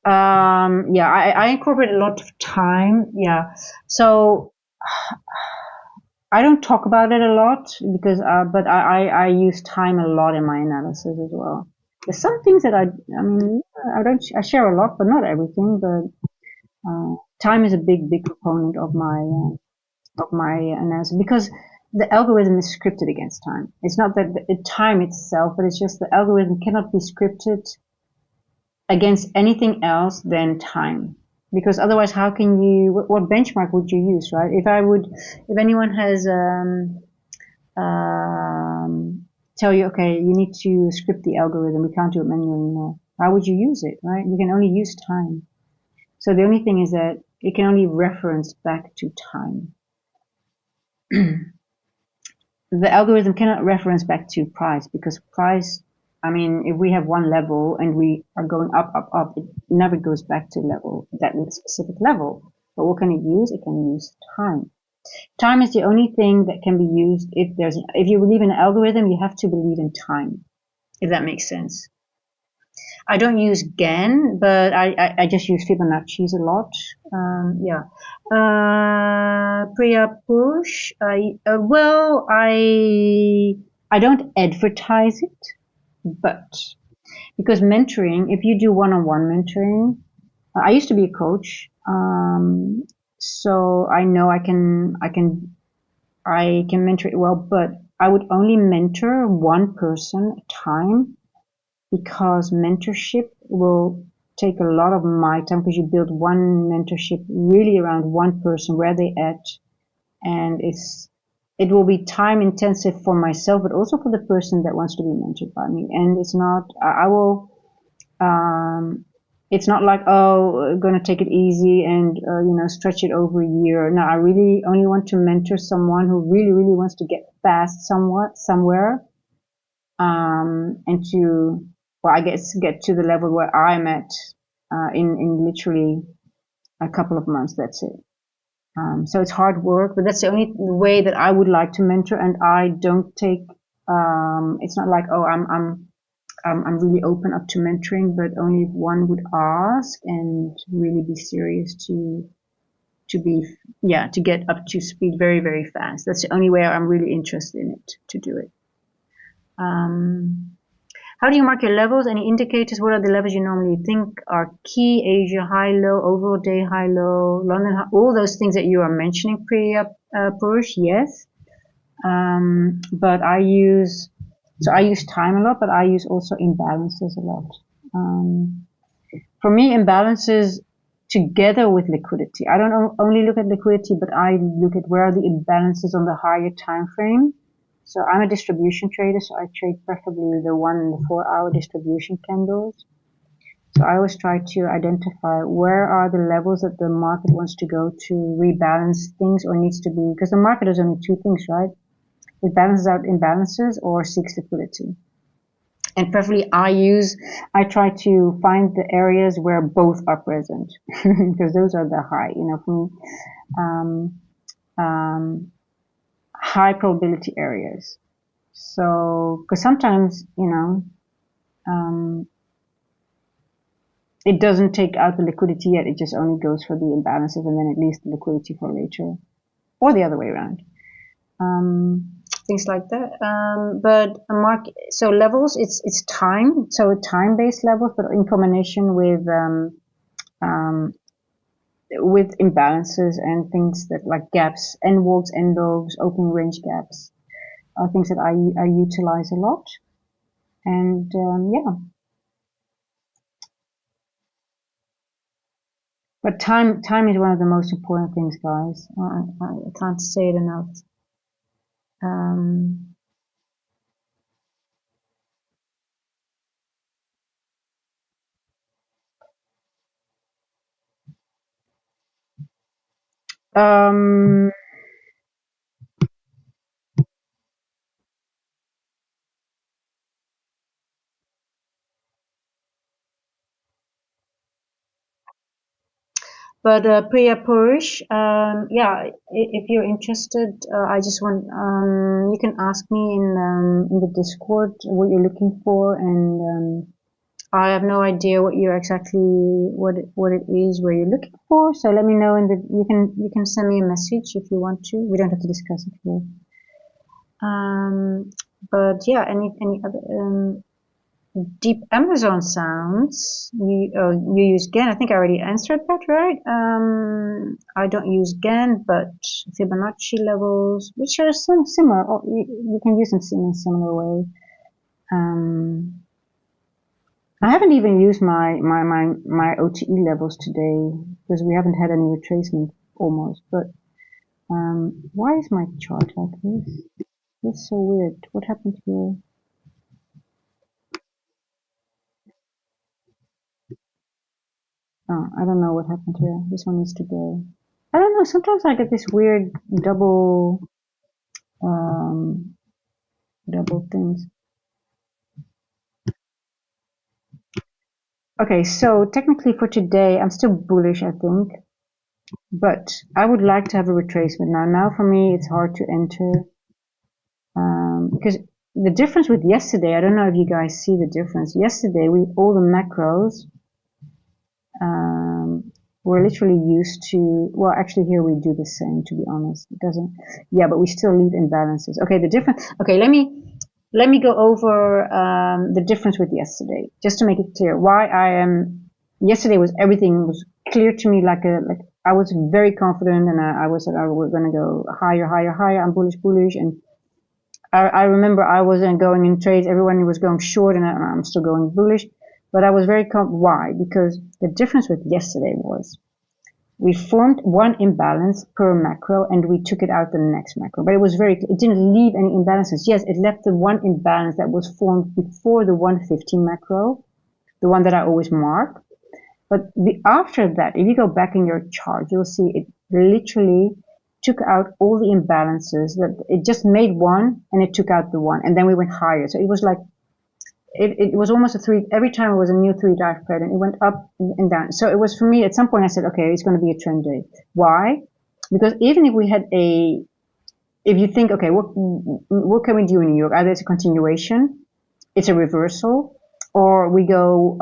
Yeah, I incorporate a lot of time. Yeah. So I don't talk about it a lot because, but I use time a lot in my analysis as well. There's some things that I mean, I share a lot, but not everything. But time is a big component of my analysis because the algorithm is scripted against time. It's not that the time itself, but it's just the algorithm cannot be scripted against anything else than time. Because otherwise, how can you? What benchmark would you use, right? If anyone has tell you, okay, you need to script the algorithm. We can't do it manually anymore. How would you use it, right? You can only use time. So the only thing is that it can only reference back to time. The algorithm cannot reference back to price because price, I mean, if we have one level and we are going up, it never goes back to that specific level. But what can it use? It can use time. Time is the only thing that can be used if you believe in an algorithm, you have to believe in time, if that makes sense. I don't use GAN, but I just use Fibonacci's a lot. Yeah. Priya push. Well, I don't advertise it, but because mentoring, if you do one-on-one mentoring, I used to be a coach, so I know I can mentor it well, but I would only mentor one person at a time because mentorship will take a lot of my time because you build one mentorship really around one person where they at, and it will be time intensive for myself but also for the person that wants to be mentored by me. And it's not I will it's not like, oh, going to take it easy and stretch it over a year. No, I really only want to mentor someone who really wants to get fast somewhere, and to, well, I guess get to the level where I'm at in literally a couple of months. That's it. So it's hard work, but that's the only way that I would like to mentor. And I don't take. It's not like, oh, I'm really open up to mentoring, but only if one would ask and really be serious to be, yeah, to get up to speed very fast. That's the only way I'm really interested in it to do it. How do you mark your levels? Any indicators? What are the levels you normally think are key? Asia high, low, overall day high, low, London high, all those things that you are mentioning, Purush, yes. But I use time a lot, but I use also imbalances a lot. For me, imbalances together with liquidity. I don't only look at liquidity, but I look at where are the imbalances on the higher time frame. So I'm a distribution trader, so I trade preferably the 1 and the 4-hour distribution candles. So I always try to identify where are the levels that the market wants to go to rebalance things or needs to be, because the market is only two things, right? It balances out imbalances or seeks liquidity. And preferably I try to find the areas where both are present because those are the high, for me, high probability areas. So, because sometimes, it doesn't take out the liquidity yet. It just only goes for the imbalances and then it leaves the liquidity for later, or the other way around. Things like that. But a market, so levels, it's time, so time-based levels, but in combination with imbalances and things that like gaps, end walks, end dogs, open range gaps, are things that I utilize a lot. And yeah, but time is one of the most important things, guys. I can't say it enough. Um, Um, But Priya Purush, yeah, if you're interested, I just want you can ask me in the Discord what you're looking for, and I have no idea what you're exactly what it is where you're looking for. So let me know, and you can send me a message if you want to. We don't have to discuss it here. But yeah, any other deep Amazon sounds. You use GAN. I think I already answered that, right? I don't use GAN, but Fibonacci levels, which are similar. Or you can use them in a similar way. I haven't even used my OTE levels today because we haven't had any retracement almost. But why is my chart like this? That's so weird. What happened here? Oh, I don't know what happened here. This one needs to go. I don't know. Sometimes I get this weird um, double things. Okay, so technically for today, I'm still bullish, I think, but I would like to have a retracement now. Now for me, it's hard to enter because the difference with yesterday, I don't know if you guys see the difference. Yesterday, all the macros we're literally used to, well, actually here we do the same, to be honest. It doesn't, yeah, but we still leave imbalances. Okay, the difference, okay, let me go over the difference with yesterday, just to make it clear why yesterday everything was clear to me, like I was very confident, and I was like, oh, we're going to go higher, higher, higher, I'm bullish, and I remember I wasn't going in trades, everyone was going short, and I'm still going bullish. But I was very confident. Why? Because the difference with yesterday was we formed one imbalance per macro and we took it out the next macro. But it didn't leave any imbalances. Yes, it left the one imbalance that was formed before the 115 macro, the one that I always mark. But after that, if you go back in your chart, you'll see it literally took out all the imbalances. That it just made one and it took out the one, and then we went higher. So it was like it was almost a three. Every time it was a new three-dive pattern. It went up and down. So it was, for me, at some point I said, okay, it's going to be a trend day. Why? Because even if we had if you think, okay, what can we do in New York? Either it's a continuation, it's a reversal, or we go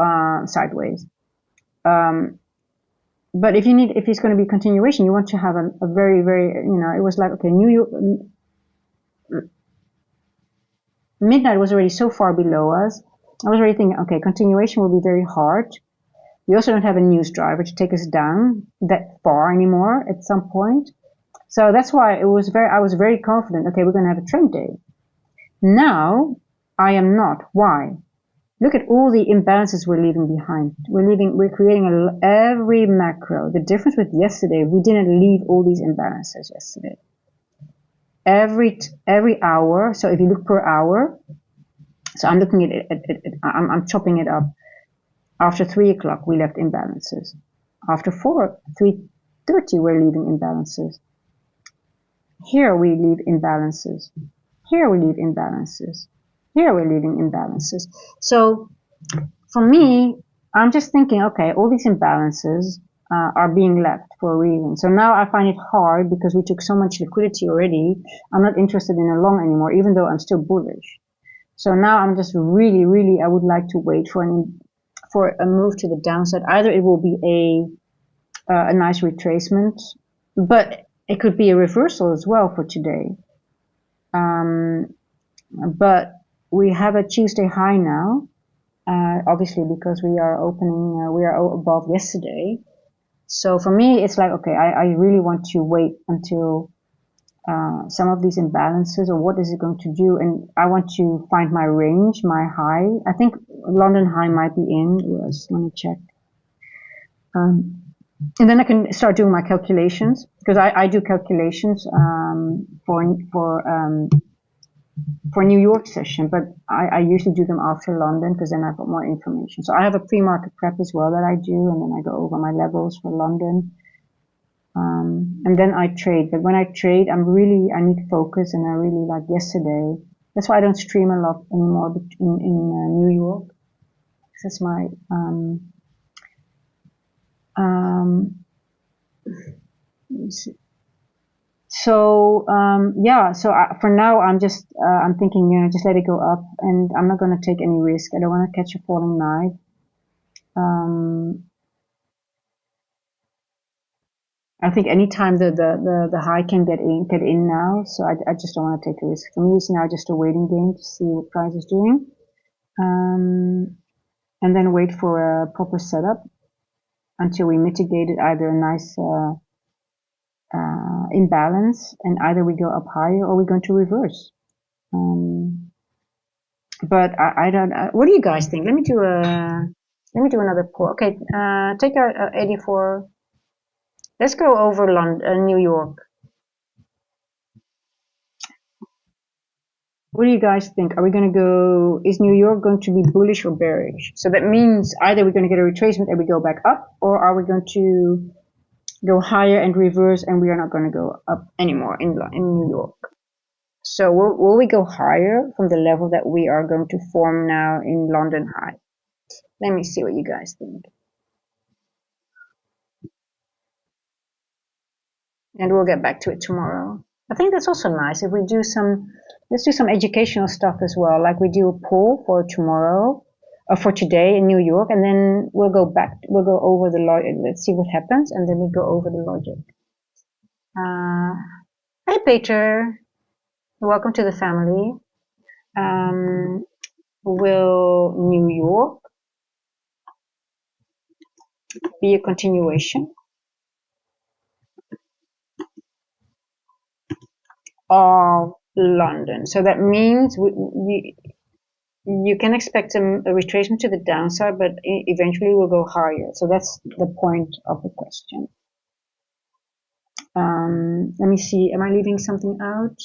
sideways. But if it's going to be a continuation, you want to have a very, very, it was like, okay, New York, midnight was already so far below us. I was already thinking, okay, continuation will be very hard. We also don't have a news driver to take us down that far anymore at some point. So that's why I was very confident, okay, we're going to have a trend day. Now, I am not. Why? Look at all the imbalances we're leaving behind. We're creating every macro. The difference with yesterday, we didn't leave all these imbalances yesterday. Every hour, so if you look per hour, so I'm looking at it, I'm chopping it up. After 3 o'clock, we left imbalances. After 3:30, we're leaving imbalances. Here we leave imbalances. Here we leave imbalances. Here we're leaving imbalances. So for me, I'm just thinking, okay, all these imbalances are being left for a reason. So now I find it hard because we took so much liquidity already. I'm not interested in a long anymore, even though I'm still bullish. So now I'm just really, really, I would like to wait for a move to the downside. Either it will be a nice retracement, but it could be a reversal as well for today. But we have a Tuesday high now, obviously because we are above yesterday. So for me, it's like, okay, I really want to wait until some of these imbalances, or what is it going to do, and I want to find my range, my high. I think London high might be in. Yes, let me check. And then I can start doing my calculations, because I do calculations for New York session, but I usually do them after London because then I've got more information. So I have a pre-market prep as well that I do, and then I go over my levels for London. And then I trade. But when I trade, I need focus, and I really like yesterday. That's why I don't stream a lot anymore in New York. That's my yeah. For now, I'm thinking, just let it go up, and I'm not going to take any risk. I don't want to catch a falling knife. I think anytime the high can get in now, so I just don't want to take a risk. For me, it's now just a waiting game to see what price is doing, and then wait for a proper setup until we mitigated either a nice imbalance, and either we go up higher or we're going to reverse. But I don't. What do you guys think? Let me do another poll. Okay, take out 84. Let's go over New York. What do you guys think? Are we going to go? Is New York going to be bullish or bearish? So that means either we're going to get a retracement and we go back up, or are we going to go higher and reverse and we are not going to go up anymore in New York? So will we go higher from the level that we are going to form now in London high? Let me see what you guys think. And we'll get back to it tomorrow. I think that's also nice if we do let's do some educational stuff as well. Like we do a poll for tomorrow, or for today in New York, and then we'll go over the logic. Let's see what happens, and then we go over the logic. Hi, Peter. Welcome to the family. Will New York be a continuation of London? So that means you can expect a retracement to the downside, but eventually we'll go higher. So that's the point of the question. Let me see. Am I leaving something out?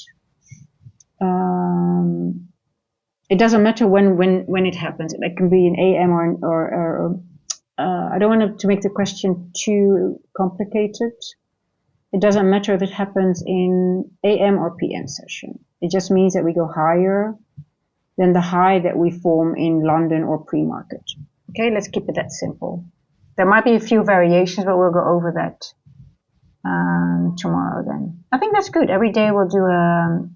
It doesn't matter when it happens. It can be in AM or I don't want to make the question too complicated. It doesn't matter if it happens in AM or PM session. It just means that we go higher than the high that we form in London or pre-market. Okay, let's keep it that simple. There might be a few variations, but we'll go over that tomorrow then. I think that's good. Every day we'll do a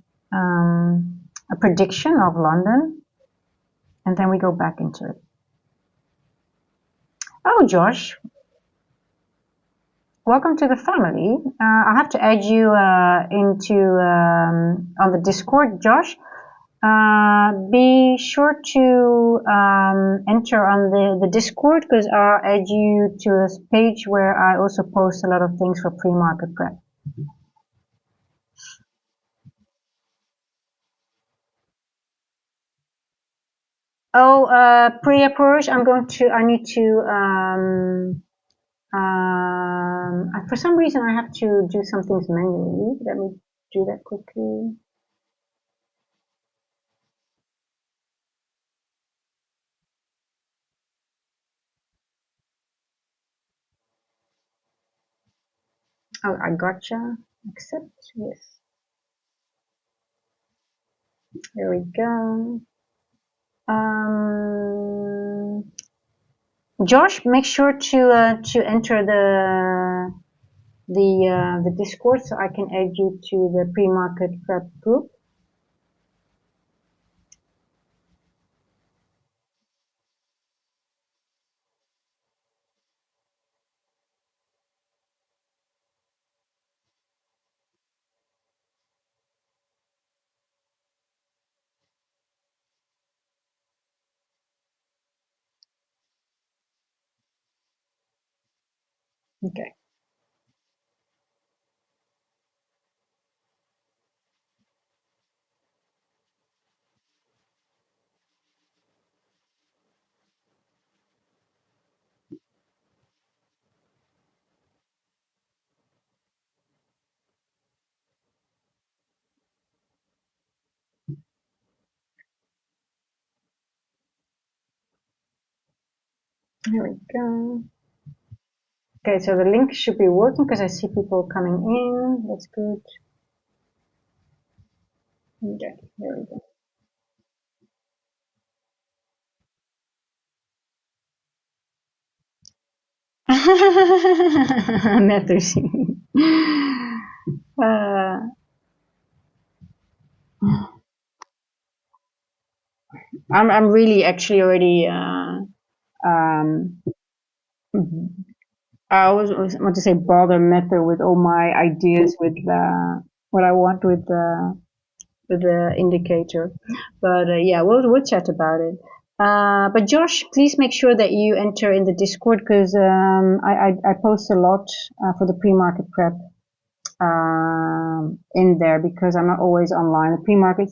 prediction of London, and then we go back into it. Oh, Josh, welcome to the family. I have to add you into on the Discord, Josh. Be sure to enter on the Discord, because I'll add you to a page where I also post a lot of things for pre-market prep. Oh, Priya Purush, I need to, for some reason I have to do some things manually. Let me do that quickly. Oh, I gotcha. Accept, yes. There we go. Josh, make sure to enter the Discord so I can add you to the pre-market prep group. Okay. Here we go. Okay, so the link should be working because I see people coming in. That's good. Okay, there we go. Meters. I'm really actually already I always want to say bother Meta with all my ideas with what I want with the indicator, but yeah, we'll chat about it. But Josh, please make sure that you enter in the Discord because I post a lot for the pre-market prep in there because I'm not always online. A pre-market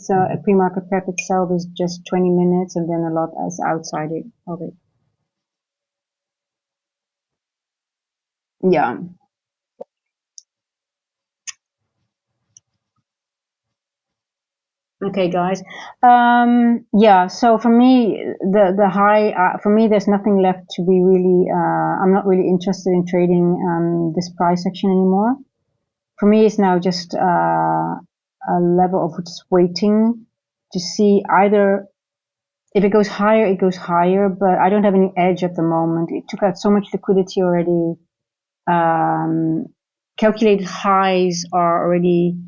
prep itself is just 20 minutes, and then a lot is outside of it. Yeah. Okay, guys. Yeah. So for me, the high for me, there's nothing left to be really. I'm not really interested in trading this price action anymore. For me, it's now just a level of just waiting to see either if it goes higher, it goes higher. But I don't have any edge at the moment. It took out so much liquidity already. Calculated highs are already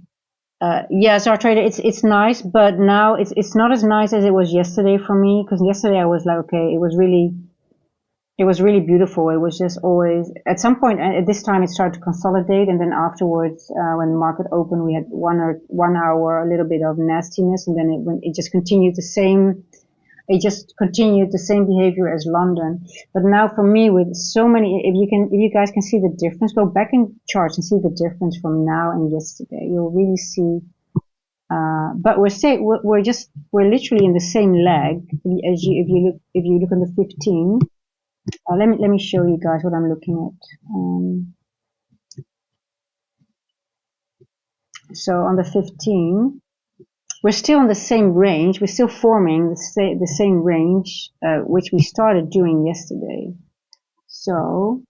yeah, so our trader, it's nice, but now it's not as nice as it was yesterday for me because yesterday I was like, okay, it was really beautiful. It was just always at some point at this time it started to consolidate, and then afterwards when the market opened, we had 1 hour a little bit of nastiness, and then it just continued the same. It just continued the same behavior as London. But now for me, with so many, if you guys can see the difference, go back in charts and see the difference from now and yesterday. You'll really see. But we're literally in the same leg. If you look on the 15, let me show you guys what I'm looking at. So on the 15, we're still in the same range. We're still forming the same range, which we started doing yesterday. So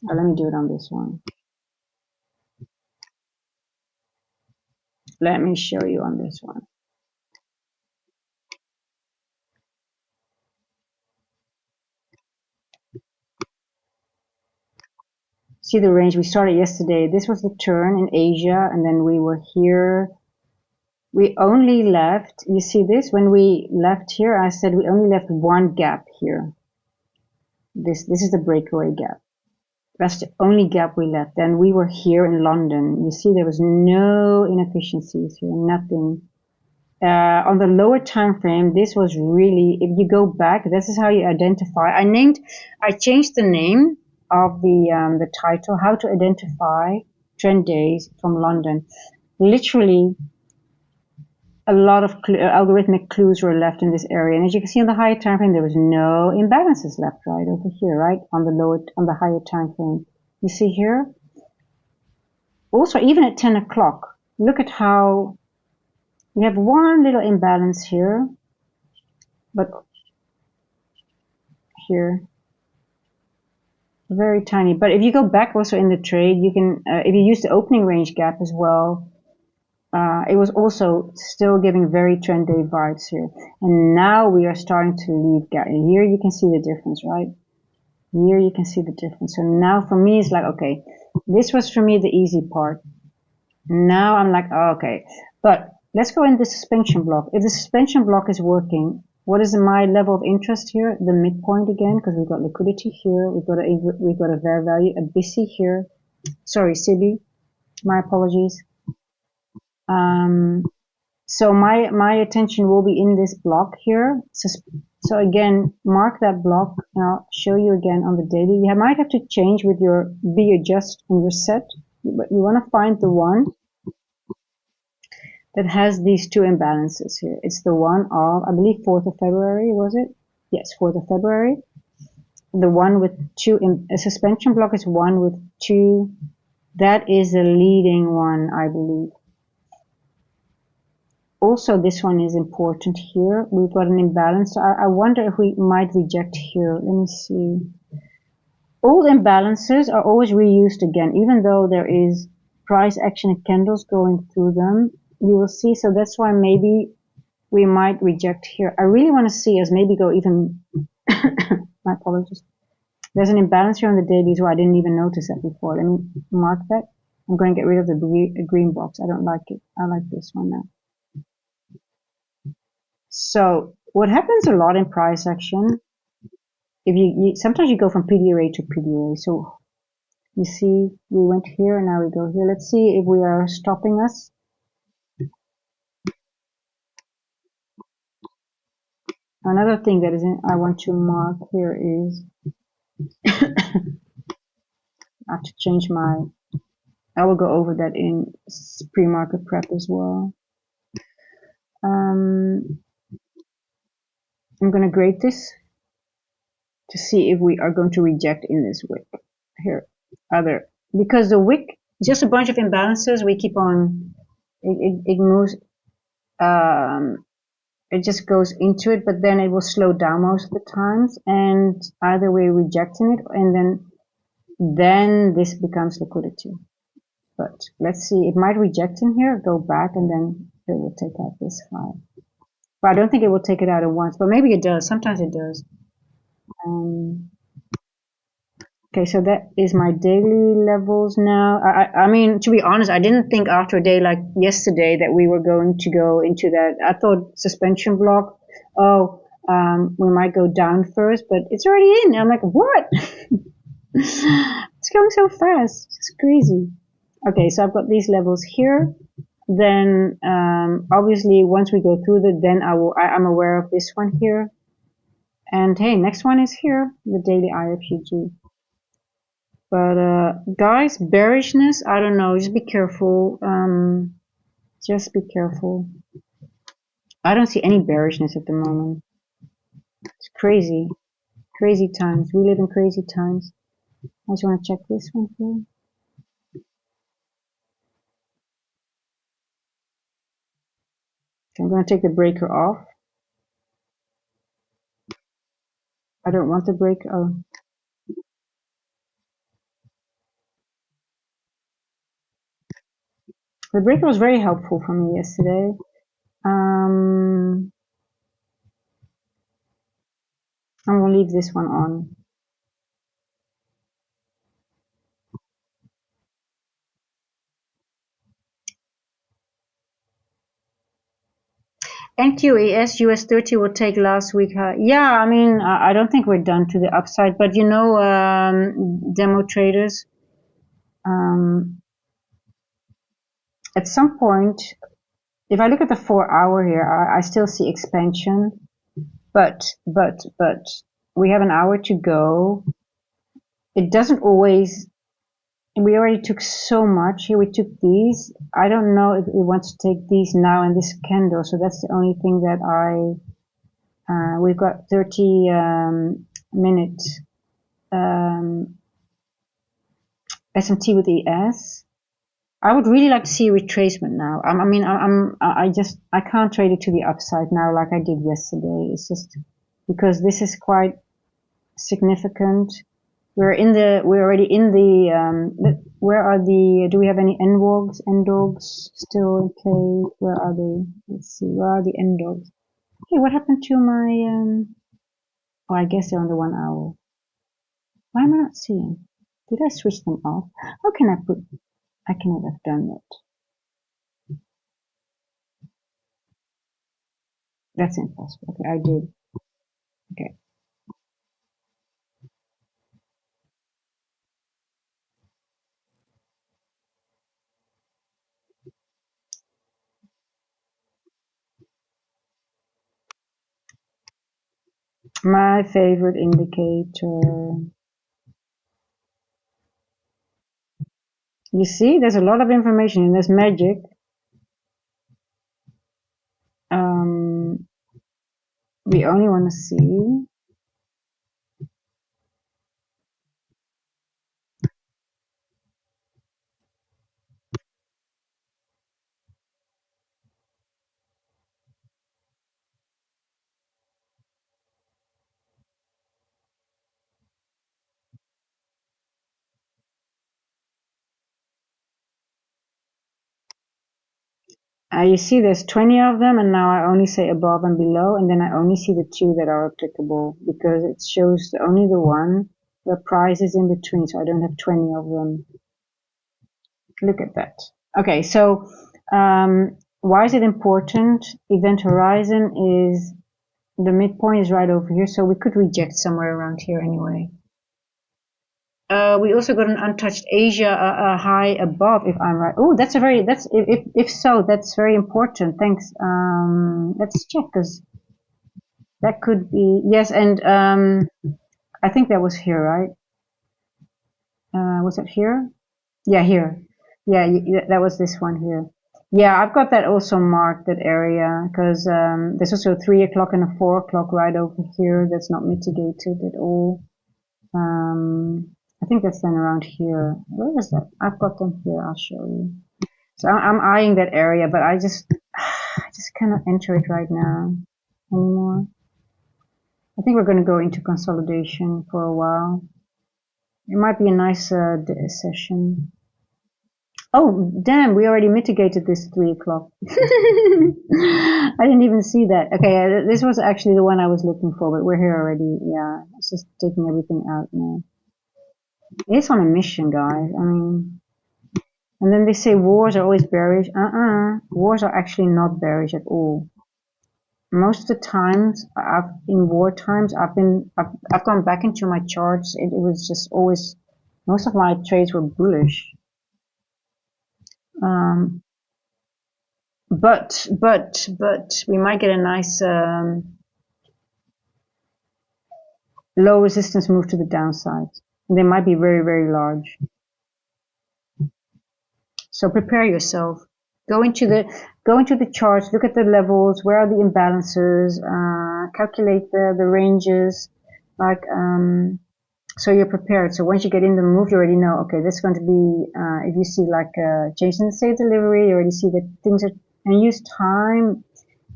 let me do it on this one. Let me show you on this one. See the range we started yesterday. This was the turn in Asia, and then we were here. We only left, you see this? When we left here, I said we only left one gap here. This is the breakaway gap. That's the only gap we left. Then we were here in London. You see there was no inefficiencies here, nothing. On the lower time frame, this was really, if you go back, this is how you identify. I changed the name of the title, How to Identify Trend Days from London. Literally, a lot of algorithmic clues were left in this area. And as you can see on the higher time frame, there was no imbalances left right over here, right? On the higher time frame. You see here? Also, even at 10 o'clock, look at how we have one little imbalance here, but here, very tiny. But if you go back also in the trade, you can, if you use the opening range gap as well, it was also still giving very trend day vibes here. And now we are starting to leave gap. Here you can see the difference, right? Here you can see the difference. So now for me, it's like, okay, this was for me the easy part. Now I'm like, oh, okay, but let's go in the suspension block. If the suspension block is working, what is my level of interest here? The midpoint again, because we've got liquidity here. We've got a fair value, a BC here. Sorry, SIBI. My apologies. So my attention will be in this block here. So again, mark that block, and I'll show you again on the daily. You might have to change with your adjust and your set, but you want to find the one that has these two imbalances here. It's the one of, I believe, 4th of February, was it? Yes, 4th of February. The one with two, a suspension block is one with two. That is the leading one, I believe. Also, this one is important here. We've got an imbalance. So I wonder if we might reject here. Let me see. Old imbalances are always reused again, even though there is price action candles going through them. You will see. So that's why maybe we might reject here. I really want to see us maybe go even. My apologies. There's an imbalance here on the dailies where I didn't even notice that before. Let me mark that. I'm going to get rid of the green box. I don't like it. I like this one now. So what happens a lot in price action, if sometimes you go from PDA to PDA. So you see we went here and now we go here. Let's see if we are stopping us. Another thing that I want to mark here is I have to change I will go over that in pre-market prep as well. I'm going to grade this to see if we are going to reject in this wick. Here, because the wick, just a bunch of imbalances, we keep on, it moves, it just goes into it, but then it will slow down most of the times, and either we're rejecting it, and then this becomes liquidity. But let's see, it might reject in here, go back, and then it will take out this high. But I don't think it will take it out at once, but maybe it does. Sometimes it does. Okay, so that is my daily levels now. I mean, to be honest, I didn't think after a day like yesterday that we were going to go into that. I thought suspension block, we might go down first, but it's already in. I'm like, what? It's going so fast. It's crazy. Okay, so I've got these levels here. Then, obviously, once we go through that, then I'm aware of this one here. And hey, next one is here, the daily IFUG. But guys, bearishness, I don't know, just be careful. Just be careful. I don't see any bearishness at the moment. It's crazy. Crazy times. We live in crazy times. I just want to check this one here. Okay, I'm going to take the breaker off. I don't want the breaker. Oh. The breaker was very helpful for me yesterday. I'm going to leave this one on. NQES US 30 will take last week. Yeah, I mean, I don't think we're done to the upside, but you know, demo traders, at some point, if I look at the 4-hour here, I still see expansion, but we have an hour to go. It doesn't always, we already took so much here. We took these. I don't know if we want to take these now in this candle. So that's the only thing that we've got 30 minutes SMT with ES. I would really like to see a retracement now. I can't trade it to the upside now like I did yesterday. It's just because this is quite significant. We're already in the, where are do we have any NDogs still in play? Where are they? Let's see, where are the NDogs? Hey, what happened to my, oh, I guess they're on the 1 hour. Why am I not seeing? Did I switch them off? How can I cannot have done that. That's impossible. Okay, I did. Okay. My favorite indicator. You see, there's a lot of information in this magic. We only want to see. You see there's 20 of them, and now I only say above and below, and then I only see the 2 that are applicable, because it shows only the one where price is in between, so I don't have 20 of them. Look at that. Okay, so why is it important? Event horizon is, the midpoint is right over here, so we could reject somewhere around here anyway. We also got an untouched Asia high above, if I'm right. Oh, that's a very, that's, if so, that's very important. Thanks. Let's check, because that could be, yes, and I think that was here, right? Was it here? Yeah, here. Yeah, that was this one here. Yeah, I've got that also marked, that area, because there's also a 3 o'clock and a 4 o'clock right over here that's not mitigated at all. I think that's then around here. Where is that? I've got them here. I'll show you. So I'm eyeing that area, but I just cannot enter it right now anymore. I think we're going to go into consolidation for a while. It might be a nice session. Oh, damn, we already mitigated this 3 o'clock. I didn't even see that. Okay, this was actually the one I was looking for, but we're here already. Yeah, it's just taking everything out now. It's on a mission, guys. I mean, and then they say wars are always bearish. Wars are actually not bearish at all. Most of the times, in war times, I've gone back into my charts. It was just always, most of my trades were bullish. But we might get a nice low resistance move to the downside. And they might be very, very large. So prepare yourself. Go into the charts, look at the levels, where are the imbalances, calculate the ranges, like so you're prepared. So once you get in the move, you already know, okay, this is going to be, if you see like change in the state delivery, you already see that things are, and use time.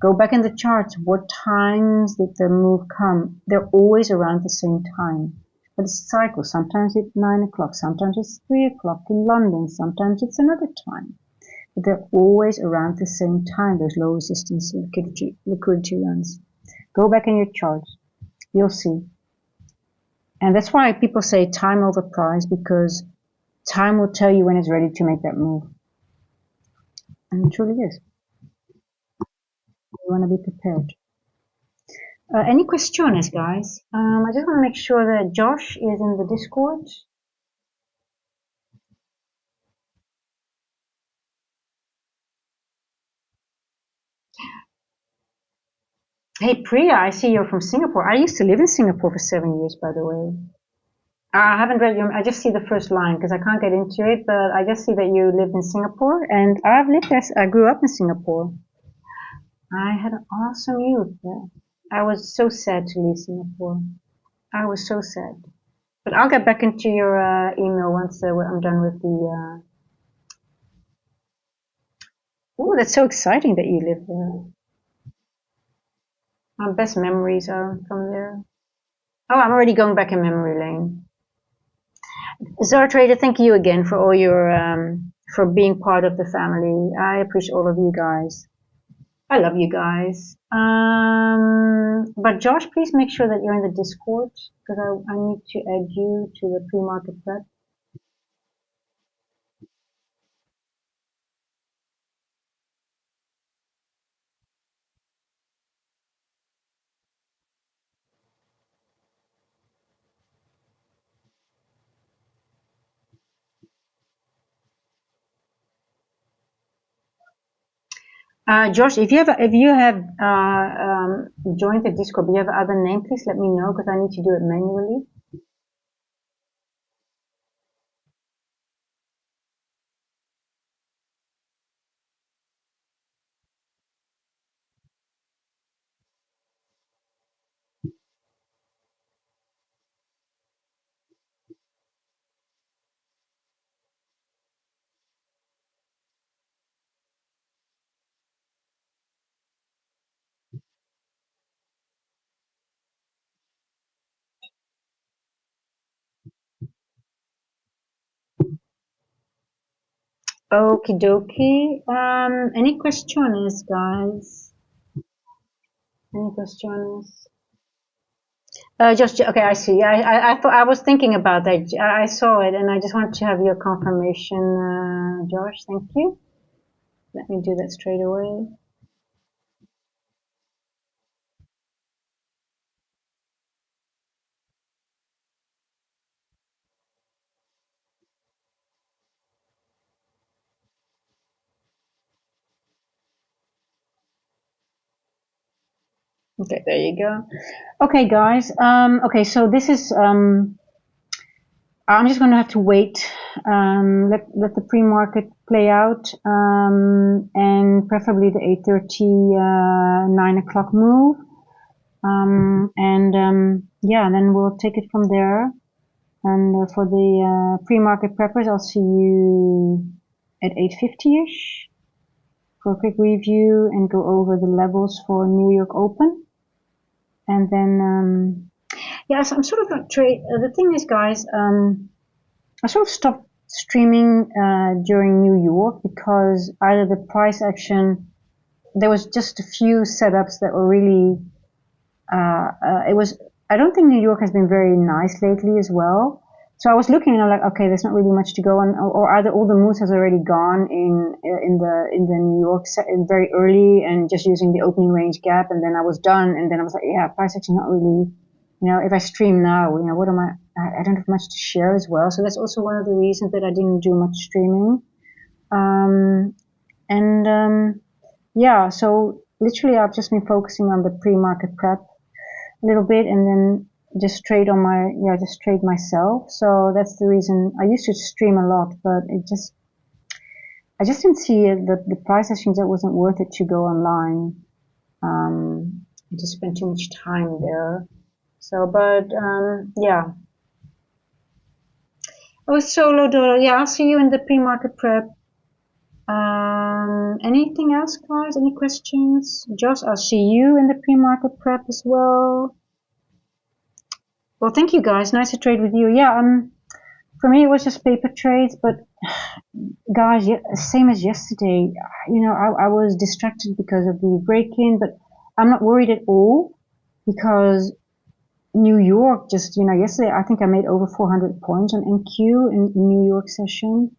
Go back in the charts. What times did the move come? They're always around the same time. But it's a cycle. Sometimes it's 9 o'clock, sometimes it's 3 o'clock in London, sometimes it's another time. But they're always around the same time, those low resistance liquidity runs. Go back in your charts. You'll see. And that's why people say time over price, because time will tell you when it's ready to make that move. And it truly is. You want to be prepared. Any questions, guys? I just want to make sure that Josh is in the Discord. Hey, Priya, I see you're from Singapore. I used to live in Singapore for 7 years, by the way. I haven't read your, I just see the first line because I can't get into it, but I just see that you lived in Singapore, and I've lived there. I grew up in Singapore. I had an awesome youth there. I was so sad to leave Singapore. I was so sad. But I'll get back into your email once I'm done with the. Oh, that's so exciting that you live there. My best memories are from there. Oh, I'm already going back in memory lane. Zartrader, thank you again for all your for being part of the family. I appreciate all of you guys. I love you guys. But Josh, please make sure that you're in the Discord, because I need to add you to the pre-market prep. Josh, if you have joined the Discord, but you have other name, please let me know, because I need to do it manually. Okie dokie. Any questions, guys? Any questions? Just okay. I see. I thought I was thinking about that. I saw it, and I just wanted to have your confirmation, Josh. Thank you. Let me do that straight away. Okay, there you go. Okay, guys. Okay, so this is. I'm just going to have to wait. Let the pre-market play out, and preferably the 8:30, 9 o'clock move. Yeah, then we'll take it from there. And for the pre-market preppers, I'll see you at 8:50ish for a quick review and go over the levels for New York Open. And then, yes, I'm sort of not trade. The thing is, guys, I sort of stopped streaming during New York because either the price action, there was just a few setups that were really, it was, I don't think New York has been very nice lately as well. So I was looking and I'm like, okay, there's not really much to go on, or either all the moves has already gone in the New York set very early and just using the opening range gap, and then I was done, and then I was like, yeah, price action not really, if I stream now, what am I don't have much to share as well. So that's also one of the reasons that I didn't do much streaming. Yeah, so literally I've just been focusing on the pre-market prep a little bit, and then just trade just trade myself. So that's the reason I used to stream a lot, but I just didn't see the price actions that wasn't worth it to go online. I just spent too much time there. So, but yeah. Oh, solo dollar. Yeah, I'll see you in the pre-market prep. Anything else, guys? Any questions? Josh, I'll see you in the pre-market prep as well. Well, thank you, guys. Nice to trade with you. Yeah, for me, it was just paper trades, but guys, same as yesterday. I was distracted because of the break-in, but I'm not worried at all because New York just, yesterday I think I made over 400 points on NQ in New York session.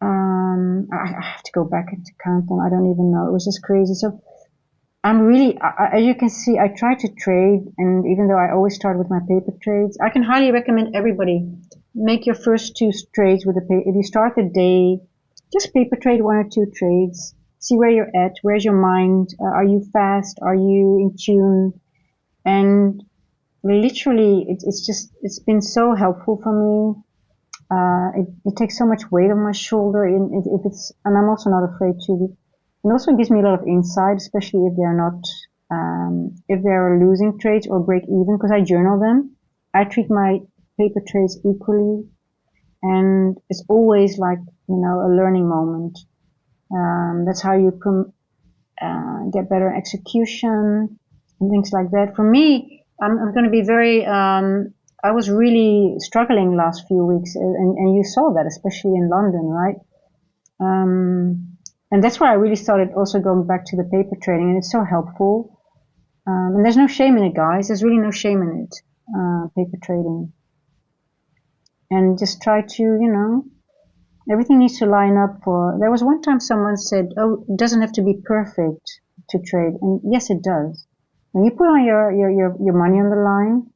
I have to go back and count them. I don't even know. It was just crazy. So I'm really, as you can see, I try to trade, and even though I always start with my paper trades, I can highly recommend everybody make your first two trades with a paper. If you start the day, just paper trade one or two trades. See where you're at. Where's your mind? Are you fast? Are you in tune? And literally, it's been so helpful for me. It takes so much weight on my shoulder, and I'm also not afraid to. It also gives me a lot of insight, especially if they're not, if they're losing trades or break even, because I journal them. I treat my paper trades equally, and it's always like, a learning moment. That's how you get better execution and things like that. For me, I'm going to be very, I was really struggling last few weeks, and you saw that, especially in London, right? And that's why I really started also going back to the paper trading, and it's so helpful. And there's no shame in it, guys. There's really no shame in it, paper trading. And just try to, everything needs to line up for. There was one time someone said, "Oh, it doesn't have to be perfect to trade," and yes, it does. When you put on your money on the line,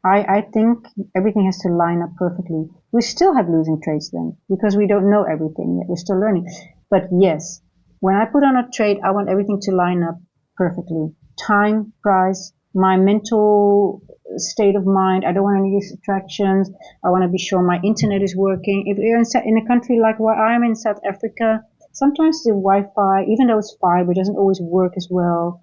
I think everything has to line up perfectly. We still have losing trades then because we don't know everything yet. We're still learning. But yes, when I put on a trade, I want everything to line up perfectly. Time, price, my mental state of mind. I don't want any distractions. I want to be sure my internet is working. If you're in a country like where I'm in South Africa, sometimes the Wi-Fi, even though it's fiber, doesn't always work as well.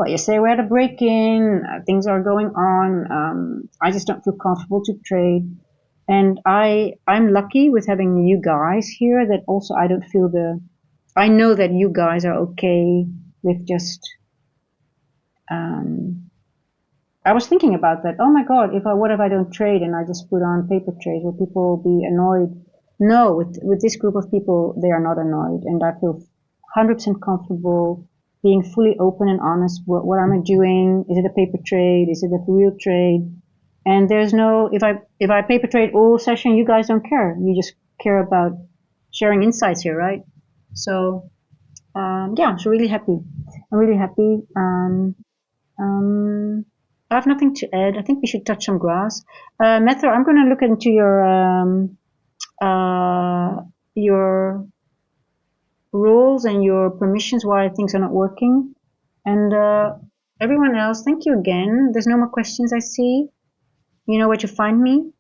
Yesterday we had a break-in, things are going on. I just don't feel comfortable to trade. And I'm lucky with having you guys here that also I don't feel I know that you guys are okay with just, I was thinking about that. Oh my God, what if I don't trade and I just put on paper trades? Will people be annoyed? no, with this group of people, they are not annoyed, and I feel 100% comfortable being fully open and honest. What am I doing? Is it a paper trade? Is it a real trade? And there's no, if I paper trade all session, you guys don't care. You just care about sharing insights here, right? So yeah, so really happy. I'm really happy. I have nothing to add. I think we should touch some grass. Matthew, I'm going to look into your rules and your permissions, why things are not working. And everyone else, thank you again. There's no more questions I see. You know where to find me.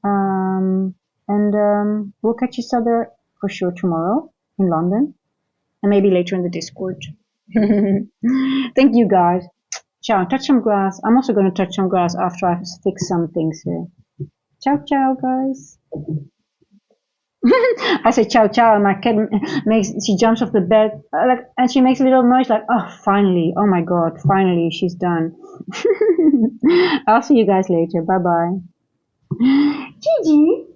And we'll catch each other for sure tomorrow in London. And maybe later in the Discord. Thank you guys. Ciao. Touch some grass. I'm also going to touch some grass after I've fixed some things here. Ciao, ciao, guys. I say ciao, ciao, and my cat she jumps off the bed, and she makes a little noise like, oh, finally. Oh my God, finally, she's done. I'll see you guys later. Bye-bye. Gigi.